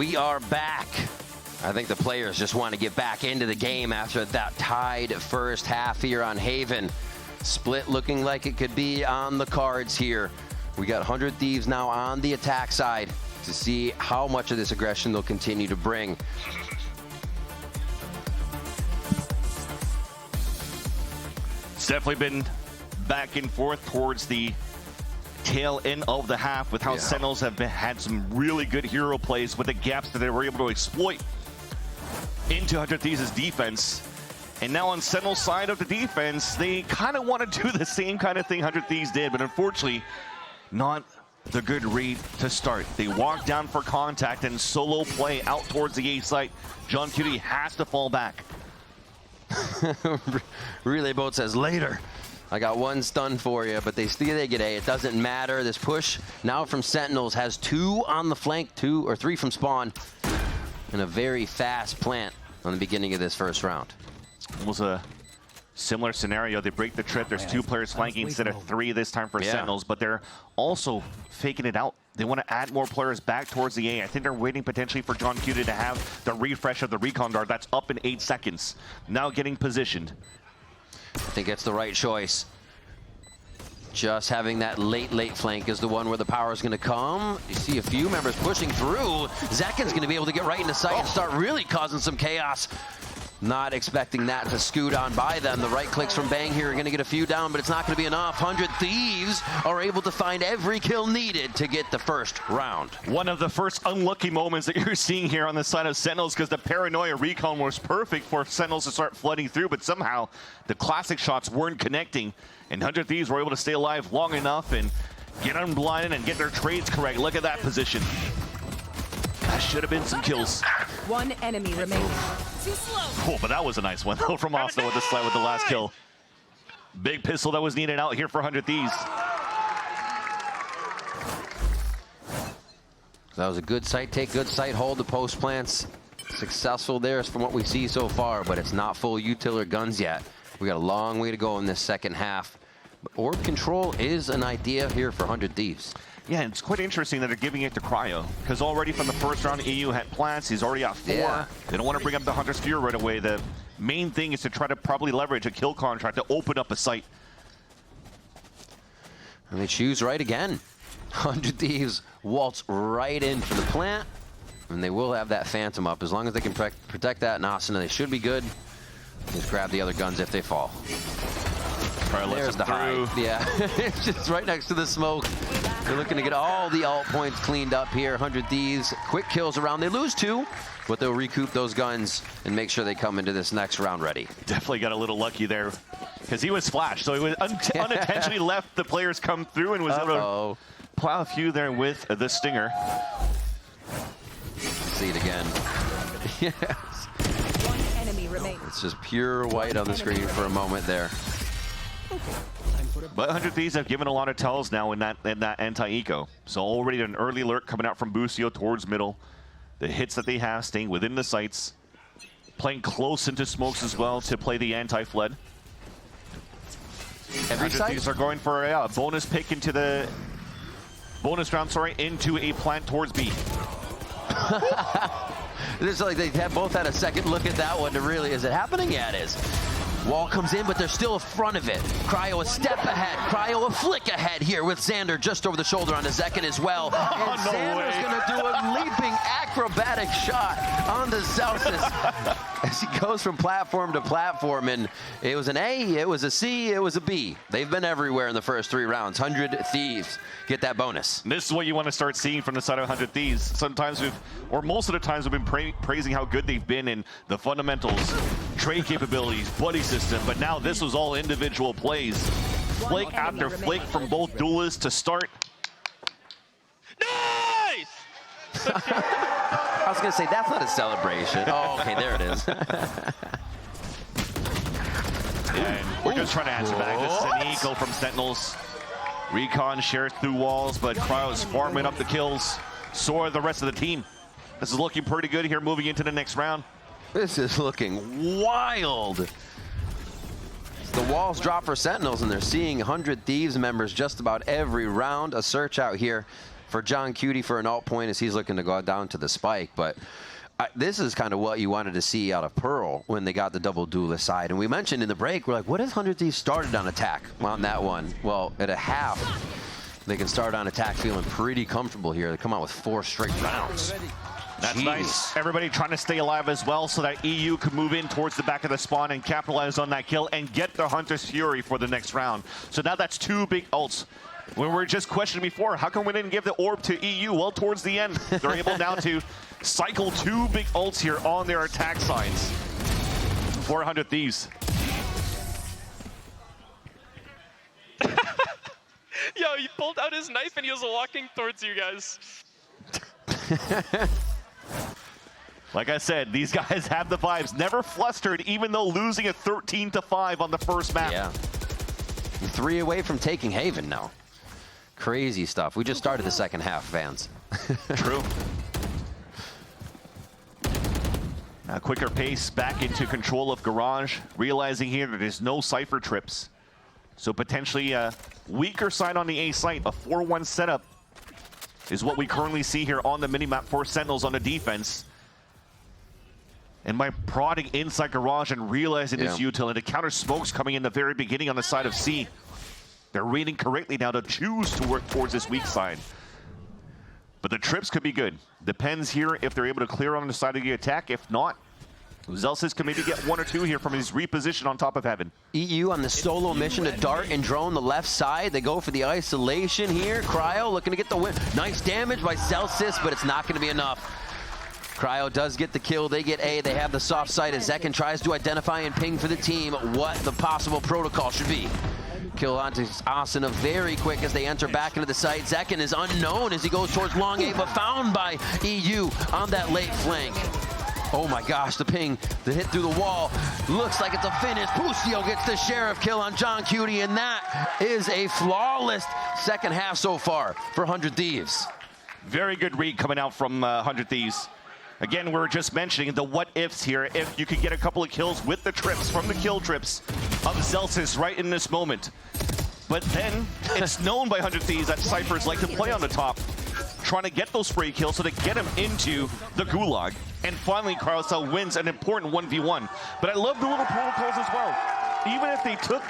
we are back. I think the players just want to get back into the game after that tied first half here on Haven. Split looking like it could be on the cards here. We got 100 Thieves now on the attack side to see how much of this aggression they'll continue to bring. It's definitely been back and forth towards the tail end of the half with how Sentinels have had some really good hero plays with the gaps that they were able to exploit into 100 Thieves' defense. And now on Sentinel's side of the defense, they kind of want to do the same kind of thing 100 Thieves did, but unfortunately, not the good read to start. They walk down for contact and solo play out towards the A site. John Cutie has to fall back. Relay Boat says later. I got one stun for you, but they get A. It doesn't matter. This push now from Sentinels has 2 on the flank, 2 or 3 from spawn, and a very fast plant on the beginning of this first round. Almost a similar scenario. They break the trip. There's 2 players flanking instead of 3 this time for Sentinels, but they're also faking it out. They want to add more players back towards the A. I think they're waiting potentially for John Cutie to have the refresh of the recon dart. That's up in 8 seconds. Now getting positioned. I think it's the right choice. Just having that late flank is the one where the power is going to come. You see a few members pushing through. Zekin's going to be able to get right into sight and start really causing some chaos. Not expecting that to scoot on by them. The right clicks from Bang here are going to get a few down, but it's not going to be enough. 100 Thieves are able to find every kill needed to get the first round. One of the first unlucky moments that you're seeing here on the side of Sentinels, because the paranoia recon was perfect for Sentinels to start flooding through, but somehow the classic shots weren't connecting, and 100 Thieves were able to stay alive long enough and get unblinded and get their trades correct. Look at that position. That should have been some kills. One enemy remaining. Too slow. Cool, but that was a nice one though from Austin with the slide with the last kill. Big pistol that was needed out here for 100 Thieves. That was a good site take, good site hold. The post plants successful there from what we see so far, but it's not full util or guns yet. We got a long way to go in this second half. But orb control is an idea here for 100 Thieves. Yeah, it's quite interesting that they're giving it to Cryo, because already from the first round, EU had plants. He's already at 4. Yeah. They don't want to bring up the Hunter's Fury right away. The main thing is to try to probably leverage a kill contract to open up a site. And they choose right again. 100 Thieves waltz right in for the plant, and they will have that Phantom up. As long as they can protect that Nasana, they should be good. Just grab the other guns if they fall. There's the hide. Yeah, it's just right next to the smoke. They're looking to get all the alt points cleaned up here. 100 Thieves, quick kills around. They lose 2, but they'll recoup those guns and make sure they come into this next round ready. Definitely got a little lucky there, because he was flashed, so he was unintentionally left the players come through and was able to plow a few there with the Stinger. See it again. Yes. One enemy remaining. It's just pure white on the screen for a moment there. But 100 Thieves have given a lot of tells now in that anti-eco. So already an early alert coming out from Bucio towards middle. The hits that they have staying within the sights. Playing close into smokes as well to play the anti-flood. 100 Thieves are going for a bonus pick into the bonus round, into a plant towards B. It's like they have both had a second look at that one to really, is it happening? Yeah, it is. Wall comes in, but they're still in front of it. Cryo a step ahead. Cryo a flick ahead here with Xander just over the shoulder on the Zekin as well. And no Xander's way. going to do a leaping acrobatic shot on the Celsius as he goes from platform to platform. And it was an A, it was a C, it was a B. They've been everywhere in the first 3 rounds. 100 Thieves get that bonus. This is what you want to start seeing from the side of 100 Thieves. Sometimes most of the times we've been praising how good they've been in the fundamentals, trade capabilities, buddy system, but now this was all individual plays. Flick after flick from both duelists to start. Nice! I was going to say, that's not a celebration. Oh, okay, there it is. And we're just trying to answer back. This is an eco from Sentinels. Recon shares through walls, but Cryo's farming up the kills. So are the rest of the team. This is looking pretty good here moving into the next round. This is looking wild. The walls drop for Sentinels, and they're seeing 100 Thieves members just about every round. A search out here for John Cutie for an alt point as he's looking to go down to the spike. But this is kind of what you wanted to see out of Pearl when they got the double duelist side. And we mentioned in the break, we're like, what if 100 Thieves started on attack on that one? Well, at a half, they can start on attack feeling pretty comfortable here. They come out with 4 straight rounds. That's nice. Everybody trying to stay alive as well so that EU can move in towards the back of the spawn and capitalize on that kill and get the Hunter's Fury for the next round. So now that's 2 big ults. When we were just questioning before, how come we didn't give the orb to EU? Well, towards the end, they're able now to cycle 2 big ults here on their attack sides. 400 Thieves. Yo, he pulled out his knife and he was walking towards you guys. Like I said, these guys have the vibes. Never flustered, even though losing at 13-5 on the first map. Yeah. 3 away from taking Haven now. Crazy stuff. We just started the second half, fans. True. A quicker pace back into control of Garage, realizing here that there's no Cypher trips. So potentially a weaker side on the A site. A 4-1 setup is what we currently see here on the minimap for Sentinels on the defense. And by prodding inside Garage and realizing this utility, the counter smokes coming in the very beginning on the side of C. They're reading correctly now to choose to work towards this weak side. But the trips could be good. Depends here if they're able to clear on the side of the attack. If not, Zelsis can maybe get 1 or 2 here from his reposition on top of Heaven. EU on the solo mission to dart and drone the left side. They go for the isolation here. Cryo looking to get the win. Nice damage by Celsius, but it's not going to be enough. Cryo does get the kill. They get A. They have the soft side as Zekin tries to identify and ping for the team what the possible protocol should be. Kill onto Asuna very quick as they enter back into the site. Zekin is unknown as he goes towards long A, but found by EU on that late flank. Oh my gosh, the ping, the hit through the wall. Looks like it's a finish. Pusio gets the sheriff kill on John Cutie, and that is a flawless second half so far for 100 Thieves. Very good read coming out from 100 Thieves. Again, we were just mentioning the what-ifs here. If you could get a couple of kills with the trips from the kill trips of Zelsis right in this moment. But then it's known by 100 Thieves that Cyphers like to play on the top, trying to get those spray kills so to get him into the gulag. And finally, Carousel wins an important 1v1. But I love the little protocols as well. Even if they took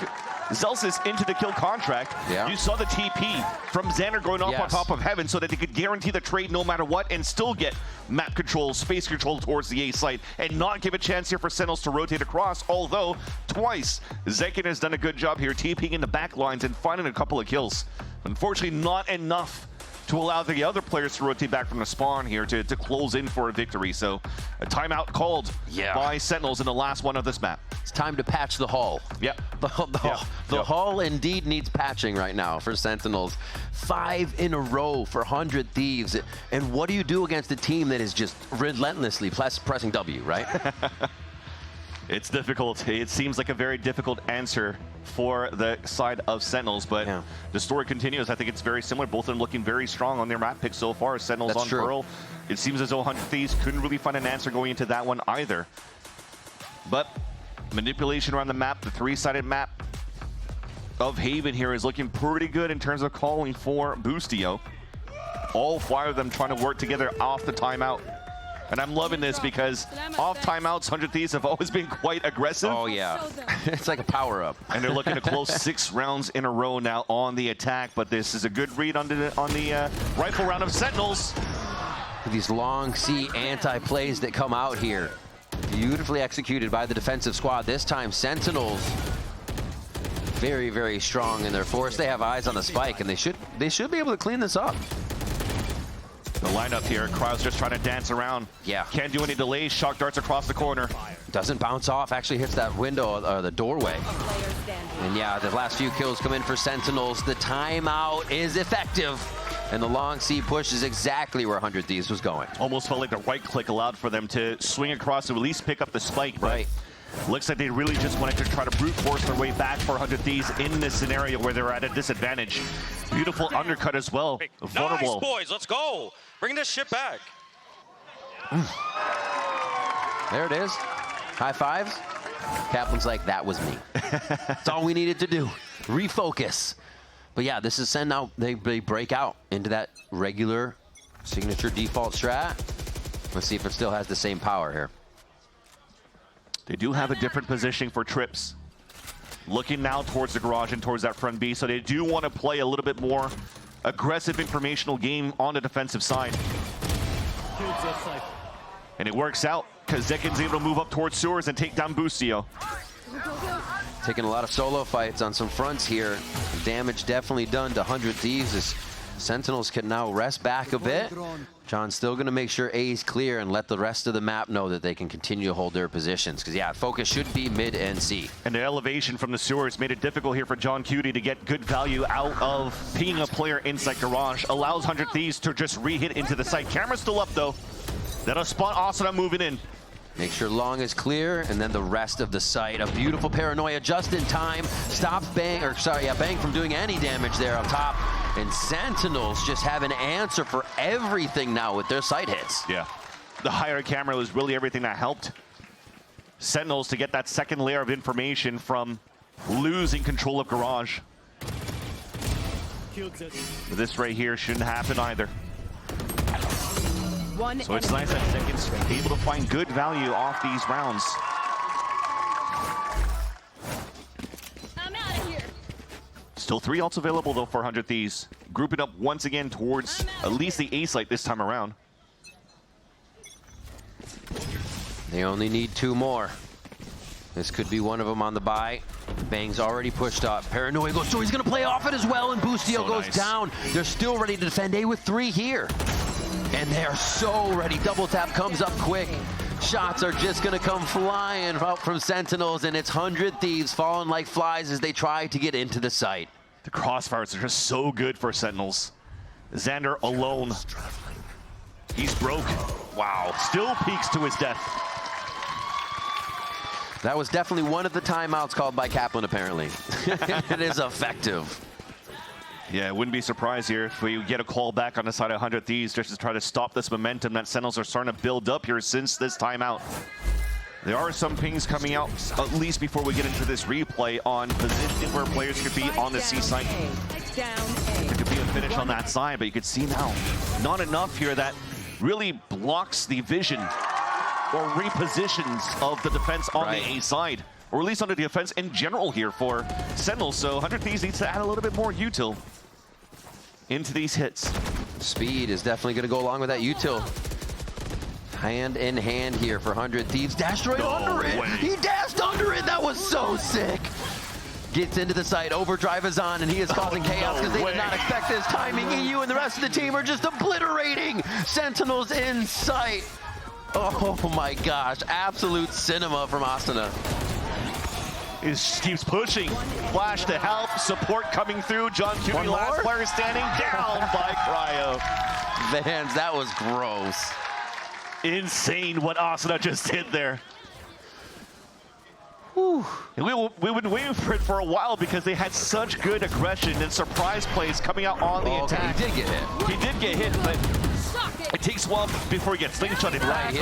Zelsis into the kill contract, you saw the TP from Xander going off on top of Heaven so that they could guarantee the trade no matter what and still get map control, space control towards the A site and not give a chance here for Sentinels to rotate across, although twice Zekin has done a good job here TPing in the back lines and finding a couple of kills. Unfortunately, not enough to allow the other players to rotate back from the spawn here to close in for a victory. So a timeout called by Sentinels in the last one of this map. It's time to patch the hull. Yep. The hull indeed needs patching right now for Sentinels. 5 in a row for 100 Thieves. And what do you do against a team that is just relentlessly pressing W, right? It's difficult. It seems like a very difficult answer for the side of Sentinels, but the story continues. I think it's very similar. Both of them looking very strong on their map picks so far. Sentinels on Pearl. It seems as though 100 Thieves couldn't really find an answer going into that one either. But manipulation around the map, the 3-sided map of Haven here is looking pretty good in terms of calling for Boostio. All 5 of them trying to work together off the timeout. And I'm loving this because off timeouts, 100 Thieves have always been quite aggressive. Oh, yeah. It's like a power-up. And they're looking to close 6 rounds in a row now on the attack. But this is a good read on the rifle round of Sentinels. These long C anti-plays that come out here. Beautifully executed by the defensive squad. This time, Sentinels very, very strong in their force. They have eyes on the spike, and they should be able to clean this up. The lineup here, Krau's just trying to dance around. Yeah. Can't do any delays. Shock darts across the corner. Doesn't bounce off, actually hits that window, or the doorway. And yeah, the last few kills come in for Sentinels. The timeout is effective. And the long C push is exactly where 100 Thieves was going. Almost felt like the right click allowed for them to swing across to at least pick up the spike. Right. Looks like they really just wanted to try to brute force their way back for 100 Thieves in this scenario where they're at a disadvantage. Beautiful undercut as well. Vulnerable. Nice, boys. Let's go. Bring this shit back. There it is. High fives. Kaplan's like, that was me. That's all we needed to do. Refocus. But yeah, this is SEN now. They break out into that regular signature default strat. Let's see if it still has the same power here. They do have a different positioning for trips. Looking now towards the garage and towards that front B, so they do want to play a little bit more aggressive informational game on the defensive side. And it works out because Zekin's able to move up towards sewers and take down Boostio. Taking a lot of solo fights on some fronts here. Damage definitely done to 100 Thieves as Sentinels can now rest back a bit. John's still going to make sure A is clear and let the rest of the map know that they can continue to hold their positions. Because, yeah, focus should be mid and C. And the elevation from the sewers made it difficult here for John Cutie to get good value out of pinging a player inside garage. Allows 100 Thieves to just re-hit into the site. Camera's still up, though. That'll spot Asuna moving in. Make sure long is clear, and then the rest of the site. A beautiful paranoia just in time. Stops Bang, or sorry, yeah, Bang from doing any damage there on top. And Sentinels just have an answer for everything now with their site hits. Yeah. The higher camera was really everything that helped Sentinels to get that second layer of information from losing control of garage. But this right here shouldn't happen either. So it's nice that Zekin's able to find good value off these rounds. I'm out of here. Still 3 ults available though for 100 Thieves. Grouping up once again towards at least the A site this time around. They only need 2 more. This could be one of them on the buy. Bang's already pushed up. Paranoia goes, so he's going to play off it as well, and Boostio goes down. They're still ready to defend A with 3 here. And they're so ready. Double tap comes up quick. Shots are just going to come flying out from Sentinels, and it's 100 Thieves falling like flies as they try to get into the site. The crossfires are just so good for Sentinels. Xander alone. He's broke. Wow. Still peaks to his death. That was definitely one of the timeouts called by Kaplan, apparently. It is effective. Yeah, I wouldn't be surprised here if we get a call back on the side of 100 Thieves just to try to stop this momentum that Sentinels are starting to build up here since this timeout. There are some pings coming out, at least before we get into this replay, on positioning where players could be on the C site. There could be a finish on that side, but you can see now, not enough here that really blocks the vision or repositions of the defense on the A side, or at least on the defense in general here for Sentinels. So 100 Thieves needs to add a little bit more util into these hits. Speed is definitely going to go along with that util. Hand in hand here for 100 Thieves. Dashed right under it. He dashed under it. That was so sick. Gets into the site. Overdrive is on, and he is causing chaos because they did not expect this timing. EU and the rest of the team are just obliterating Sentinels in sight. Oh my gosh. Absolute cinema from Asuna. He keeps pushing. Flash to help. Support coming through. John Cutie, last player standing down by Cryo. Vans, that was gross. Insane what Asuna just did there. Whew. And we've been waiting for it for a while because they had such good aggression and surprise plays coming out on the attack. He did get hit. He did get hit, but it takes a while before he gets slingshotted back.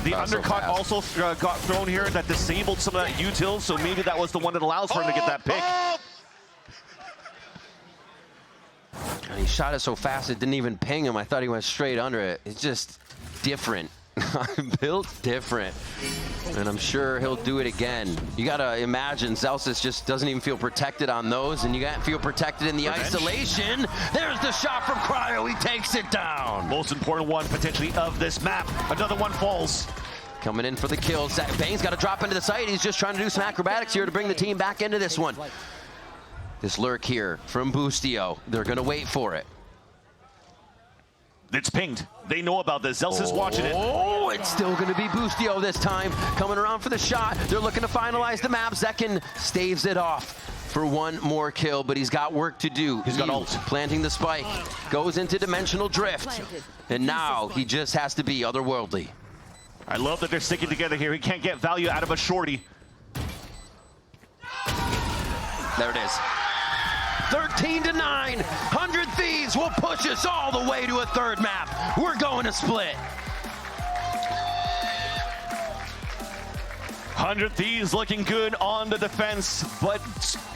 The undercut also got thrown here that disabled some of that util, so maybe that was the one that allows for him to get that pick. And he shot it so fast it didn't even ping him. I thought he went straight under it. It's just different. Built different. And I'm sure he'll do it again. You gotta imagine Celsius just doesn't even feel protected on those, and you gotta feel protected in the isolation. There's the shot from Cryo. He takes it down. Most important one potentially of this map. Another one falls. Coming in for the kill. Bane's got to drop into the site. He's just trying to do some acrobatics here to bring the team back into this one. This lurk here from Boostio. They're gonna wait for it. It's pinged. They know about this. Zels is watching it. Oh, it's still going to be Boostio this time. Coming around for the shot. They're looking to finalize the map. Zekin staves it off for one more kill, but he's got work to do. He's got ult. Planting the spike. Goes into dimensional drift. And now he just has to be otherworldly. I love that they're sticking together here. He can't get value out of a shorty. There it is. 13-9, 100 Thieves will push us all the way to a third map. We're going to split. 100 Thieves looking good on the defense, but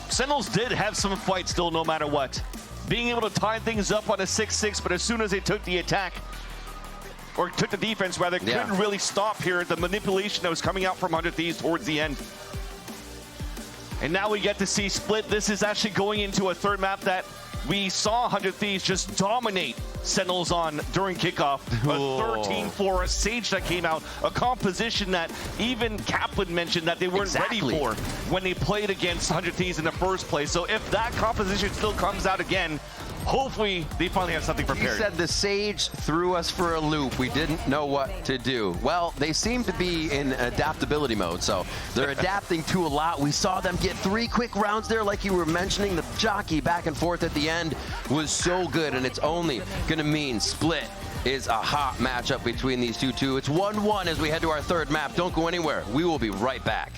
Sentinels did have some fight still no matter what. Being able to tie things up on a 6-6, but as soon as they took the attack, or took the defense rather, couldn't really stop here the manipulation that was coming out from 100 Thieves towards the end. And now we get to see Split. This is actually going into a third map that we saw 100 Thieves just dominate Sentinels on during kickoff. A 13-4 Sage that came out, a composition that even Kaplan mentioned that they weren't ready for when they played against 100 Thieves in the first place. So if that composition still comes out again, hopefully they finally have something prepared. You said the Sage threw us for a loop. We didn't know what to do. Well, they seem to be in adaptability mode, so they're adapting to a lot. We saw them get 3 quick rounds there, like you were mentioning. The jockey back and forth at the end was so good, and it's only going to mean Split is a hot matchup between these two. It's 1-1 as we head to our third map. Don't go anywhere. We will be right back.